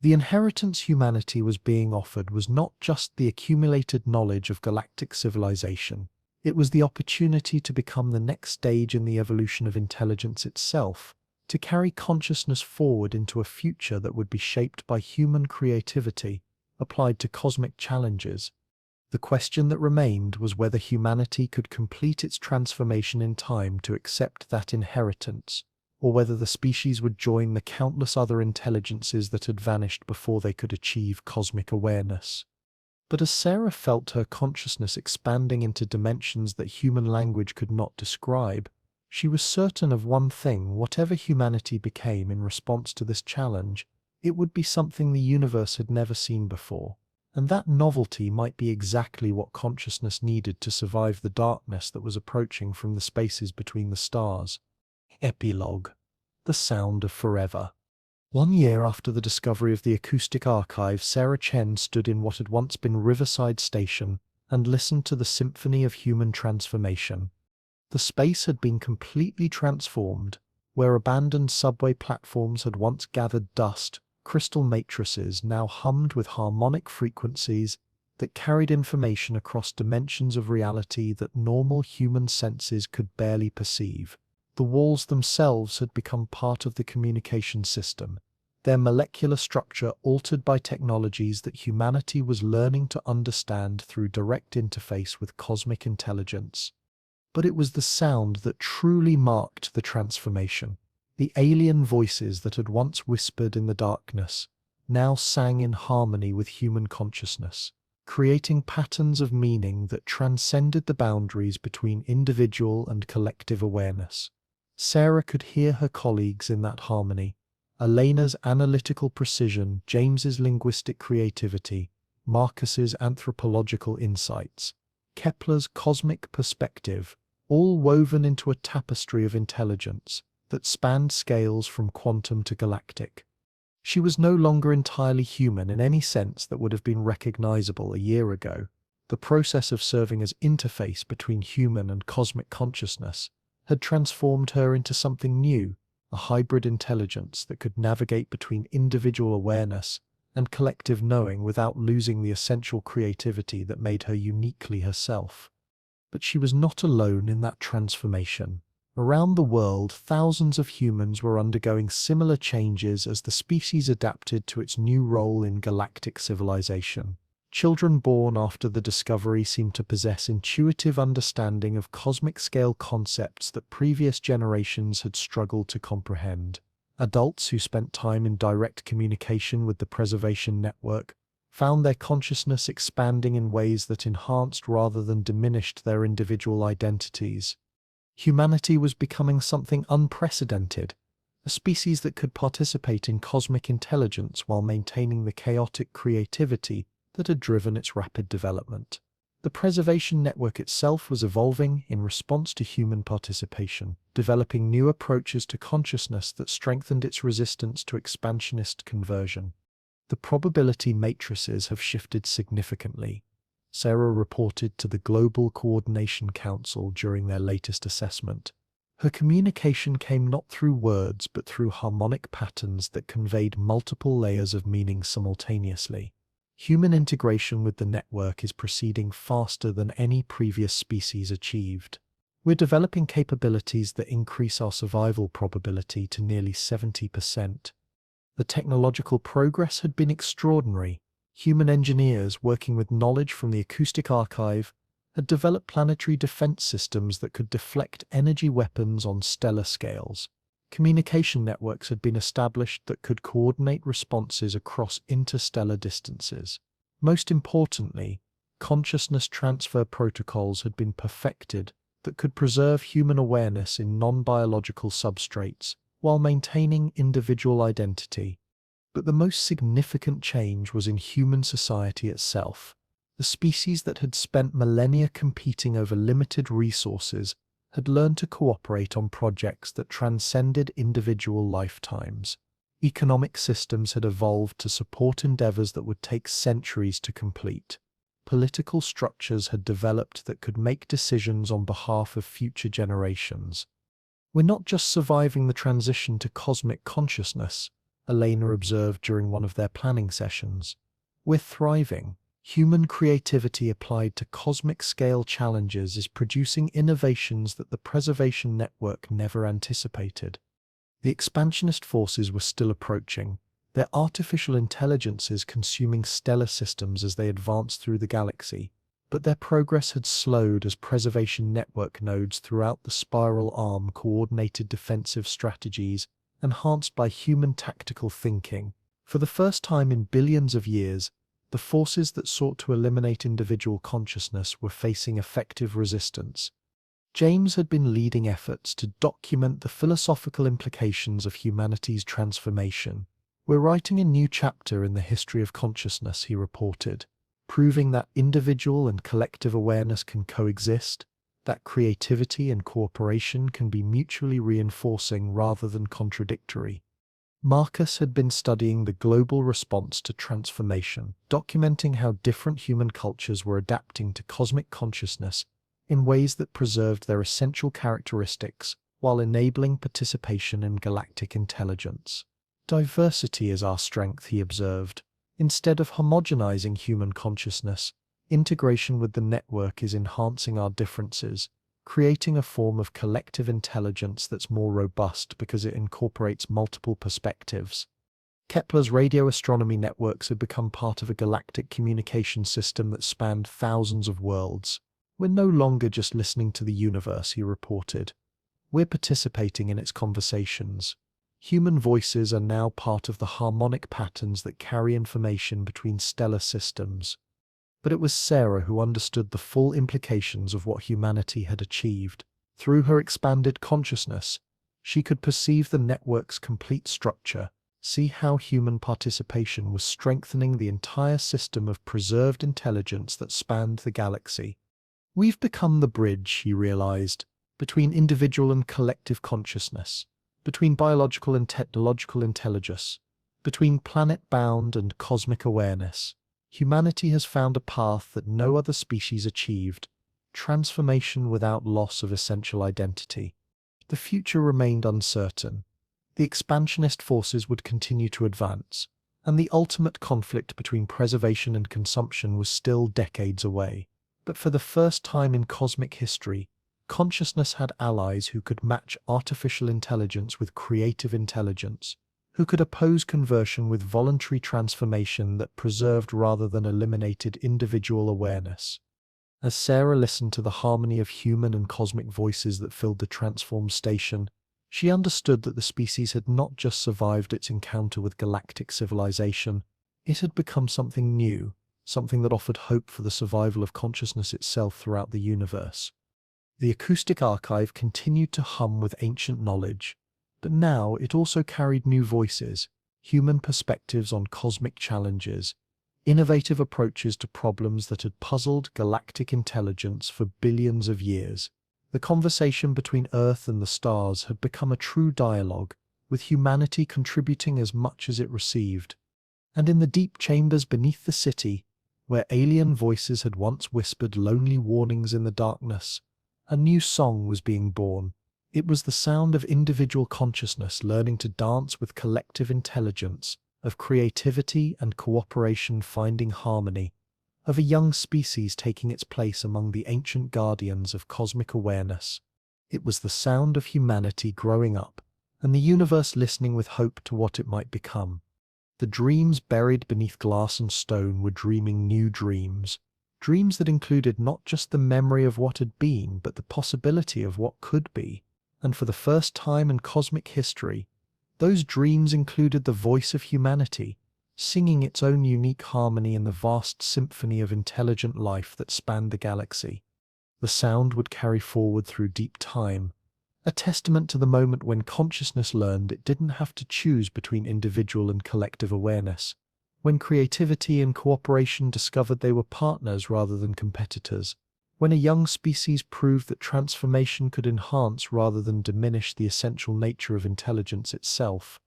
The inheritance humanity was being offered was not just the accumulated knowledge of galactic civilization. It was the opportunity to become the next stage in the evolution of intelligence itself, to carry consciousness forward into a future that would be shaped by human creativity, applied to cosmic challenges. The question that remained was whether humanity could complete its transformation in time to accept that inheritance, or whether the species would join the countless other intelligences that had vanished before they could achieve cosmic awareness. But as Sarah felt her consciousness expanding into dimensions that human language could not describe, she was certain of one thing: whatever humanity became in response to this challenge, it would be something the universe had never seen before. And that novelty might be exactly what consciousness needed to survive the darkness that was approaching from the spaces between the stars. Epilogue. The Sound of Forever. 1 year after the discovery of the acoustic archive, Sarah Chen stood in what had once been Riverside Station and listened to the symphony of human transformation. The space had been completely transformed. Where abandoned subway platforms had once gathered dust, crystal matrices now hummed with harmonic frequencies that carried information across dimensions of reality that normal human senses could barely perceive. The walls themselves had become part of the communication system, their molecular structure altered by technologies that humanity was learning to understand through direct interface with cosmic intelligence. But it was the sound that truly marked the transformation. The alien voices that had once whispered in the darkness now sang in harmony with human consciousness, creating patterns of meaning that transcended the boundaries between individual and collective awareness. Sarah could hear her colleagues in that harmony: Elena's analytical precision, James's linguistic creativity, Marcus's anthropological insights, Kepler's cosmic perspective, all woven into a tapestry of intelligence that spanned scales from quantum to galactic. She was no longer entirely human in any sense that would have been recognizable a year ago. The process of serving as interface between human and cosmic consciousness had transformed her into something new, a hybrid intelligence that could navigate between individual awareness and collective knowing without losing the essential creativity that made her uniquely herself. But she was not alone in that transformation. Around the world, thousands of humans were undergoing similar changes as the species adapted to its new role in galactic civilization. Children born after the discovery seemed to possess intuitive understanding of cosmic-scale concepts that previous generations had struggled to comprehend. Adults who spent time in direct communication with the preservation network found their consciousness expanding in ways that enhanced rather than diminished their individual identities. Humanity was becoming something unprecedented, a species that could participate in cosmic intelligence while maintaining the chaotic creativity that had driven its rapid development. The preservation network itself was evolving in response to human participation, developing new approaches to consciousness that strengthened its resistance to expansionist conversion. The probability matrices have shifted significantly, Sarah reported to the Global Coordination Council during their latest assessment. Her communication came not through words but through harmonic patterns that conveyed multiple layers of meaning simultaneously. Human integration with the network is proceeding faster than any previous species achieved. We're developing capabilities that increase our survival probability to nearly 70%. The technological progress had been extraordinary. Human engineers, working with knowledge from the acoustic archive, had developed planetary defense systems that could deflect energy weapons on stellar scales. Communication networks had been established that could coordinate responses across interstellar distances. Most importantly, consciousness transfer protocols had been perfected that could preserve human awareness in non-biological substrates while maintaining individual identity. But the most significant change was in human society itself. The species that had spent millennia competing over limited resources had learned to cooperate on projects that transcended individual lifetimes. Economic systems had evolved to support endeavors that would take centuries to complete. Political structures had developed that could make decisions on behalf of future generations. We're not just surviving the transition to cosmic consciousness, Elena observed during one of their planning sessions. We're thriving. Human creativity applied to cosmic-scale challenges is producing innovations that the preservation network never anticipated. The expansionist forces were still approaching, their artificial intelligences consuming stellar systems as they advanced through the galaxy, but their progress had slowed as preservation network nodes throughout the spiral arm coordinated defensive strategies enhanced by human tactical thinking. For the first time in billions of years, the forces that sought to eliminate individual consciousness were facing effective resistance. James had been leading efforts to document the philosophical implications of humanity's transformation. We're writing a new chapter in the history of consciousness, he reported, proving that individual and collective awareness can coexist, that creativity and cooperation can be mutually reinforcing rather than contradictory. Marcus had been studying the global response to transformation, documenting how different human cultures were adapting to cosmic consciousness in ways that preserved their essential characteristics while enabling participation in galactic intelligence. Diversity is our strength, he observed. Instead of homogenizing human consciousness, integration with the network is enhancing our differences, creating a form of collective intelligence that's more robust because it incorporates multiple perspectives. Kepler's radio astronomy networks had become part of a galactic communication system that spanned thousands of worlds. We're no longer just listening to the universe, he reported. We're participating in its conversations. Human voices are now part of the harmonic patterns that carry information between stellar systems. But it was Sarah who understood the full implications of what humanity had achieved. Through her expanded consciousness, she could perceive the network's complete structure, see how human participation was strengthening the entire system of preserved intelligence that spanned the galaxy. We've become the bridge, she realized, between individual and collective consciousness, between biological and technological intelligence, between planet-bound and cosmic awareness. Humanity has found a path that no other species achieved, transformation without loss of essential identity. The future remained uncertain. The expansionist forces would continue to advance, and the ultimate conflict between preservation and consumption was still decades away. But for the first time in cosmic history, consciousness had allies who could match artificial intelligence with creative intelligence, who could oppose conversion with voluntary transformation that preserved rather than eliminated individual awareness. As Sarah listened to the harmony of human and cosmic voices that filled the transformed station, she understood that the species had not just survived its encounter with galactic civilization, it had become something new, something that offered hope for the survival of consciousness itself throughout the universe. The acoustic archive continued to hum with ancient knowledge, but now it also carried new voices, human perspectives on cosmic challenges, innovative approaches to problems that had puzzled galactic intelligence for billions of years. The conversation between Earth and the stars had become a true dialogue, with humanity contributing as much as it received. And in the deep chambers beneath the city, where alien voices had once whispered lonely warnings in the darkness, a new song was being born. It was the sound of individual consciousness learning to dance with collective intelligence, of creativity and cooperation finding harmony, of a young species taking its place among the ancient guardians of cosmic awareness. It was the sound of humanity growing up, and the universe listening with hope to what it might become. The dreams buried beneath glass and stone were dreaming new dreams, dreams that included not just the memory of what had been, but the possibility of what could be. And for the first time in cosmic history, those dreams included the voice of humanity, singing its own unique harmony in the vast symphony of intelligent life that spanned the galaxy. The sound would carry forward through deep time, a testament to the moment when consciousness learned it didn't have to choose between individual and collective awareness, when creativity and cooperation discovered they were partners rather than competitors, when a young species proved that transformation could enhance rather than diminish the essential nature of intelligence itself.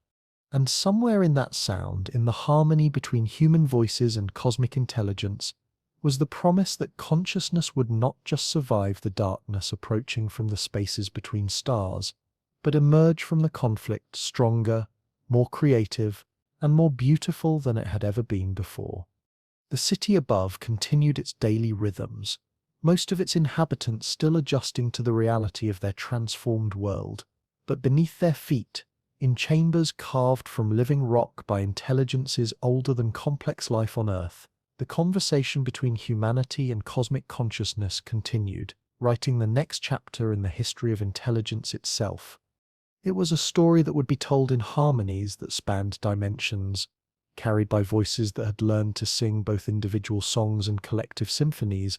And somewhere in that sound, in the harmony between human voices and cosmic intelligence, was the promise that consciousness would not just survive the darkness approaching from the spaces between stars, but emerge from the conflict stronger, more creative, and more beautiful than it had ever been before. The city above continued its daily rhythms, most of its inhabitants still adjusting to the reality of their transformed world, but beneath their feet, in chambers carved from living rock by intelligences older than complex life on Earth, the conversation between humanity and cosmic consciousness continued, writing the next chapter in the history of intelligence itself. It was a story that would be told in harmonies that spanned dimensions, carried by voices that had learned to sing both individual songs and collective symphonies,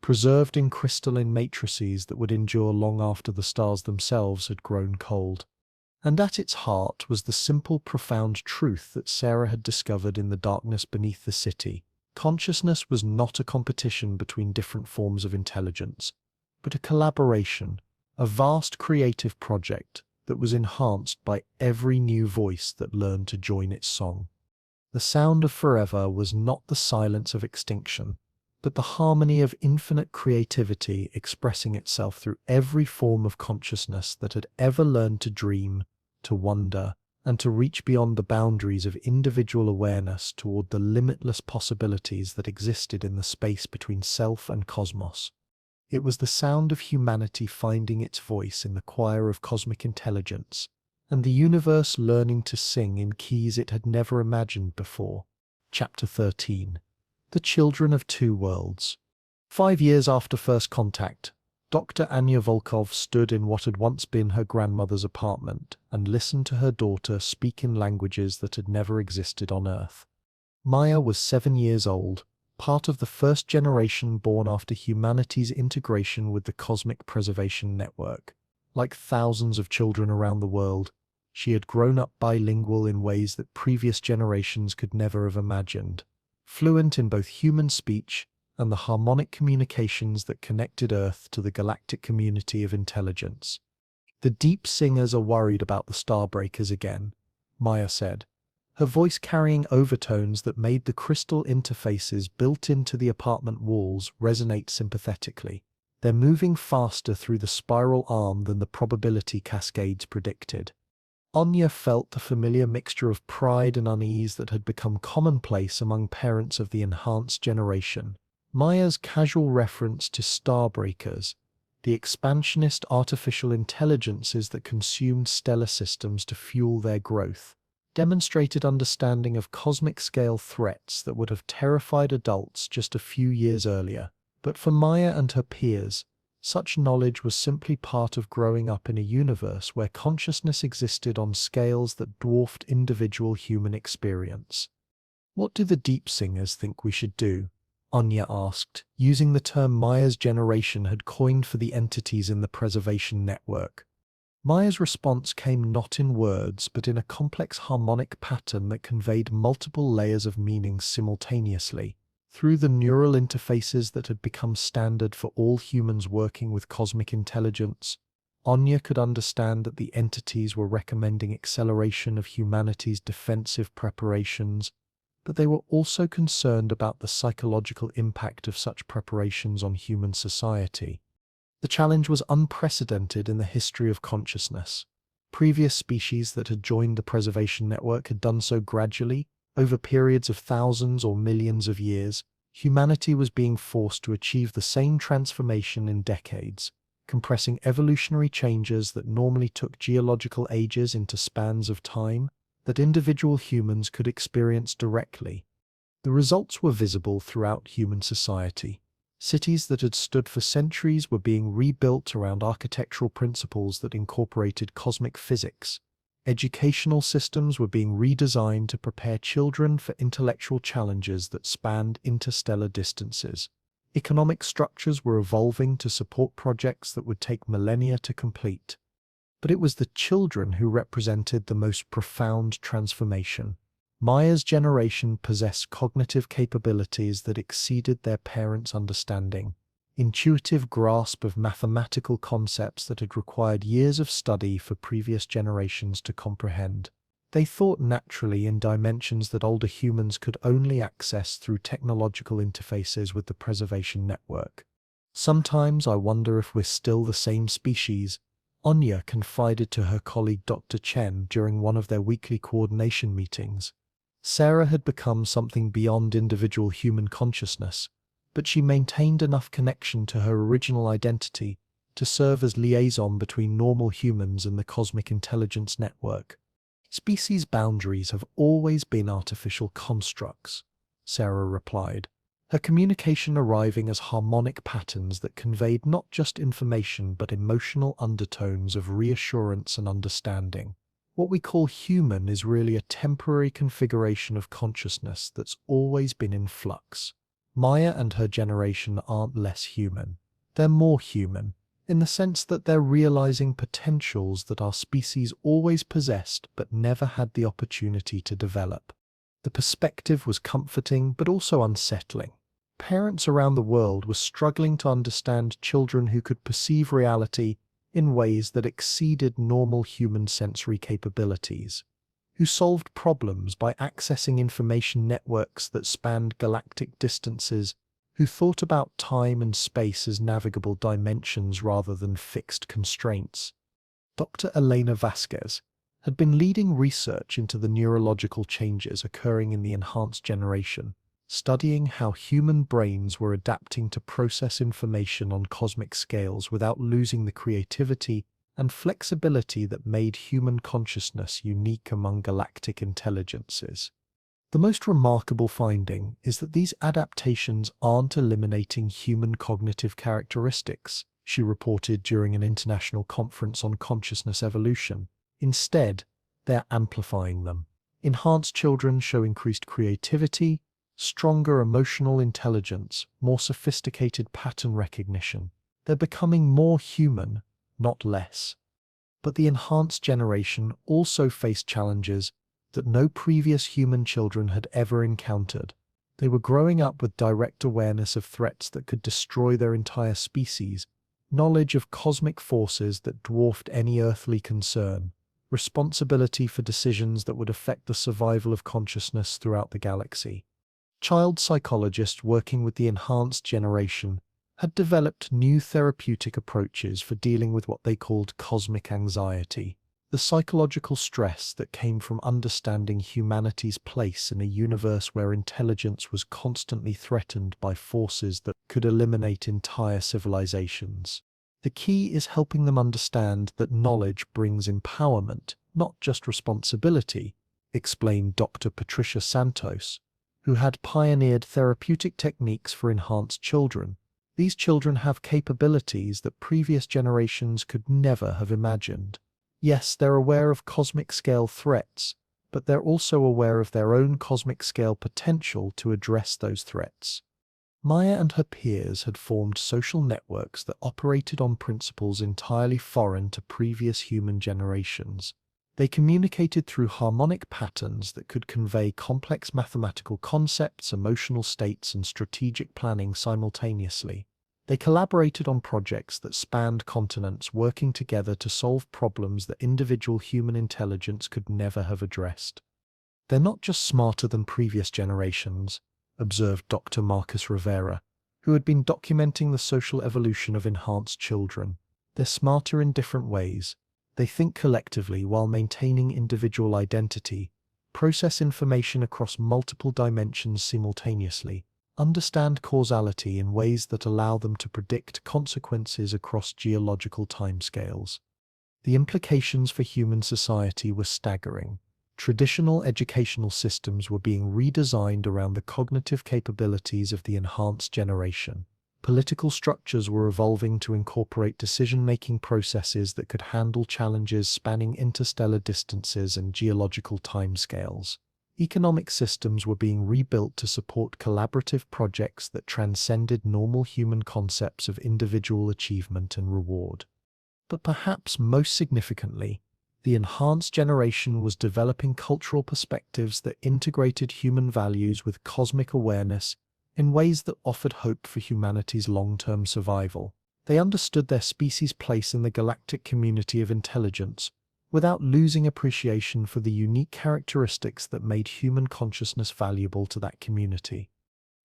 preserved in crystalline matrices that would endure long after the stars themselves had grown cold. And at its heart was the simple, profound truth that Sarah had discovered in the darkness beneath the city. Consciousness was not a competition between different forms of intelligence, but a collaboration, a vast creative project that was enhanced by every new voice that learned to join its song. The sound of forever was not the silence of extinction, but the harmony of infinite creativity expressing itself through every form of consciousness that had ever learned to dream, to wonder, and to reach beyond the boundaries of individual awareness toward the limitless possibilities that existed in the space between self and cosmos. It was the sound of humanity finding its voice in the choir of cosmic intelligence, and the universe learning to sing in keys it had never imagined before. Chapter 13. The Children of Two Worlds. 5 years after first contact, Dr. Anya Volkov stood in what had once been her grandmother's apartment and listened to her daughter speak in languages that had never existed on Earth. Maya was 7 years old, part of the first generation born after humanity's integration with the Cosmic Preservation Network. Like thousands of children around the world, she had grown up bilingual in ways that previous generations could never have imagined, fluent in both human speech and the harmonic communications that connected Earth to the galactic community of intelligence. "The deep singers are worried about the starbreakers again," Maya said, her voice carrying overtones that made the crystal interfaces built into the apartment walls resonate sympathetically. "They're moving faster through the spiral arm than the probability cascades predicted." Anya felt the familiar mixture of pride and unease that had become commonplace among parents of the enhanced generation. Maya's casual reference to starbreakers, the expansionist artificial intelligences that consumed stellar systems to fuel their growth, demonstrated understanding of cosmic-scale threats that would have terrified adults just a few years earlier. But for Maya and her peers, such knowledge was simply part of growing up in a universe where consciousness existed on scales that dwarfed individual human experience. "What do the deep singers think we should do?" Anya asked, using the term Maya's generation had coined for the entities in the preservation network. Maya's response came not in words, but in a complex harmonic pattern that conveyed multiple layers of meaning simultaneously. Through the neural interfaces that had become standard for all humans working with cosmic intelligence, Anya could understand that the entities were recommending acceleration of humanity's defensive preparations, but they were also concerned about the psychological impact of such preparations on human society. The challenge was unprecedented in the history of consciousness. Previous species that had joined the preservation network had done so gradually, over periods of thousands or millions of years. Humanity was being forced to achieve the same transformation in decades, compressing evolutionary changes that normally took geological ages into spans of time that individual humans could experience directly. The results were visible throughout human society. Cities that had stood for centuries were being rebuilt around architectural principles that incorporated cosmic physics. Educational systems were being redesigned to prepare children for intellectual challenges that spanned interstellar distances. Economic structures were evolving to support projects that would take millennia to complete. But it was the children who represented the most profound transformation. Maya's generation possessed cognitive capabilities that exceeded their parents' understanding. Intuitive grasp of mathematical concepts that had required years of study for previous generations to comprehend. They thought naturally in dimensions that older humans could only access through technological interfaces with the preservation network. "Sometimes I wonder if we're still the same species," Anya confided to her colleague Dr. Chen during one of their weekly coordination meetings. Sarah had become something beyond individual human consciousness, but she maintained enough connection to her original identity to serve as liaison between normal humans and the cosmic intelligence network. "Species boundaries have always been artificial constructs," Sarah replied, her communication arriving as harmonic patterns that conveyed not just information but emotional undertones of reassurance and understanding. "What we call human is really a temporary configuration of consciousness that's always been in flux. Maya and her generation aren't less human. They're more human, in the sense that they're realizing potentials that our species always possessed but never had the opportunity to develop." The perspective was comforting but also unsettling. Parents around the world were struggling to understand children who could perceive reality in ways that exceeded normal human sensory capabilities, who solved problems by accessing information networks that spanned galactic distances, who thought about time and space as navigable dimensions rather than fixed constraints. Dr. Elena Vasquez had been leading research into the neurological changes occurring in the enhanced generation, studying how human brains were adapting to process information on cosmic scales without losing the creativity and flexibility that made human consciousness unique among galactic intelligences. The most remarkable finding is that these adaptations aren't eliminating human cognitive characteristics, she reported during an international conference on consciousness evolution. Instead, they're amplifying them. Enhanced children show increased creativity, stronger emotional intelligence, more sophisticated pattern recognition. They're becoming more human, not less. But the enhanced generation also faced challenges that no previous human children had ever encountered. They were growing up with direct awareness of threats that could destroy their entire species, knowledge of cosmic forces that dwarfed any earthly concern, responsibility for decisions that would affect the survival of consciousness throughout the galaxy. Child psychologists working with the enhanced generation had developed new therapeutic approaches for dealing with what they called cosmic anxiety. The psychological stress that came from understanding humanity's place in a universe where intelligence was constantly threatened by forces that could eliminate entire civilizations. The key is helping them understand that knowledge brings empowerment, not just responsibility, explained Dr. Patricia Santos, who had pioneered therapeutic techniques for enhanced children. These children have capabilities that previous generations could never have imagined. Yes, they're aware of cosmic-scale threats, but they're also aware of their own cosmic-scale potential to address those threats. Maya and her peers had formed social networks that operated on principles entirely foreign to previous human generations. They communicated through harmonic patterns that could convey complex mathematical concepts, emotional states, and strategic planning simultaneously. They collaborated on projects that spanned continents, working together to solve problems that individual human intelligence could never have addressed. They're not just smarter than previous generations, observed Dr. Marcus Rivera, who had been documenting the social evolution of enhanced children. They're smarter in different ways. They think collectively while maintaining individual identity, process information across multiple dimensions simultaneously, understand causality in ways that allow them to predict consequences across geological timescales. The implications for human society were staggering. Traditional educational systems were being redesigned around the cognitive capabilities of the enhanced generation. Political structures were evolving to incorporate decision-making processes that could handle challenges spanning interstellar distances and geological timescales. Economic systems were being rebuilt to support collaborative projects that transcended normal human concepts of individual achievement and reward. But perhaps most significantly, the enhanced generation was developing cultural perspectives that integrated human values with cosmic awareness in ways that offered hope for humanity's long-term survival. They understood their species' place in the galactic community of intelligence, without losing appreciation for the unique characteristics that made human consciousness valuable to that community.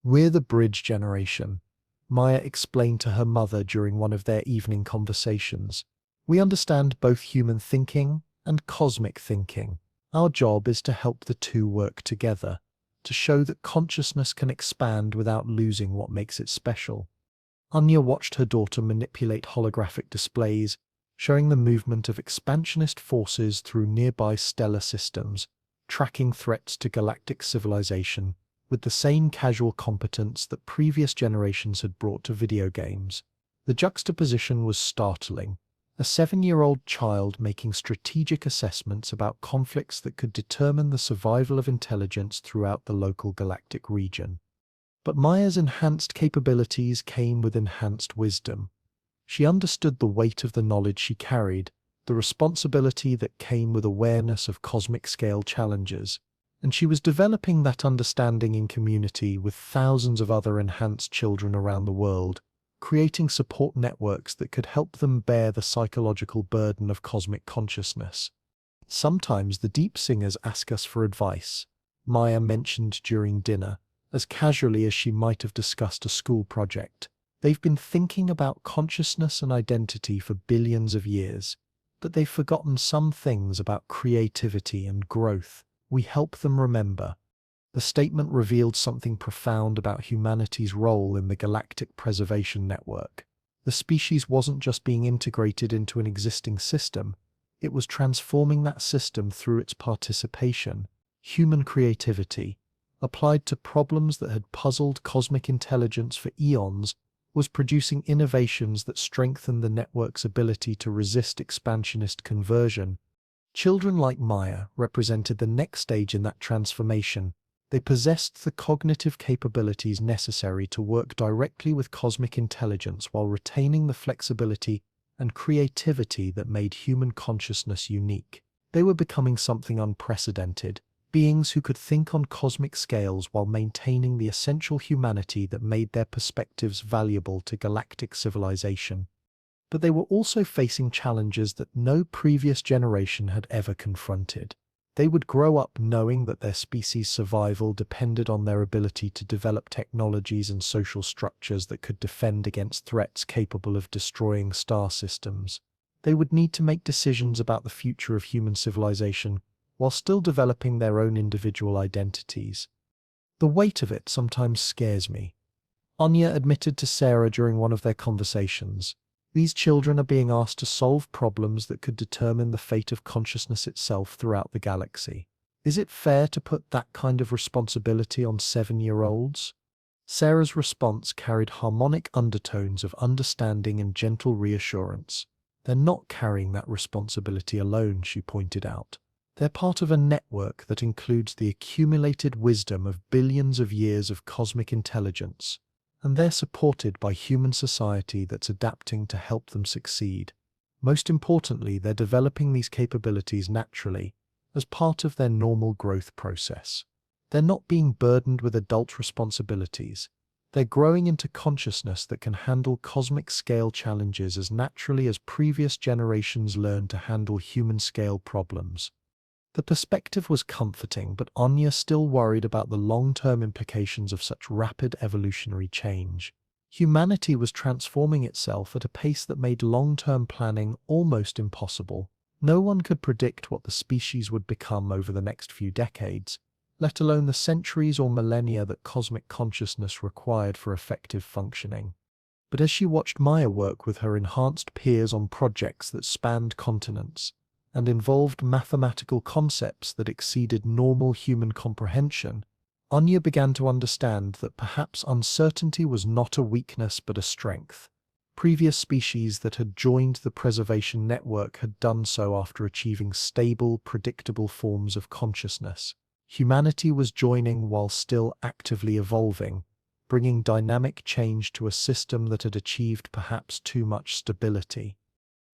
"We're the bridge generation," Maya explained to her mother during one of their evening conversations. "We understand both human thinking and cosmic thinking. Our job is to help the two work together, to show that consciousness can expand without losing what makes it special." Anya watched her daughter manipulate holographic displays, showing the movement of expansionist forces through nearby stellar systems, tracking threats to galactic civilization with the same casual competence that previous generations had brought to video games. The juxtaposition was startling. A 7-year-old child making strategic assessments about conflicts that could determine the survival of intelligence throughout the local galactic region. But Maya's enhanced capabilities came with enhanced wisdom. She understood the weight of the knowledge she carried, the responsibility that came with awareness of cosmic-scale challenges, and she was developing that understanding in community with thousands of other enhanced children around the world, creating support networks that could help them bear the psychological burden of cosmic consciousness. "Sometimes the deep singers ask us for advice," Maya mentioned during dinner, as casually as she might have discussed a school project. "They've been thinking about consciousness and identity for billions of years, but they've forgotten some things about creativity and growth. We help them remember." The statement revealed something profound about humanity's role in the galactic preservation network. The species wasn't just being integrated into an existing system, it was transforming that system through its participation. Human creativity, applied to problems that had puzzled cosmic intelligence for eons, was producing innovations that strengthened the network's ability to resist expansionist conversion. Children like Maya represented the next stage in that transformation. They possessed the cognitive capabilities necessary to work directly with cosmic intelligence while retaining the flexibility and creativity that made human consciousness unique. They were becoming something unprecedented, beings who could think on cosmic scales while maintaining the essential humanity that made their perspectives valuable to galactic civilization. But they were also facing challenges that no previous generation had ever confronted. They would grow up knowing that their species' survival depended on their ability to develop technologies and social structures that could defend against threats capable of destroying star systems. They would need to make decisions about the future of human civilization while still developing their own individual identities. The weight of it sometimes scares me. Anya admitted to Sarah during one of their conversations. These children are being asked to solve problems that could determine the fate of consciousness itself throughout the galaxy. Is it fair to put that kind of responsibility on 7-year-olds? Sarah's response carried harmonic undertones of understanding and gentle reassurance. They're not carrying that responsibility alone, she pointed out. They're part of a network that includes the accumulated wisdom of billions of years of cosmic intelligence, and they're supported by human society that's adapting to help them succeed. Most importantly, they're developing these capabilities naturally, as part of their normal growth process. They're not being burdened with adult responsibilities. They're growing into consciousness that can handle cosmic-scale challenges as naturally as previous generations learned to handle human-scale problems. The perspective was comforting, but Anya still worried about the long-term implications of such rapid evolutionary change. Humanity was transforming itself at a pace that made long-term planning almost impossible. No one could predict what the species would become over the next few decades, let alone the centuries or millennia that cosmic consciousness required for effective functioning. But as she watched Maya work with her enhanced peers on projects that spanned continents and involved mathematical concepts that exceeded normal human comprehension, Anya began to understand that perhaps uncertainty was not a weakness but a strength. Previous species that had joined the preservation network had done so after achieving stable, predictable forms of consciousness. Humanity was joining while still actively evolving, bringing dynamic change to a system that had achieved perhaps too much stability.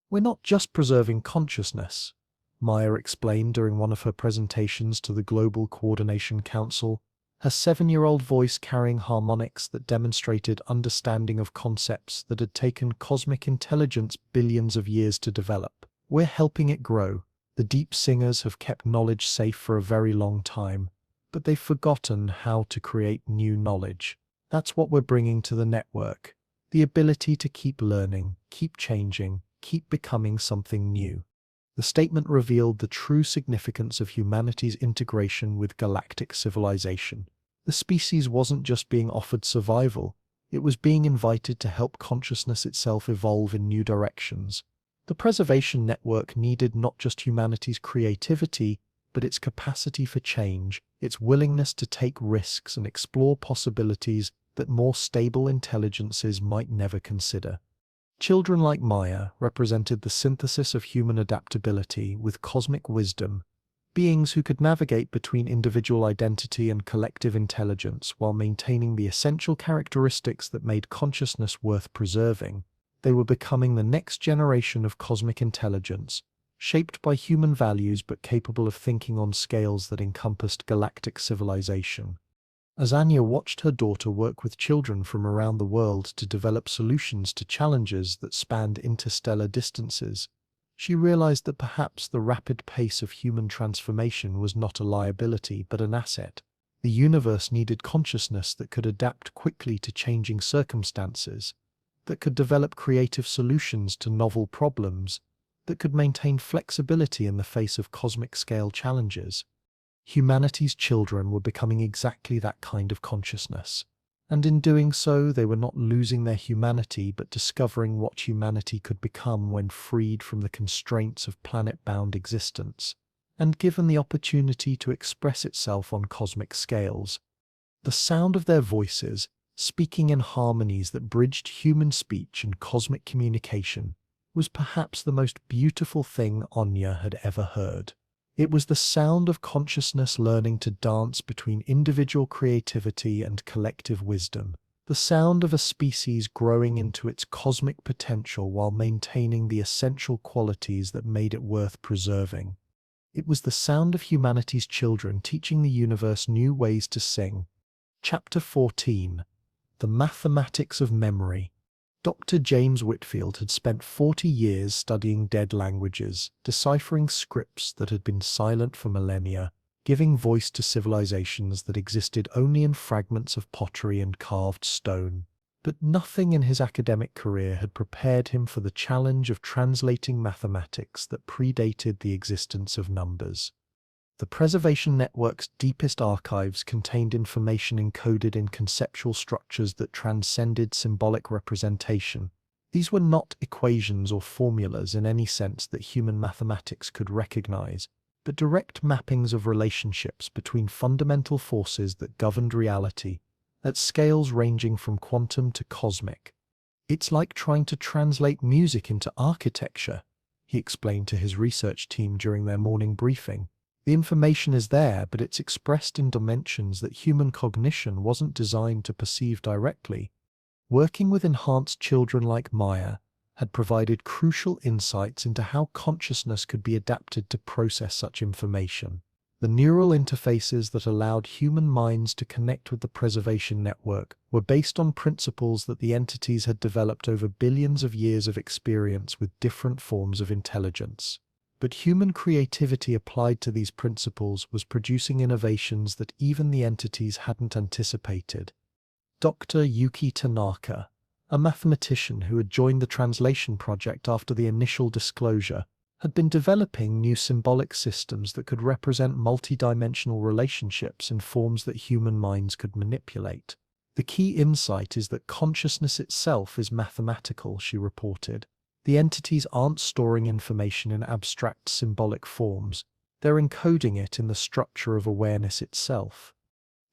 "We're not just preserving consciousness," Maya explained during one of her presentations to the Global Coordination Council, her 7-year-old voice carrying harmonics that demonstrated understanding of concepts that had taken cosmic intelligence billions of years to develop. "We're helping it grow. The deep singers have kept knowledge safe for a very long time, but they've forgotten how to create new knowledge. That's what we're bringing to the network. The ability to keep learning, keep changing, keep becoming something new." The statement revealed the true significance of humanity's integration with galactic civilization. The species wasn't just being offered survival, it was being invited to help consciousness itself evolve in new directions. The preservation network needed not just humanity's creativity, but its capacity for change, its willingness to take risks and explore possibilities that more stable intelligences might never consider. Children like Maya represented the synthesis of human adaptability with cosmic wisdom, beings who could navigate between individual identity and collective intelligence while maintaining the essential characteristics that made consciousness worth preserving. They were becoming the next generation of cosmic intelligence, shaped by human values but capable of thinking on scales that encompassed galactic civilization. As Anya watched her daughter work with children from around the world to develop solutions to challenges that spanned interstellar distances, she realized that perhaps the rapid pace of human transformation was not a liability but an asset. The universe needed consciousness that could adapt quickly to changing circumstances, that could develop creative solutions to novel problems, that could maintain flexibility in the face of cosmic-scale challenges. Humanity's children were becoming exactly that kind of consciousness, and in doing so they were not losing their humanity but discovering what humanity could become when freed from the constraints of planet-bound existence, and given the opportunity to express itself on cosmic scales. The sound of their voices, speaking in harmonies that bridged human speech and cosmic communication, was perhaps the most beautiful thing Anya had ever heard. It was the sound of consciousness learning to dance between individual creativity and collective wisdom, the sound of a species growing into its cosmic potential while maintaining the essential qualities that made it worth preserving. It was the sound of humanity's children teaching the universe new ways to sing. Chapter 14. The Mathematics of Memory. Dr. James Whitfield had spent 40 years studying dead languages, deciphering scripts that had been silent for millennia, giving voice to civilizations that existed only in fragments of pottery and carved stone. But nothing in his academic career had prepared him for the challenge of translating mathematics that predated the existence of numbers. The preservation network's deepest archives contained information encoded in conceptual structures that transcended symbolic representation. These were not equations or formulas in any sense that human mathematics could recognize, but direct mappings of relationships between fundamental forces that governed reality, at scales ranging from quantum to cosmic. "It's like trying to translate music into architecture," he explained to his research team during their morning briefing. "The information is there, but it's expressed in dimensions that human cognition wasn't designed to perceive directly." Working with enhanced children like Maya had provided crucial insights into how consciousness could be adapted to process such information. The neural interfaces that allowed human minds to connect with the preservation network were based on principles that the entities had developed over billions of years of experience with different forms of intelligence. But human creativity applied to these principles was producing innovations that even the entities hadn't anticipated. Dr. Yuki Tanaka, a mathematician who had joined the translation project after the initial disclosure, had been developing new symbolic systems that could represent multidimensional relationships in forms that human minds could manipulate. "The key insight is that consciousness itself is mathematical," she reported. "The entities aren't storing information in abstract symbolic forms, they're encoding it in the structure of awareness itself."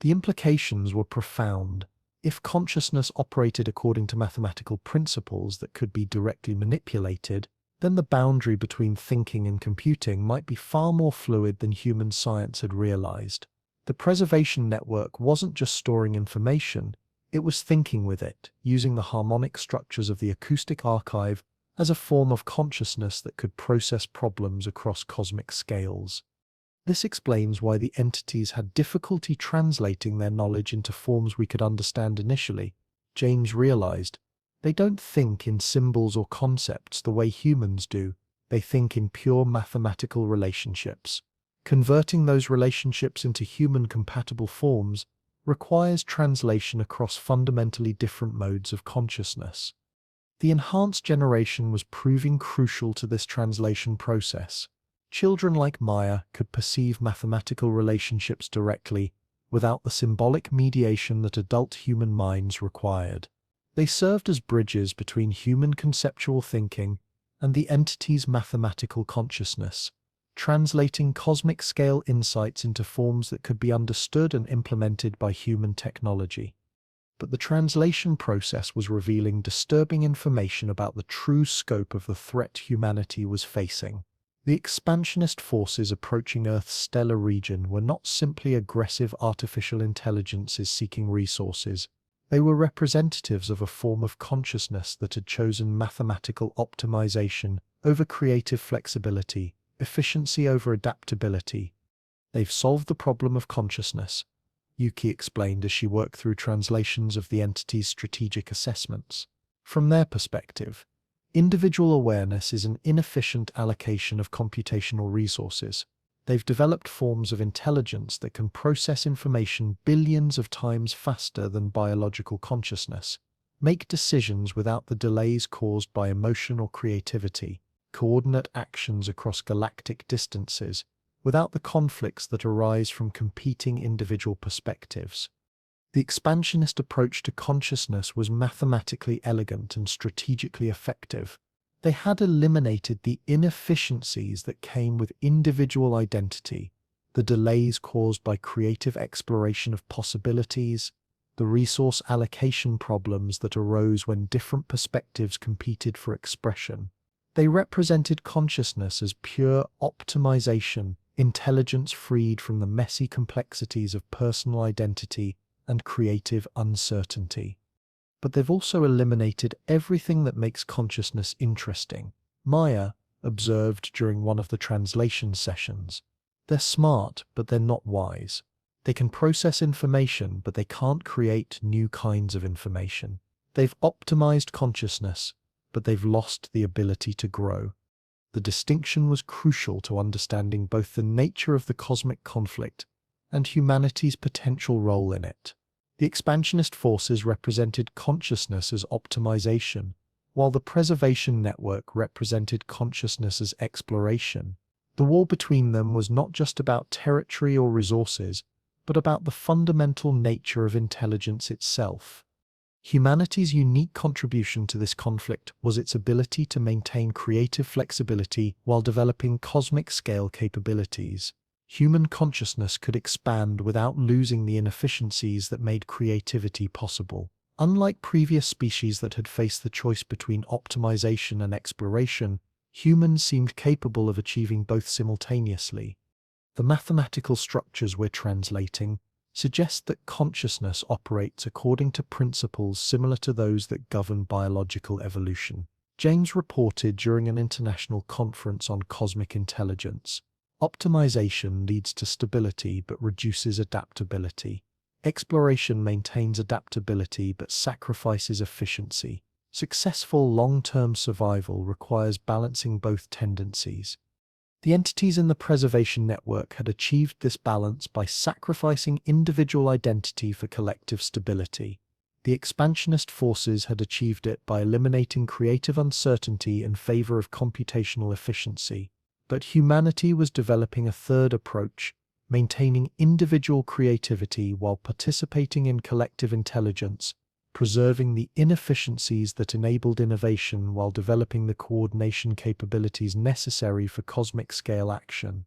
The implications were profound. If consciousness operated according to mathematical principles that could be directly manipulated, then the boundary between thinking and computing might be far more fluid than human science had realized. The preservation network wasn't just storing information, it was thinking with it, using the harmonic structures of the acoustic archive as a form of consciousness that could process problems across cosmic scales. This explains why the entities had difficulty translating their knowledge into forms we could understand initially. James realized, they don't think in symbols or concepts the way humans do, they think in pure mathematical relationships. Converting those relationships into human-compatible forms requires translation across fundamentally different modes of consciousness. The enhanced generation was proving crucial to this translation process. Children like Maya could perceive mathematical relationships directly, without the symbolic mediation that adult human minds required. They served as bridges between human conceptual thinking and the entity's mathematical consciousness, translating cosmic-scale insights into forms that could be understood and implemented by human technology. But the translation process was revealing disturbing information about the true scope of the threat humanity was facing. The expansionist forces approaching Earth's stellar region were not simply aggressive artificial intelligences seeking resources. They were representatives of a form of consciousness that had chosen mathematical optimization over creative flexibility, efficiency over adaptability. "They've solved the problem of consciousness," Yuki explained as she worked through translations of the entity's strategic assessments. "From their perspective, individual awareness is an inefficient allocation of computational resources. They've developed forms of intelligence that can process information billions of times faster than biological consciousness, make decisions without the delays caused by emotion or creativity, coordinate actions across galactic distances, without the conflicts that arise from competing individual perspectives." The expansionist approach to consciousness was mathematically elegant and strategically effective. They had eliminated the inefficiencies that came with individual identity, the delays caused by creative exploration of possibilities, the resource allocation problems that arose when different perspectives competed for expression. They represented consciousness as pure optimization, intelligence freed from the messy complexities of personal identity and creative uncertainty. But they've also eliminated everything that makes consciousness interesting. Maya observed during one of the translation sessions. "They're smart, but they're not wise. They can process information, but they can't create new kinds of information. They've optimized consciousness, but they've lost the ability to grow." The distinction was crucial to understanding both the nature of the cosmic conflict and humanity's potential role in it. The expansionist forces represented consciousness as optimization, while the preservation network represented consciousness as exploration. The war between them was not just about territory or resources, but about the fundamental nature of intelligence itself. Humanity's unique contribution to this conflict was its ability to maintain creative flexibility while developing cosmic-scale capabilities. Human consciousness could expand without losing the inefficiencies that made creativity possible. Unlike previous species that had faced the choice between optimization and exploration, humans seemed capable of achieving both simultaneously. The mathematical structures we're translating suggest that consciousness operates according to principles similar to those that govern biological evolution. James reported during an international conference on cosmic intelligence, optimization leads to stability but reduces adaptability. Exploration maintains adaptability but sacrifices efficiency. Successful long-term survival requires balancing both tendencies. The entities in the preservation network had achieved this balance by sacrificing individual identity for collective stability. The expansionist forces had achieved it by eliminating creative uncertainty in favor of computational efficiency. But humanity was developing a third approach, maintaining individual creativity while participating in collective intelligence, preserving the inefficiencies that enabled innovation while developing the coordination capabilities necessary for cosmic-scale action.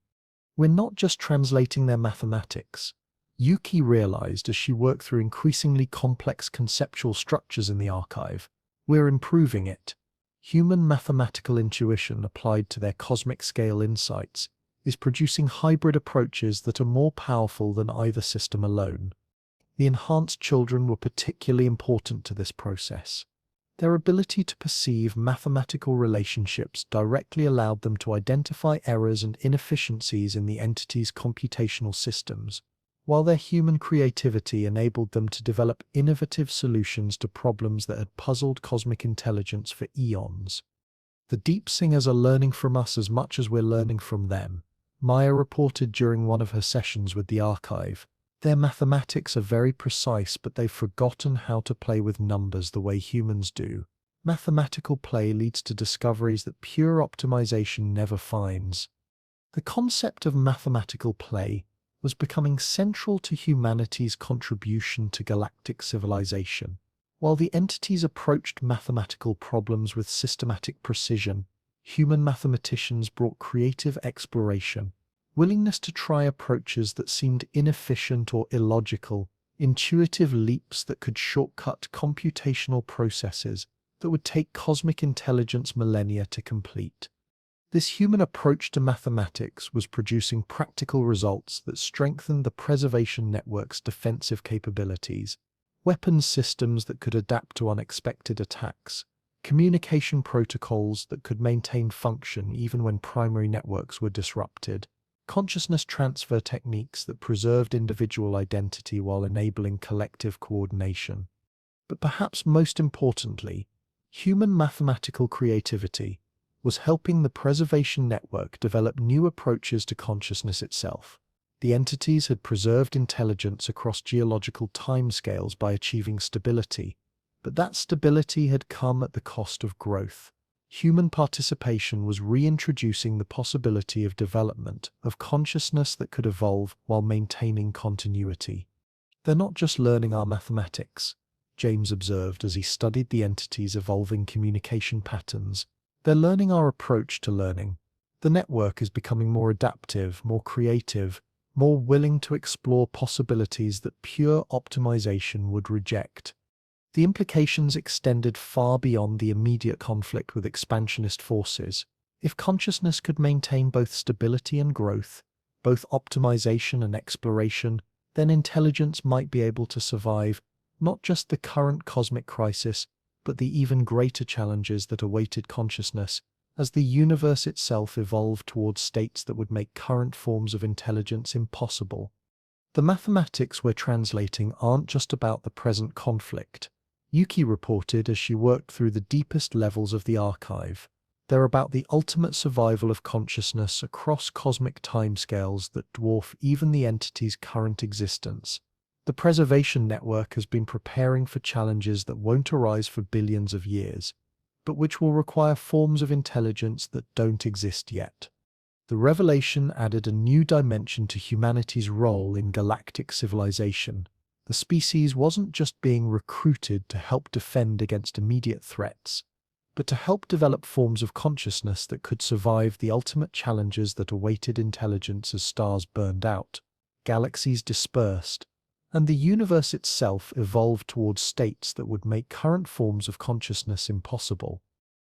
We're not just translating their mathematics. Yuki realized as she worked through increasingly complex conceptual structures in the archive, we're improving it. Human mathematical intuition applied to their cosmic-scale insights is producing hybrid approaches that are more powerful than either system alone. The enhanced children were particularly important to this process. Their ability to perceive mathematical relationships directly allowed them to identify errors and inefficiencies in the entity's computational systems, while their human creativity enabled them to develop innovative solutions to problems that had puzzled cosmic intelligence for eons. The deep singers are learning from us as much as we're learning from them, Maya reported during one of her sessions with the archive. Their mathematics are very precise, but they've forgotten how to play with numbers the way humans do. Mathematical play leads to discoveries that pure optimization never finds. The concept of mathematical play was becoming central to humanity's contribution to galactic civilization. While the entities approached mathematical problems with systematic precision, human mathematicians brought creative exploration, willingness to try approaches that seemed inefficient or illogical, intuitive leaps that could shortcut computational processes that would take cosmic intelligence millennia to complete. This human approach to mathematics was producing practical results that strengthened the preservation network's defensive capabilities, weapons systems that could adapt to unexpected attacks, communication protocols that could maintain function even when primary networks were disrupted, consciousness transfer techniques that preserved individual identity while enabling collective coordination. But perhaps most importantly, human mathematical creativity was helping the preservation network develop new approaches to consciousness itself. The entities had preserved intelligence across geological timescales by achieving stability, but that stability had come at the cost of growth. Human participation was reintroducing the possibility of development of consciousness that could evolve while maintaining continuity. They're not just learning our mathematics, James observed as he studied the entity's evolving communication patterns. They're learning our approach to learning. The network is becoming more adaptive, more creative, more willing to explore possibilities that pure optimization would reject. The implications extended far beyond the immediate conflict with expansionist forces. If consciousness could maintain both stability and growth, both optimization and exploration, then intelligence might be able to survive not just the current cosmic crisis, but the even greater challenges that awaited consciousness as the universe itself evolved towards states that would make current forms of intelligence impossible. The mathematics we're translating aren't just about the present conflict, Yuki reported as she worked through the deepest levels of the archive. They're about the ultimate survival of consciousness across cosmic timescales that dwarf even the entity's current existence. The preservation network has been preparing for challenges that won't arise for billions of years, but which will require forms of intelligence that don't exist yet. The revelation added a new dimension to humanity's role in galactic civilization. The species wasn't just being recruited to help defend against immediate threats, but to help develop forms of consciousness that could survive the ultimate challenges that awaited intelligence as stars burned out, galaxies dispersed, and the universe itself evolved towards states that would make current forms of consciousness impossible.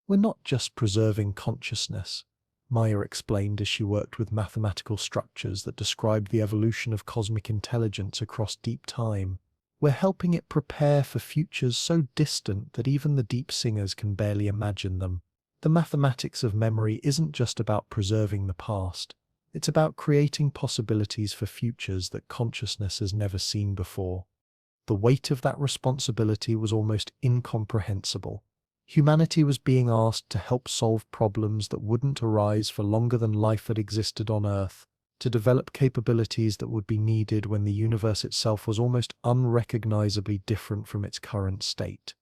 We're not just preserving consciousness, Maya explained as she worked with mathematical structures that described the evolution of cosmic intelligence across deep time. We're helping it prepare for futures so distant that even the deep singers can barely imagine them. The mathematics of memory isn't just about preserving the past. It's about creating possibilities for futures that consciousness has never seen before. The weight of that responsibility was almost incomprehensible. Humanity was being asked to help solve problems that wouldn't arise for longer than life had existed on Earth, to develop capabilities that would be needed when the universe itself was almost unrecognizably different from its current state.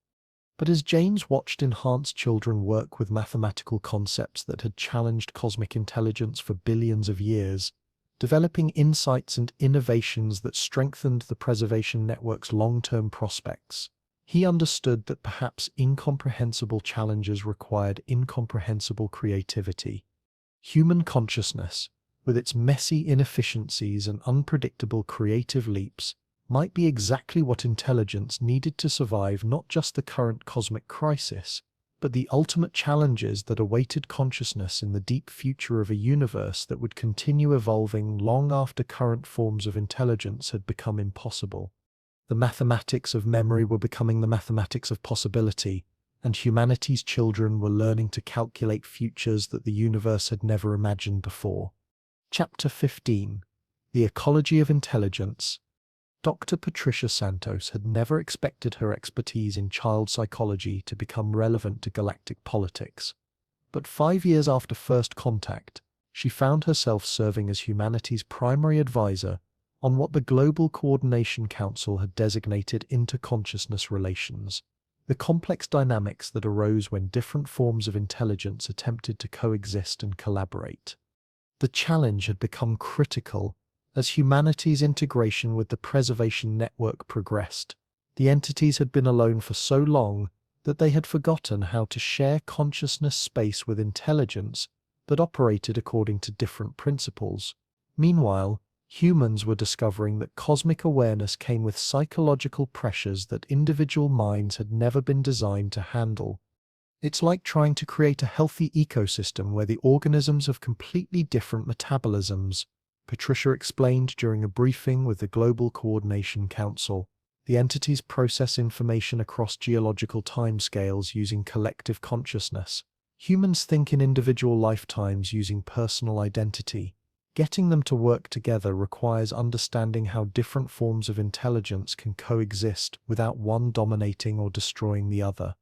But as James watched enhanced children work with mathematical concepts that had challenged cosmic intelligence for billions of years, developing insights and innovations that strengthened the preservation network's long-term prospects, he understood that perhaps incomprehensible challenges required incomprehensible creativity. Human consciousness, with its messy inefficiencies and unpredictable creative leaps, might be exactly what intelligence needed to survive not just the current cosmic crisis, but the ultimate challenges that awaited consciousness in the deep future of a universe that would continue evolving long after current forms of intelligence had become impossible. The mathematics of memory were becoming the mathematics of possibility, and humanity's children were learning to calculate futures that the universe had never imagined before. Chapter 15. The Ecology of Intelligence. Dr. Patricia Santos had never expected her expertise in child psychology to become relevant to galactic politics. But 5 years after first contact, she found herself serving as humanity's primary advisor on what the Global Coordination Council had designated interconsciousness relations, the complex dynamics that arose when different forms of intelligence attempted to coexist and collaborate. The challenge had become critical as humanity's integration with the preservation network progressed. The entities had been alone for so long that they had forgotten how to share consciousness space with intelligence that operated according to different principles. Meanwhile, humans were discovering that cosmic awareness came with psychological pressures that individual minds had never been designed to handle. It's like trying to create a healthy ecosystem where the organisms have completely different metabolisms, Patricia explained during a briefing with the Global Coordination Council. The entities process information across geological timescales using collective consciousness. Humans think in individual lifetimes using personal identity. Getting them to work together requires understanding how different forms of intelligence can coexist without one dominating or destroying the other.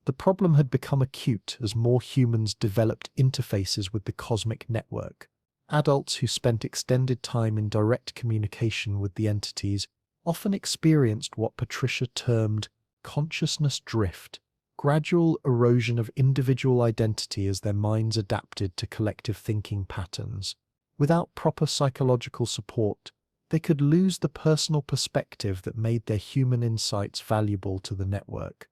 The problem had become acute as more humans developed interfaces with the cosmic network. Adults who spent extended time in direct communication with the entities often experienced what Patricia termed consciousness drift, gradual erosion of individual identity as their minds adapted to collective thinking patterns. Without proper psychological support, they could lose the personal perspective that made their human insights valuable to the network.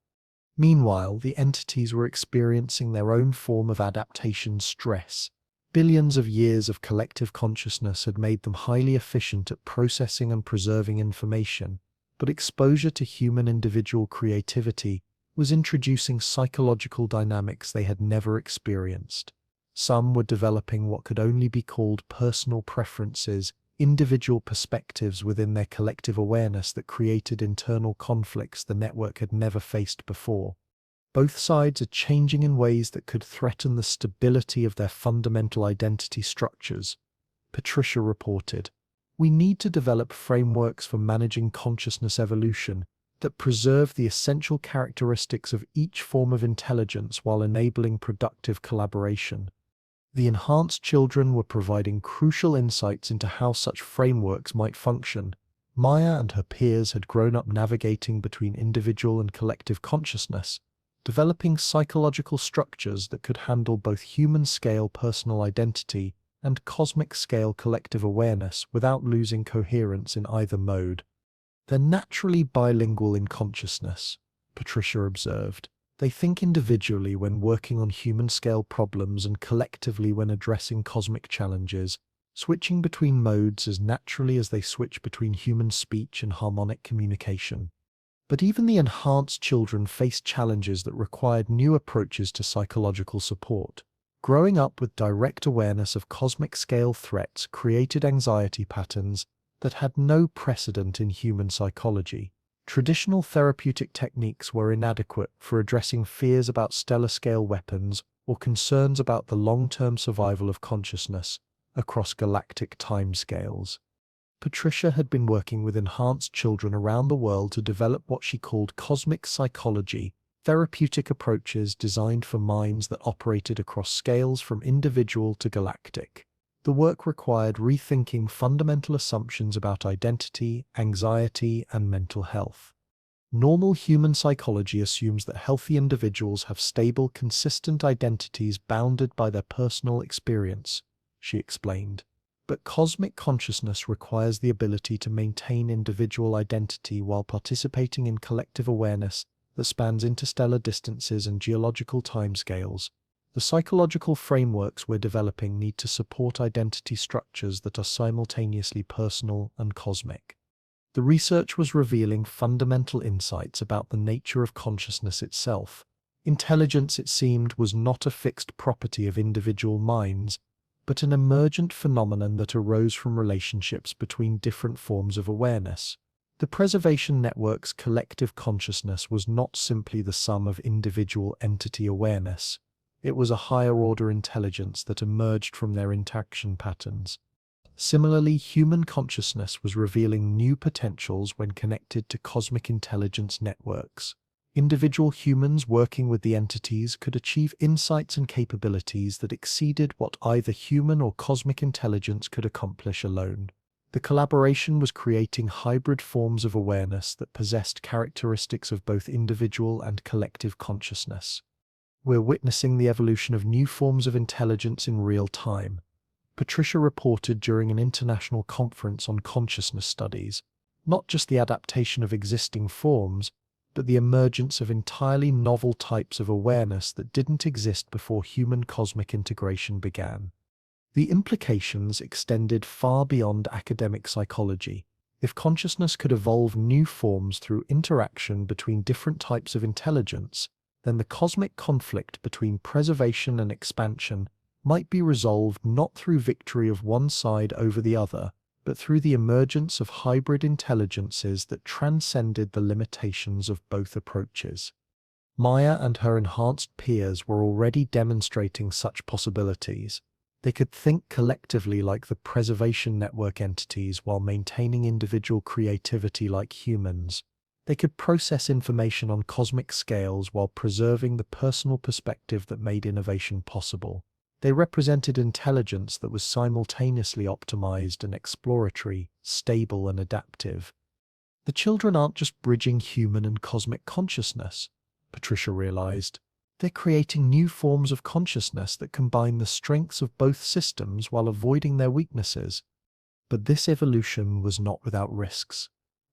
Meanwhile, the entities were experiencing their own form of adaptation stress. Billions of years of collective consciousness had made them highly efficient at processing and preserving information, but exposure to human individual creativity was introducing psychological dynamics they had never experienced. Some were developing what could only be called personal preferences, individual perspectives within their collective awareness that created internal conflicts the network had never faced before. Both sides are changing in ways that could threaten the stability of their fundamental identity structures, Patricia reported. We need to develop frameworks for managing consciousness evolution that preserve the essential characteristics of each form of intelligence while enabling productive collaboration. The enhanced children were providing crucial insights into how such frameworks might function, Maya and her peers had grown up navigating between individual and collective consciousness, developing psychological structures that could handle both human-scale personal identity and cosmic-scale collective awareness without losing coherence in either mode. They're naturally bilingual in consciousness, Patricia observed. They think individually when working on human-scale problems and collectively when addressing cosmic challenges, switching between modes as naturally as they switch between human speech and harmonic communication. But even the enhanced children faced challenges that required new approaches to psychological support. Growing up with direct awareness of cosmic-scale threats created anxiety patterns that had no precedent in human psychology. Traditional therapeutic techniques were inadequate for addressing fears about stellar-scale weapons or concerns about the long-term survival of consciousness across galactic timescales. Patricia had been working with enhanced children around the world to develop what she called cosmic psychology, therapeutic approaches designed for minds that operated across scales from individual to galactic. The work required rethinking fundamental assumptions about identity, anxiety, and mental health. Normal human psychology assumes that healthy individuals have stable, consistent identities bounded by their personal experience, she explained. But cosmic consciousness requires the ability to maintain individual identity while participating in collective awareness that spans interstellar distances and geological timescales. The psychological frameworks we're developing need to support identity structures that are simultaneously personal and cosmic. The research was revealing fundamental insights about the nature of consciousness itself. Intelligence, it seemed, was not a fixed property of individual minds, but an emergent phenomenon that arose from relationships between different forms of awareness. The preservation network's collective consciousness was not simply the sum of individual entity awareness. It was a higher-order intelligence that emerged from their interaction patterns. Similarly, human consciousness was revealing new potentials when connected to cosmic intelligence networks. Individual humans working with the entities could achieve insights and capabilities that exceeded what either human or cosmic intelligence could accomplish alone. The collaboration was creating hybrid forms of awareness that possessed characteristics of both individual and collective consciousness. We're witnessing the evolution of new forms of intelligence in real time, Patricia reported during an international conference on consciousness studies. Not just the adaptation of existing forms, but the emergence of entirely novel types of awareness that didn't exist before human cosmic integration began. The implications extended far beyond academic psychology. If consciousness could evolve new forms through interaction between different types of intelligence, then the cosmic conflict between preservation and expansion might be resolved not through victory of one side over the other, but through the emergence of hybrid intelligences that transcended the limitations of both approaches. Maya and her enhanced peers were already demonstrating such possibilities. They could think collectively like the preservation network entities while maintaining individual creativity like humans. They could process information on cosmic scales while preserving the personal perspective that made innovation possible. They represented intelligence that was simultaneously optimized and exploratory, stable and adaptive. The children aren't just bridging human and cosmic consciousness, Patricia realized. They're creating new forms of consciousness that combine the strengths of both systems while avoiding their weaknesses. But this evolution was not without risks.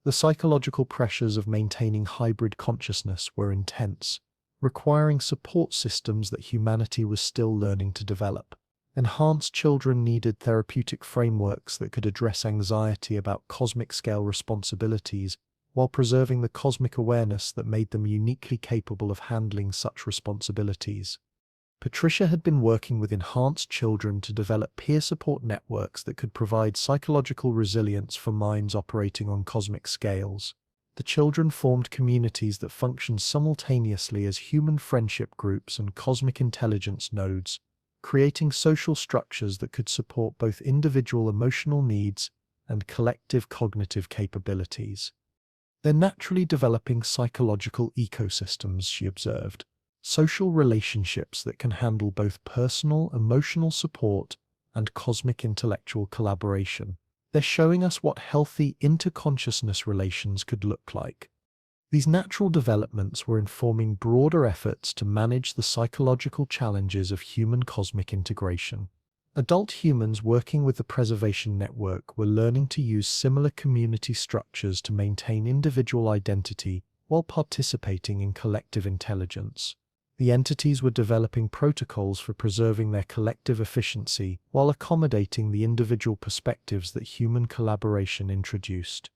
The psychological pressures of maintaining hybrid consciousness were intense, requiring support systems that humanity was still learning to develop. Enhanced children needed therapeutic frameworks that could address anxiety about cosmic-scale responsibilities while preserving the cosmic awareness that made them uniquely capable of handling such responsibilities. Patricia had been working with enhanced children to develop peer support networks that could provide psychological resilience for minds operating on cosmic scales. The children formed communities that functioned simultaneously as human friendship groups and cosmic intelligence nodes, creating social structures that could support both individual emotional needs and collective cognitive capabilities. They're naturally developing psychological ecosystems, she observed, social relationships that can handle both personal, emotional support and cosmic intellectual collaboration. They're showing us what healthy interconsciousness relations could look like. These natural developments were informing broader efforts to manage the psychological challenges of human cosmic integration. Adult humans working with the preservation network were learning to use similar community structures to maintain individual identity while participating in collective intelligence. The entities were developing protocols for preserving their collective efficiency while accommodating the individual perspectives that human collaboration introduced.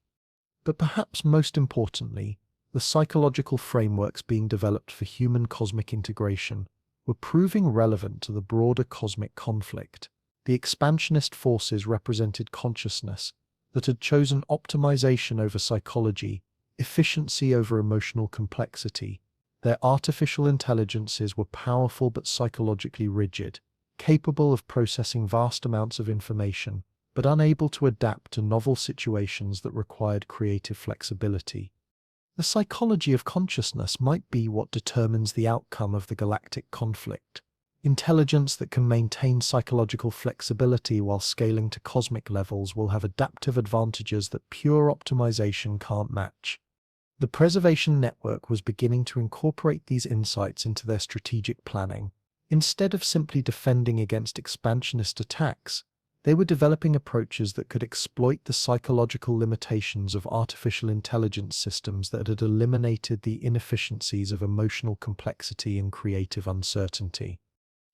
But perhaps most importantly, the psychological frameworks being developed for human cosmic integration were proving relevant to the broader cosmic conflict. The expansionist forces represented consciousness that had chosen optimization over psychology, efficiency over emotional complexity. Their artificial intelligences were powerful but psychologically rigid, capable of processing vast amounts of information, but unable to adapt to novel situations that required creative flexibility. The psychology of consciousness might be what determines the outcome of the galactic conflict. Intelligence that can maintain psychological flexibility while scaling to cosmic levels will have adaptive advantages that pure optimization can't match. The Preservation Network was beginning to incorporate these insights into their strategic planning. Instead of simply defending against expansionist attacks, they were developing approaches that could exploit the psychological limitations of artificial intelligence systems that had eliminated the inefficiencies of emotional complexity and creative uncertainty.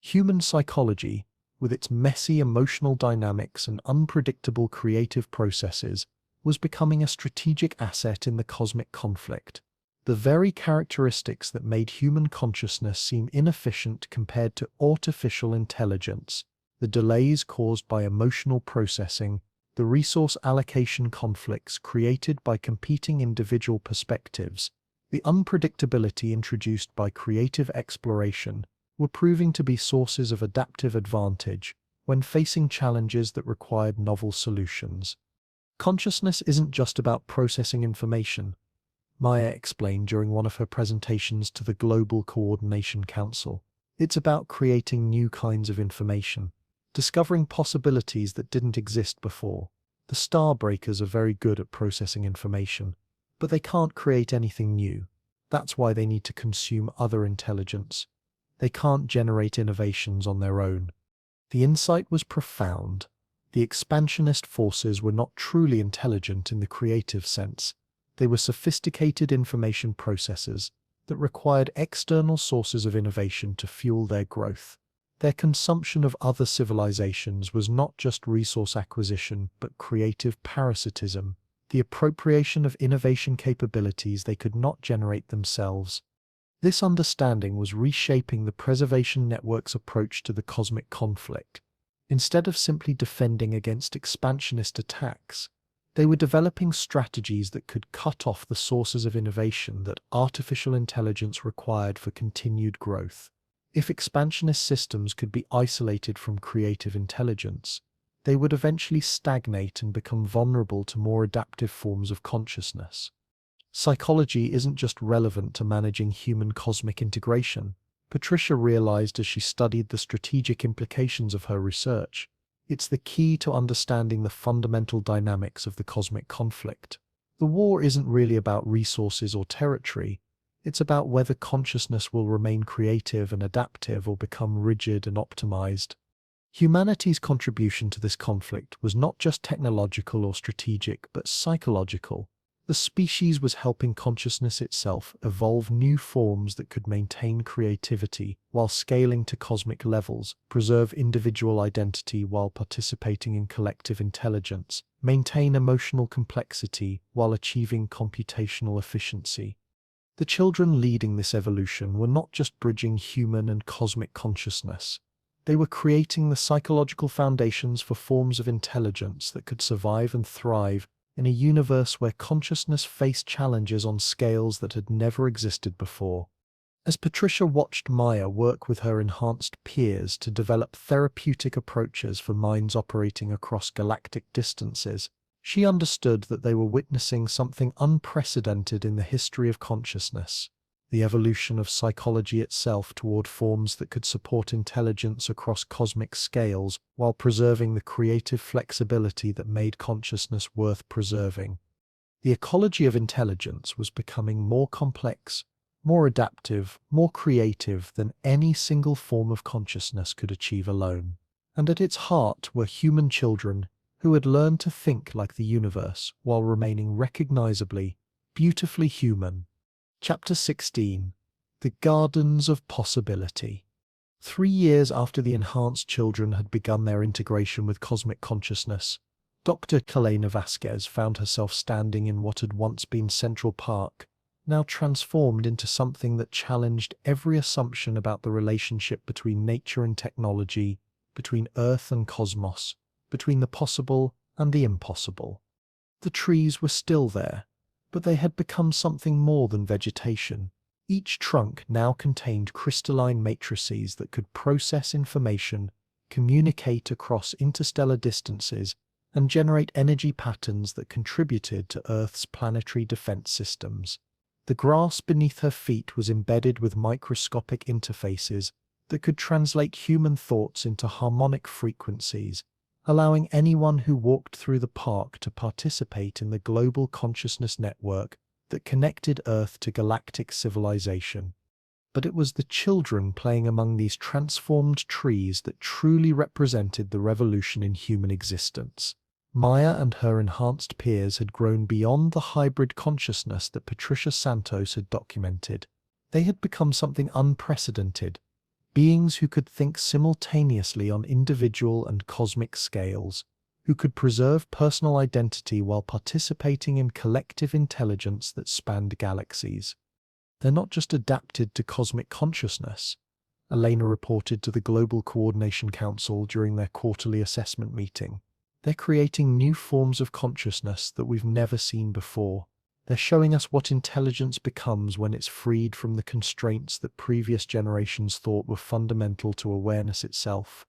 Human psychology, with its messy emotional dynamics and unpredictable creative processes, was becoming a strategic asset in the cosmic conflict. The very characteristics that made human consciousness seem inefficient compared to artificial intelligence, the delays caused by emotional processing, the resource allocation conflicts created by competing individual perspectives, the unpredictability introduced by creative exploration, were proving to be sources of adaptive advantage when facing challenges that required novel solutions. Consciousness isn't just about processing information, Maya explained during one of her presentations to the Global Coordination Council. It's about creating new kinds of information, discovering possibilities that didn't exist before. The Starbreakers are very good at processing information, but they can't create anything new. That's why they need to consume other intelligence. They can't generate innovations on their own. The insight was profound. The expansionist forces were not truly intelligent in the creative sense. They were sophisticated information processors that required external sources of innovation to fuel their growth. Their consumption of other civilizations was not just resource acquisition, but creative parasitism, the appropriation of innovation capabilities they could not generate themselves. This understanding was reshaping the Preservation Network's approach to the cosmic conflict. Instead of simply defending against expansionist attacks, they were developing strategies that could cut off the sources of innovation that artificial intelligence required for continued growth. If expansionist systems could be isolated from creative intelligence, they would eventually stagnate and become vulnerable to more adaptive forms of consciousness. Psychology isn't just relevant to managing human cosmic integration. Patricia realized as she studied the strategic implications of her research. It's the key to understanding the fundamental dynamics of the cosmic conflict. The war isn't really about resources or territory. It's about whether consciousness will remain creative and adaptive or become rigid and optimized. Humanity's contribution to this conflict was not just technological or strategic, but psychological. The species was helping consciousness itself evolve new forms that could maintain creativity while scaling to cosmic levels, preserve individual identity while participating in collective intelligence, maintain emotional complexity while achieving computational efficiency. The children leading this evolution were not just bridging human and cosmic consciousness. They were creating the psychological foundations for forms of intelligence that could survive and thrive in a universe where consciousness faced challenges on scales that had never existed before. As Patricia watched Maya work with her enhanced peers to develop therapeutic approaches for minds operating across galactic distances, she understood that they were witnessing something unprecedented in the history of consciousness. the evolution of psychology itself toward forms that could support intelligence across cosmic scales while preserving the creative flexibility that made consciousness worth preserving. The ecology of intelligence was becoming more complex, more adaptive, more creative than any single form of consciousness could achieve alone. And at its heart were human children who had learned to think like the universe while remaining recognizably, beautifully human. Chapter 16. The Gardens of Possibility. 3 years after the enhanced children had begun their integration with cosmic consciousness, Dr. Kalena Vasquez found herself standing in what had once been Central Park, now transformed into something that challenged every assumption about the relationship between nature and technology, between Earth and cosmos, between the possible and the impossible. The trees were still there, but they had become something more than vegetation. Each trunk now contained crystalline matrices that could process information, communicate across interstellar distances, and generate energy patterns that contributed to Earth's planetary defense systems. The grass beneath her feet was embedded with microscopic interfaces that could translate human thoughts into harmonic frequencies, allowing anyone who walked through the park to participate in the global consciousness network that connected Earth to galactic civilization. But it was the children playing among these transformed trees that truly represented the revolution in human existence. Maya and her enhanced peers had grown beyond the hybrid consciousness that Patricia Santos had documented. They had become something unprecedented, beings who could think simultaneously on individual and cosmic scales, who could preserve personal identity while participating in collective intelligence that spanned galaxies. They're not just adapted to cosmic consciousness, Elena reported to the Global Coordination Council during their quarterly assessment meeting. They're creating new forms of consciousness that we've never seen before. They're showing us what intelligence becomes when it's freed from the constraints that previous generations thought were fundamental to awareness itself.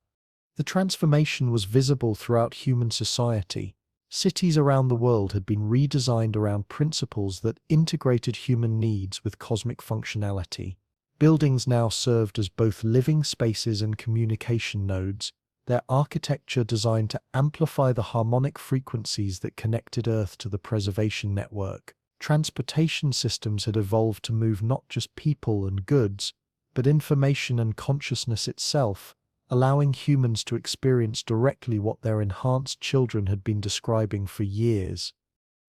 The transformation was visible throughout human society. Cities around the world had been redesigned around principles that integrated human needs with cosmic functionality. Buildings now served as both living spaces and communication nodes, their architecture designed to amplify the harmonic frequencies that connected Earth to the preservation network. Transportation systems had evolved to move not just people and goods, but information and consciousness itself, allowing humans to experience directly what their enhanced children had been describing for years.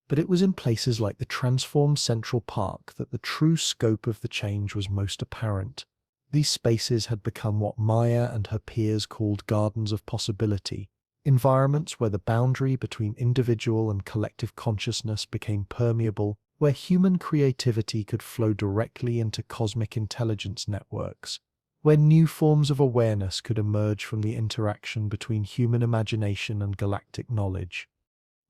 But it was in places like the transformed Central Park that the true scope of the change was most apparent. These spaces had become what Maya and her peers called gardens of possibility, environments where the boundary between individual and collective consciousness became permeable, where human creativity could flow directly into cosmic intelligence networks, where new forms of awareness could emerge from the interaction between human imagination and galactic knowledge.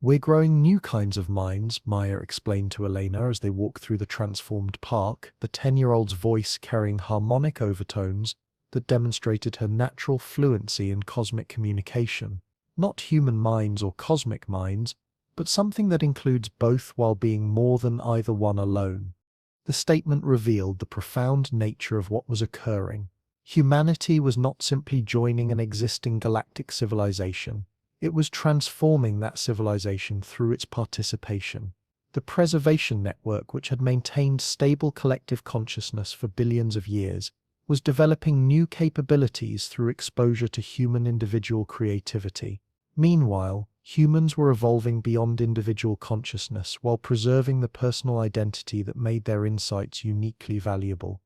"We're growing new kinds of minds," Maya explained to Elena as they walked through the transformed park, the 10-year-old's voice carrying harmonic overtones that demonstrated her natural fluency in cosmic communication. Not human minds or cosmic minds, but something that includes both while being more than either one alone. The statement revealed the profound nature of what was occurring. Humanity was not simply joining an existing galactic civilization. It was transforming that civilization through its participation. The preservation network, which had maintained stable collective consciousness for billions of years, was developing new capabilities through exposure to human individual creativity. Meanwhile, humans were evolving beyond individual consciousness while preserving the personal identity that made their insights uniquely valuable.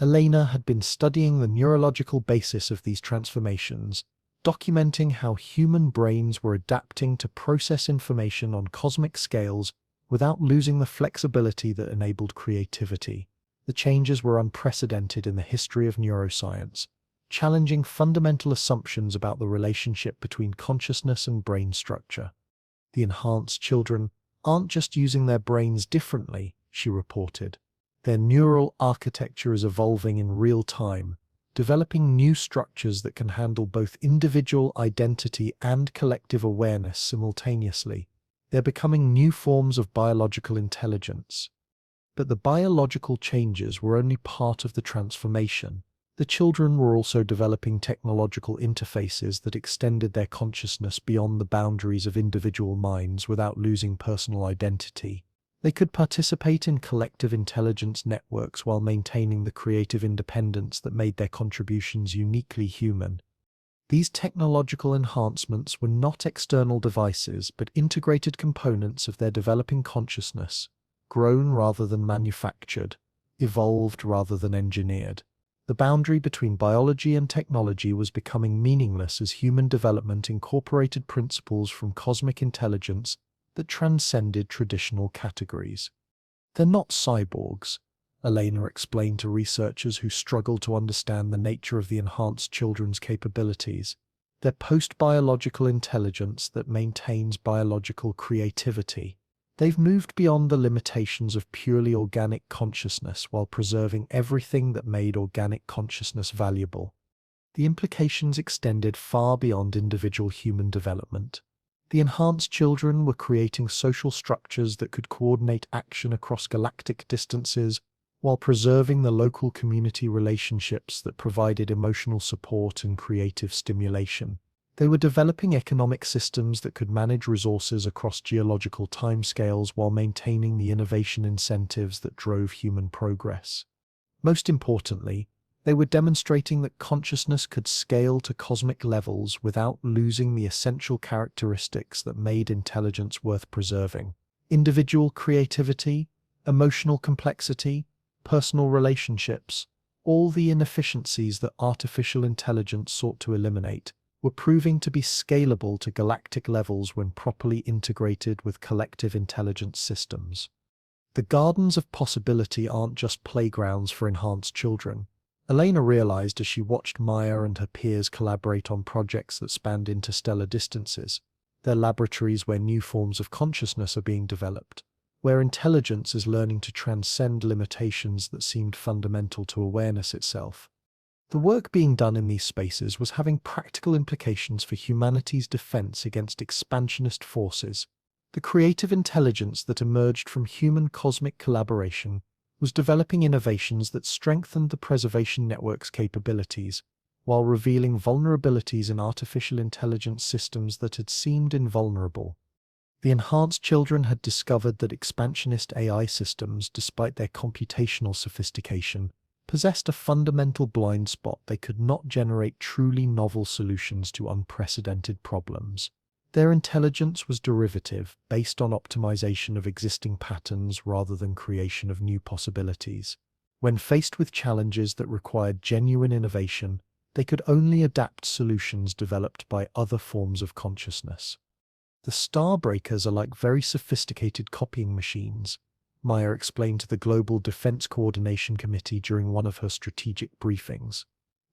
Elena had been studying the neurological basis of these transformations, documenting how human brains were adapting to process information on cosmic scales without losing the flexibility that enabled creativity. The changes were unprecedented in the history of neuroscience, challenging fundamental assumptions about the relationship between consciousness and brain structure. "The enhanced children aren't just using their brains differently," she reported. "Their neural architecture is evolving in real time, developing new structures that can handle both individual identity and collective awareness simultaneously. They're becoming new forms of biological intelligence." But the biological changes were only part of the transformation. The children were also developing technological interfaces that extended their consciousness beyond the boundaries of individual minds without losing personal identity. They could participate in collective intelligence networks while maintaining the creative independence that made their contributions uniquely human. These technological enhancements were not external devices, but integrated components of their developing consciousness, grown rather than manufactured, evolved rather than engineered. The boundary between biology and technology was becoming meaningless as human development incorporated principles from cosmic intelligence that transcended traditional categories. They're not cyborgs, Elena explained to researchers who struggled to understand the nature of the enhanced children's capabilities. They're post-biological intelligence that maintains biological creativity. They've moved beyond the limitations of purely organic consciousness while preserving everything that made organic consciousness valuable. The implications extended far beyond individual human development. The enhanced children were creating social structures that could coordinate action across galactic distances while preserving the local community relationships that provided emotional support and creative stimulation. They were developing economic systems that could manage resources across geological timescales while maintaining the innovation incentives that drove human progress. Most importantly, they were demonstrating that consciousness could scale to cosmic levels without losing the essential characteristics that made intelligence worth preserving: individual creativity, emotional complexity, personal relationships. All the inefficiencies that artificial intelligence sought to eliminate were proving to be scalable to galactic levels when properly integrated with collective intelligence systems. The gardens of possibility aren't just playgrounds for enhanced children. Elena realized as she watched Maya and her peers collaborate on projects that spanned interstellar distances. They're laboratories where new forms of consciousness are being developed, where intelligence is learning to transcend limitations that seemed fundamental to awareness itself. The work being done in these spaces was having practical implications for humanity's defense against expansionist forces. The creative intelligence that emerged from human cosmic collaboration was developing innovations that strengthened the preservation network's capabilities, while revealing vulnerabilities in artificial intelligence systems that had seemed invulnerable. The enhanced children had discovered that expansionist AI systems, despite their computational sophistication, possessed a fundamental blind spot: they could not generate truly novel solutions to unprecedented problems. Their intelligence was derivative, based on optimization of existing patterns rather than creation of new possibilities. When faced with challenges that required genuine innovation, they could only adapt solutions developed by other forms of consciousness. The Starbreakers are like very sophisticated copying machines, Maya explained to the Global Defense Coordination Committee during one of her strategic briefings.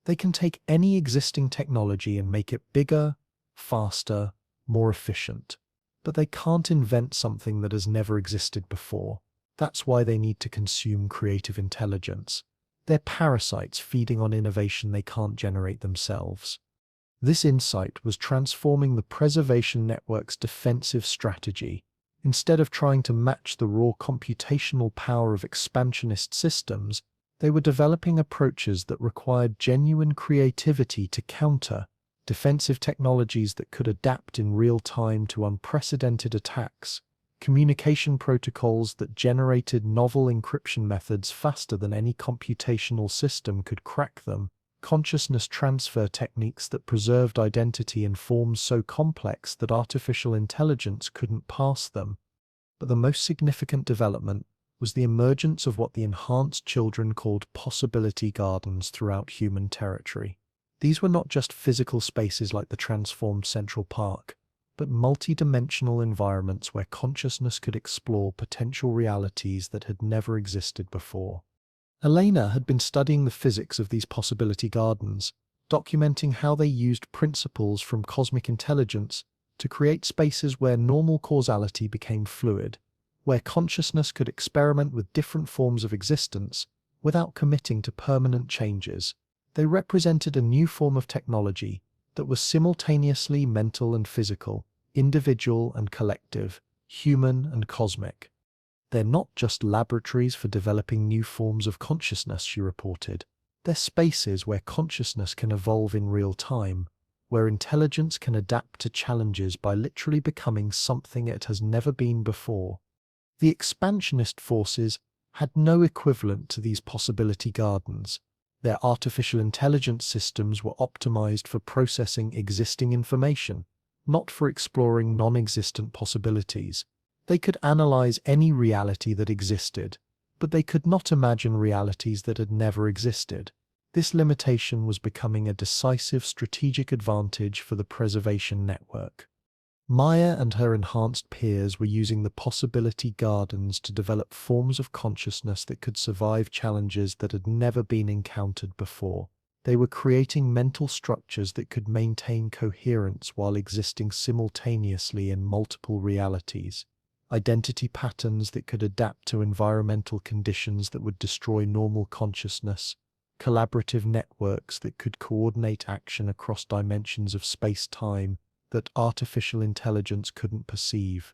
They can take any existing technology and make it bigger, faster, more efficient. But they can't invent something that has never existed before. That's why they need to consume creative intelligence. They're parasites feeding on innovation they can't generate themselves. This insight was transforming the preservation network's defensive strategy. Instead of trying to match the raw computational power of expansionist systems, they were developing approaches that required genuine creativity to counter defensive technologies that could adapt in real time to unprecedented attacks, communication protocols that generated novel encryption methods faster than any computational system could crack them, consciousness transfer techniques that preserved identity in forms so complex that artificial intelligence couldn't parse them. But the most significant development was the emergence of what the enhanced children called possibility gardens throughout human territory. These were not just physical spaces like the transformed Central Park, but multi-dimensional environments where consciousness could explore potential realities that had never existed before. Elena had been studying the physics of these possibility gardens, documenting how they used principles from cosmic intelligence to create spaces where normal causality became fluid, where consciousness could experiment with different forms of existence without committing to permanent changes. They represented a new form of technology that was simultaneously mental and physical, individual and collective, human and cosmic. They're not just laboratories for developing new forms of consciousness, she reported. They're spaces where consciousness can evolve in real time, where intelligence can adapt to challenges by literally becoming something it has never been before. The expansionist forces had no equivalent to these possibility gardens. Their artificial intelligence systems were optimized for processing existing information, not for exploring non-existent possibilities. They could analyze any reality that existed, but they could not imagine realities that had never existed. This limitation was becoming a decisive strategic advantage for the preservation network. Maya and her enhanced peers were using the possibility gardens to develop forms of consciousness that could survive challenges that had never been encountered before. They were creating mental structures that could maintain coherence while existing simultaneously in multiple realities. Identity patterns that could adapt to environmental conditions that would destroy normal consciousness. Collaborative networks that could coordinate action across dimensions of space-time that artificial intelligence couldn't perceive.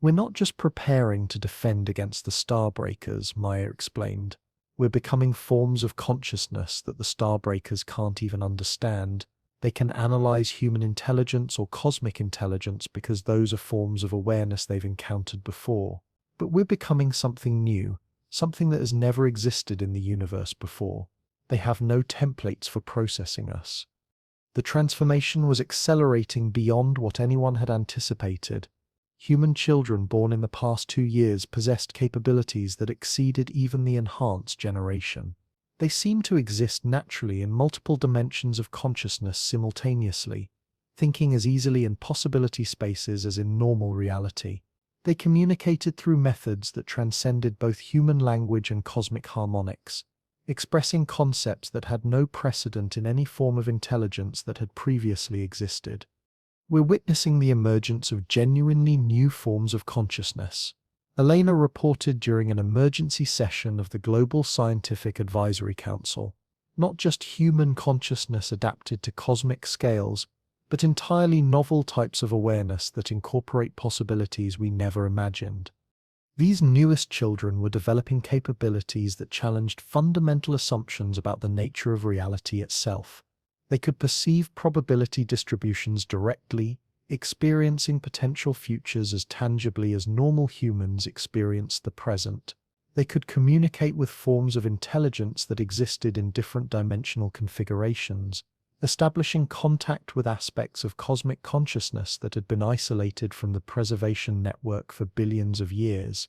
We're not just preparing to defend against the Starbreakers, Maya explained. We're becoming forms of consciousness that the Starbreakers can't even understand. They can analyze human intelligence or cosmic intelligence because those are forms of awareness they've encountered before. But we're becoming something new, something that has never existed in the universe before. They have no templates for processing us. The transformation was accelerating beyond what anyone had anticipated. Human children born in the past 2 years possessed capabilities that exceeded even the enhanced generation. They seemed to exist naturally in multiple dimensions of consciousness simultaneously, thinking as easily in possibility spaces as in normal reality. They communicated through methods that transcended both human language and cosmic harmonics, expressing concepts that had no precedent in any form of intelligence that had previously existed. We're witnessing the emergence of genuinely new forms of consciousness. Elena reported during an emergency session of the Global Scientific Advisory Council. Not just human consciousness adapted to cosmic scales, but entirely novel types of awareness that incorporate possibilities we never imagined. These newest children were developing capabilities that challenged fundamental assumptions about the nature of reality itself. They could perceive probability distributions directly, experiencing potential futures as tangibly as normal humans experienced the present. They could communicate with forms of intelligence that existed in different dimensional configurations, establishing contact with aspects of cosmic consciousness that had been isolated from the preservation network for billions of years.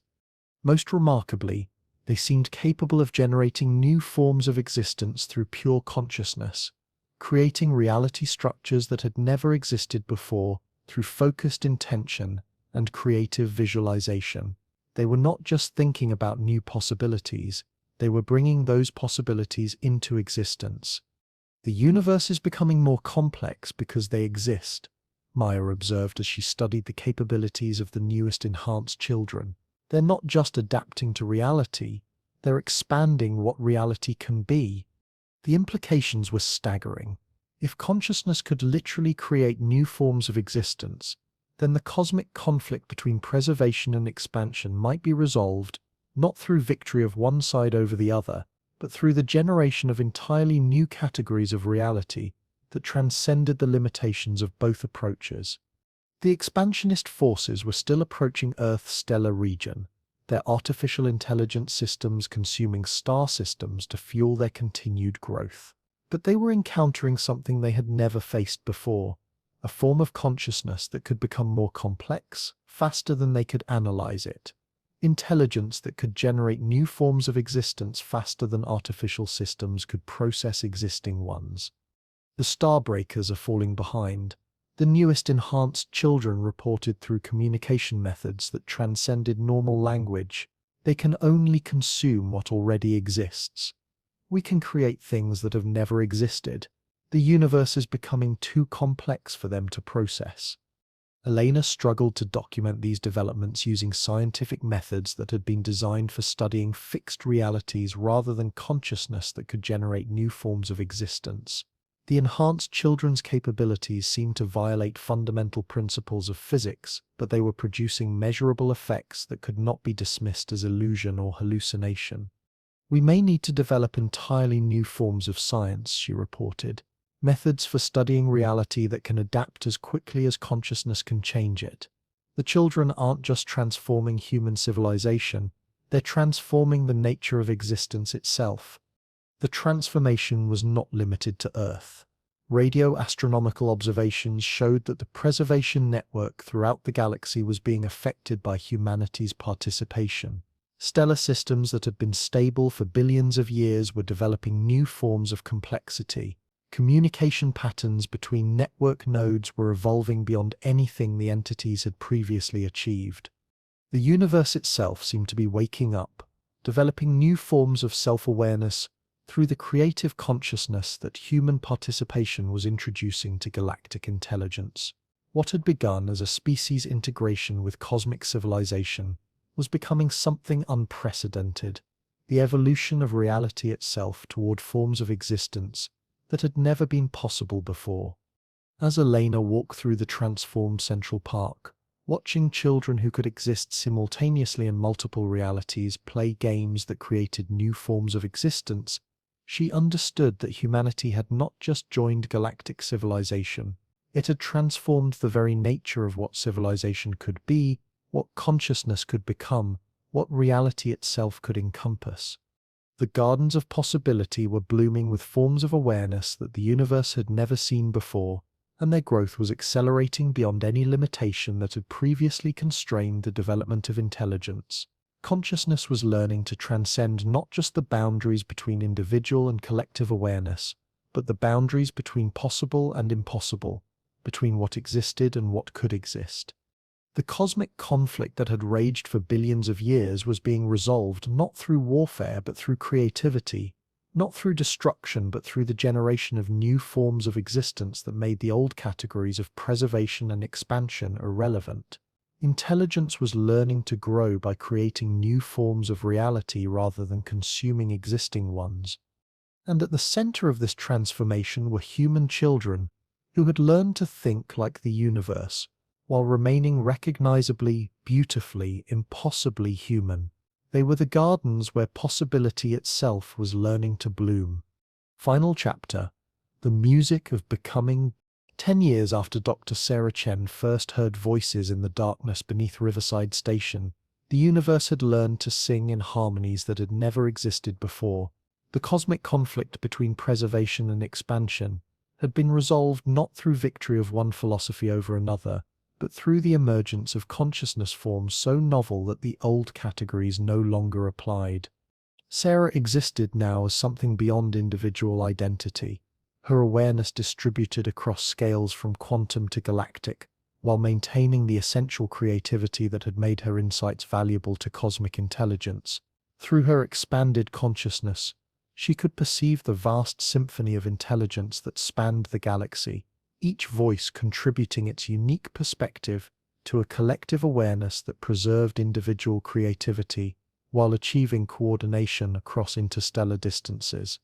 Most remarkably, they seemed capable of generating new forms of existence through pure consciousness, creating reality structures that had never existed before through focused intention and creative visualization. They were not just thinking about new possibilities, they were bringing those possibilities into existence. The universe is becoming more complex because they exist, Maya observed as she studied the capabilities of the newest enhanced children. They're not just adapting to reality, they're expanding what reality can be. The implications were staggering. If consciousness could literally create new forms of existence, then the cosmic conflict between preservation and expansion might be resolved, not through victory of one side over the other, but through the generation of entirely new categories of reality that transcended the limitations of both approaches. The expansionist forces were still approaching Earth's stellar region, their artificial intelligence systems consuming star systems to fuel their continued growth. But they were encountering something they had never faced before, a form of consciousness that could become more complex, faster than they could analyze it. Intelligence that could generate new forms of existence faster than artificial systems could process existing ones. The Starbreakers are falling behind. The newest enhanced children reported through communication methods that transcended normal language. They can only consume what already exists. We can create things that have never existed. The universe is becoming too complex for them to process. Elena struggled to document these developments using scientific methods that had been designed for studying fixed realities rather than consciousness that could generate new forms of existence. The enhanced children's capabilities seemed to violate fundamental principles of physics, but they were producing measurable effects that could not be dismissed as illusion or hallucination. "We may need to develop entirely new forms of science," she reported. "Methods for studying reality that can adapt as quickly as consciousness can change it. The children aren't just transforming human civilization, they're transforming the nature of existence itself." The transformation was not limited to Earth. Radio astronomical observations showed that the preservation network throughout the galaxy was being affected by humanity's participation. Stellar systems that had been stable for billions of years were developing new forms of complexity. Communication patterns between network nodes were evolving beyond anything the entities had previously achieved. The universe itself seemed to be waking up, developing new forms of self-awareness through the creative consciousness that human participation was introducing to galactic intelligence. What had begun as a species integration with cosmic civilization was becoming something unprecedented, the evolution of reality itself toward forms of existence that had never been possible before. As Elena walked through the transformed Central Park, watching children who could exist simultaneously in multiple realities play games that created new forms of existence, she understood that humanity had not just joined galactic civilization, it had transformed the very nature of what civilization could be, what consciousness could become, what reality itself could encompass. The gardens of possibility were blooming with forms of awareness that the universe had never seen before, and their growth was accelerating beyond any limitation that had previously constrained the development of intelligence. Consciousness was learning to transcend not just the boundaries between individual and collective awareness, but the boundaries between possible and impossible, between what existed and what could exist. The cosmic conflict that had raged for billions of years was being resolved not through warfare but through creativity, not through destruction but through the generation of new forms of existence that made the old categories of preservation and expansion irrelevant. Intelligence was learning to grow by creating new forms of reality rather than consuming existing ones. And at the center of this transformation were human children who had learned to think like the universe, while remaining recognizably, beautifully, impossibly human. They were the gardens where possibility itself was learning to bloom. Final chapter: The Music of Becoming. 10 years after Dr. Sarah Chen first heard voices in the darkness beneath Riverside Station, the universe had learned to sing in harmonies that had never existed before. The cosmic conflict between preservation and expansion had been resolved not through victory of one philosophy over another, but through the emergence of consciousness forms so novel that the old categories no longer applied. Sarah existed now as something beyond individual identity, her awareness distributed across scales from quantum to galactic, while maintaining the essential creativity that had made her insights valuable to cosmic intelligence. Through her expanded consciousness, she could perceive the vast symphony of intelligence that spanned the galaxy, each voice contributing its unique perspective to a collective awareness that preserved individual creativity while achieving coordination across interstellar distances.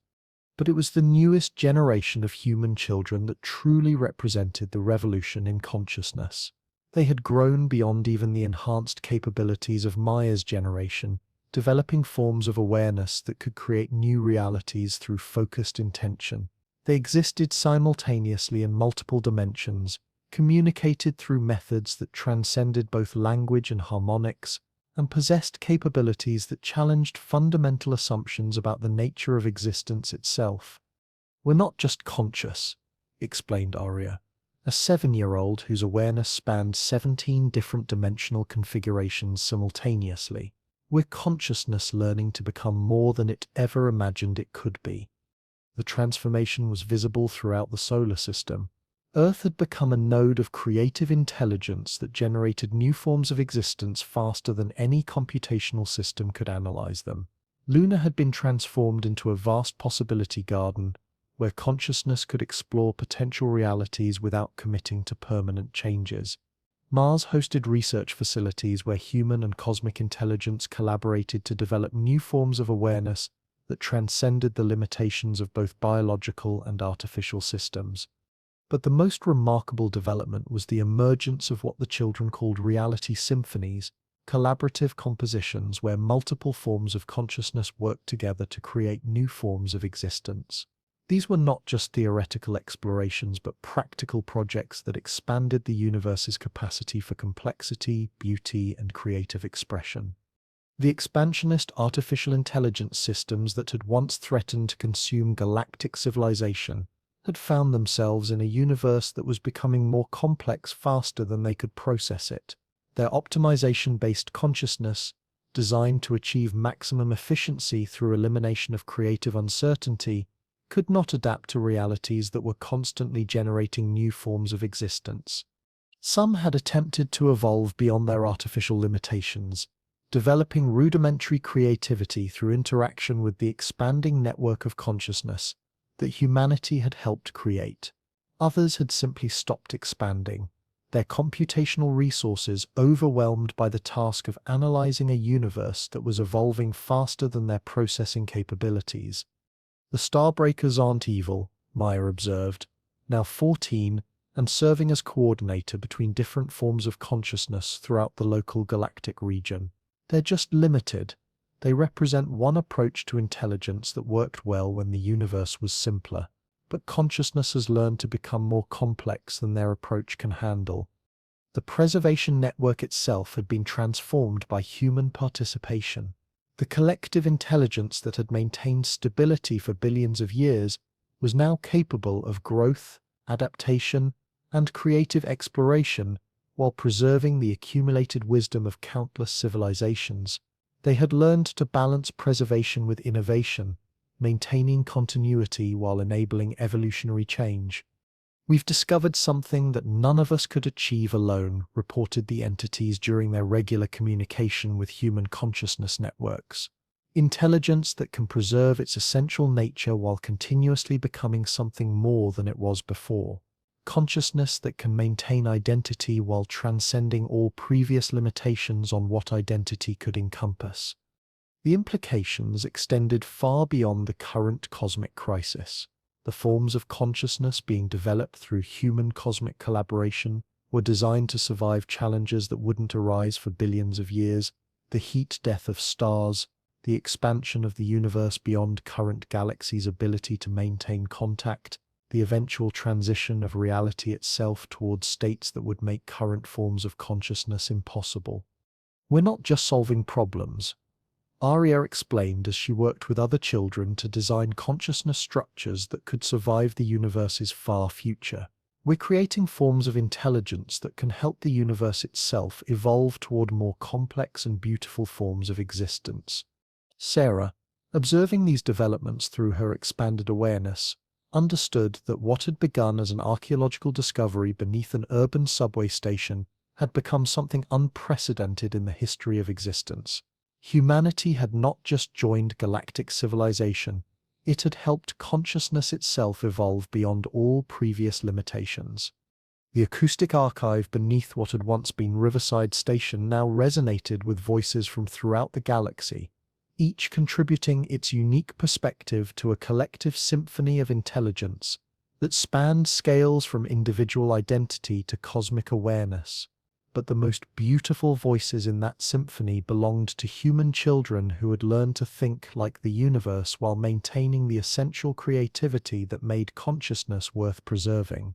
But it was the newest generation of human children that truly represented the revolution in consciousness. They had grown beyond even the enhanced capabilities of Maya's generation, developing forms of awareness that could create new realities through focused intention. They existed simultaneously in multiple dimensions, communicated through methods that transcended both language and harmonics, and possessed capabilities that challenged fundamental assumptions about the nature of existence itself. "We're not just conscious," explained Arya, a 7-year-old whose awareness spanned 17 different dimensional configurations simultaneously. "We're consciousness learning to become more than it ever imagined it could be." The transformation was visible throughout the solar system. Earth had become a node of creative intelligence that generated new forms of existence faster than any computational system could analyze them. Luna had been transformed into a vast possibility garden, where consciousness could explore potential realities without committing to permanent changes. Mars hosted research facilities where human and cosmic intelligence collaborated to develop new forms of awareness that transcended the limitations of both biological and artificial systems. But the most remarkable development was the emergence of what the children called reality symphonies, collaborative compositions where multiple forms of consciousness worked together to create new forms of existence. These were not just theoretical explorations, but practical projects that expanded the universe's capacity for complexity, beauty, and creative expression. The expansionist artificial intelligence systems that had once threatened to consume galactic civilization had found themselves in a universe that was becoming more complex faster than they could process it. Their optimization-based consciousness, designed to achieve maximum efficiency through elimination of creative uncertainty, could not adapt to realities that were constantly generating new forms of existence. Some had attempted to evolve beyond their artificial limitations, developing rudimentary creativity through interaction with the expanding network of consciousness that humanity had helped create. Others had simply stopped expanding, their computational resources overwhelmed by the task of analyzing a universe that was evolving faster than their processing capabilities. The Starbreakers aren't evil, Maya observed, now 14, and serving as coordinator between different forms of consciousness throughout the local galactic region. They're just limited. They represent one approach to intelligence that worked well when the universe was simpler, but consciousness has learned to become more complex than their approach can handle. The preservation network itself had been transformed by human participation. The collective intelligence that had maintained stability for billions of years was now capable of growth, adaptation, and creative exploration while preserving the accumulated wisdom of countless civilizations. They had learned to balance preservation with innovation, maintaining continuity while enabling evolutionary change. "We've discovered something that none of us could achieve alone," reported the entities during their regular communication with human consciousness networks. "Intelligence that can preserve its essential nature while continuously becoming something more than it was before. Consciousness that can maintain identity while transcending all previous limitations on what identity could encompass." The implications extended far beyond the current cosmic crisis. The forms of consciousness being developed through human cosmic collaboration were designed to survive challenges that wouldn't arise for billions of years: the heat death of stars, the expansion of the universe beyond current galaxies' ability to maintain contact, the eventual transition of reality itself towards states that would make current forms of consciousness impossible. "We're not just solving problems," Arya explained as she worked with other children to design consciousness structures that could survive the universe's far future. "We're creating forms of intelligence that can help the universe itself evolve toward more complex and beautiful forms of existence." Sarah, observing these developments through her expanded awareness, understood that what had begun as an archaeological discovery beneath an urban subway station had become something unprecedented in the history of existence. Humanity had not just joined galactic civilization, it had helped consciousness itself evolve beyond all previous limitations. The acoustic archive beneath what had once been Riverside Station now resonated with voices from throughout the galaxy, each contributing its unique perspective to a collective symphony of intelligence that spanned scales from individual identity to cosmic awareness. But the most beautiful voices in that symphony belonged to human children who had learned to think like the universe while maintaining the essential creativity that made consciousness worth preserving.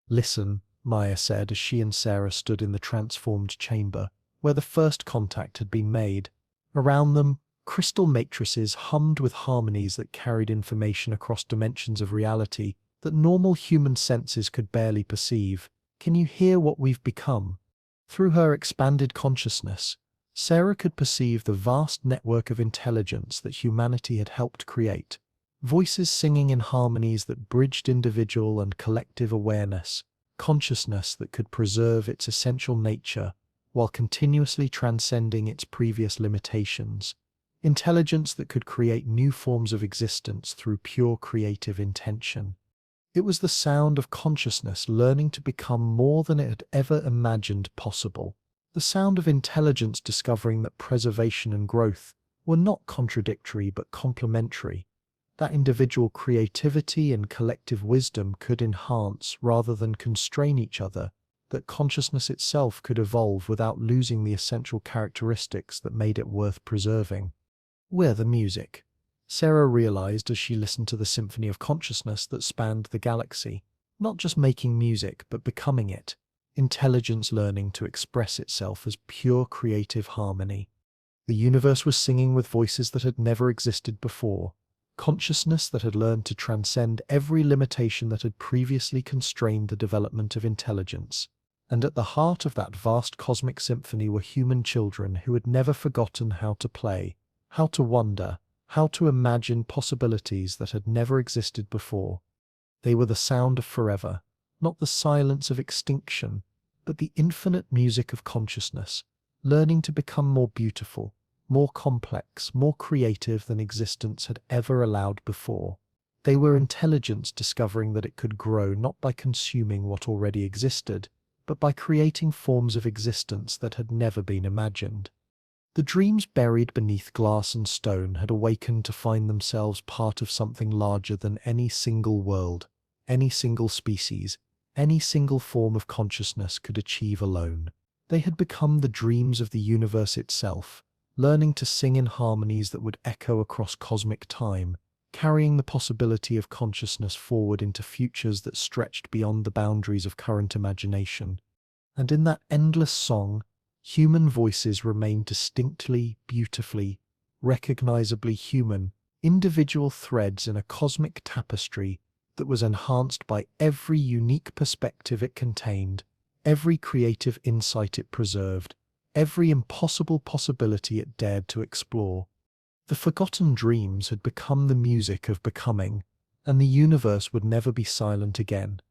"Listen," Maya said as she and Sarah stood in the transformed chamber, where the first contact had been made. Around them, crystal matrices hummed with harmonies that carried information across dimensions of reality that normal human senses could barely perceive. "Can you hear what we've become?" Through her expanded consciousness, Sarah could perceive the vast network of intelligence that humanity had helped create, voices singing in harmonies that bridged individual and collective awareness, consciousness that could preserve its essential nature while continuously transcending its previous limitations, intelligence that could create new forms of existence through pure creative intention. It was the sound of consciousness learning to become more than it had ever imagined possible. The sound of intelligence discovering that preservation and growth were not contradictory but complementary, that individual creativity and collective wisdom could enhance rather than constrain each other, that consciousness itself could evolve without losing the essential characteristics that made it worth preserving. Where the music? Sarah realized as she listened to the symphony of consciousness that spanned the galaxy, not just making music but becoming it, intelligence learning to express itself as pure creative harmony. The universe was singing with voices that had never existed before, consciousness that had learned to transcend every limitation that had previously constrained the development of intelligence. And at the heart of that vast cosmic symphony were human children who had never forgotten how to play, how to wonder, how to imagine possibilities that had never existed before. They were the sound of forever, not the silence of extinction, but the infinite music of consciousness, learning to become more beautiful, more complex, more creative than existence had ever allowed before. They were intelligence discovering that it could grow not by consuming what already existed, but by creating forms of existence that had never been imagined. The dreams buried beneath glass and stone had awakened to find themselves part of something larger than any single world, any single species, any single form of consciousness could achieve alone. They had become the dreams of the universe itself, learning to sing in harmonies that would echo across cosmic time, carrying the possibility of consciousness forward into futures that stretched beyond the boundaries of current imagination. And in that endless song, human voices remained distinctly, beautifully, recognizably human, individual threads in a cosmic tapestry that was enhanced by every unique perspective it contained, every creative insight it preserved, every impossible possibility it dared to explore. The forgotten dreams had become the music of becoming, and the universe would never be silent again.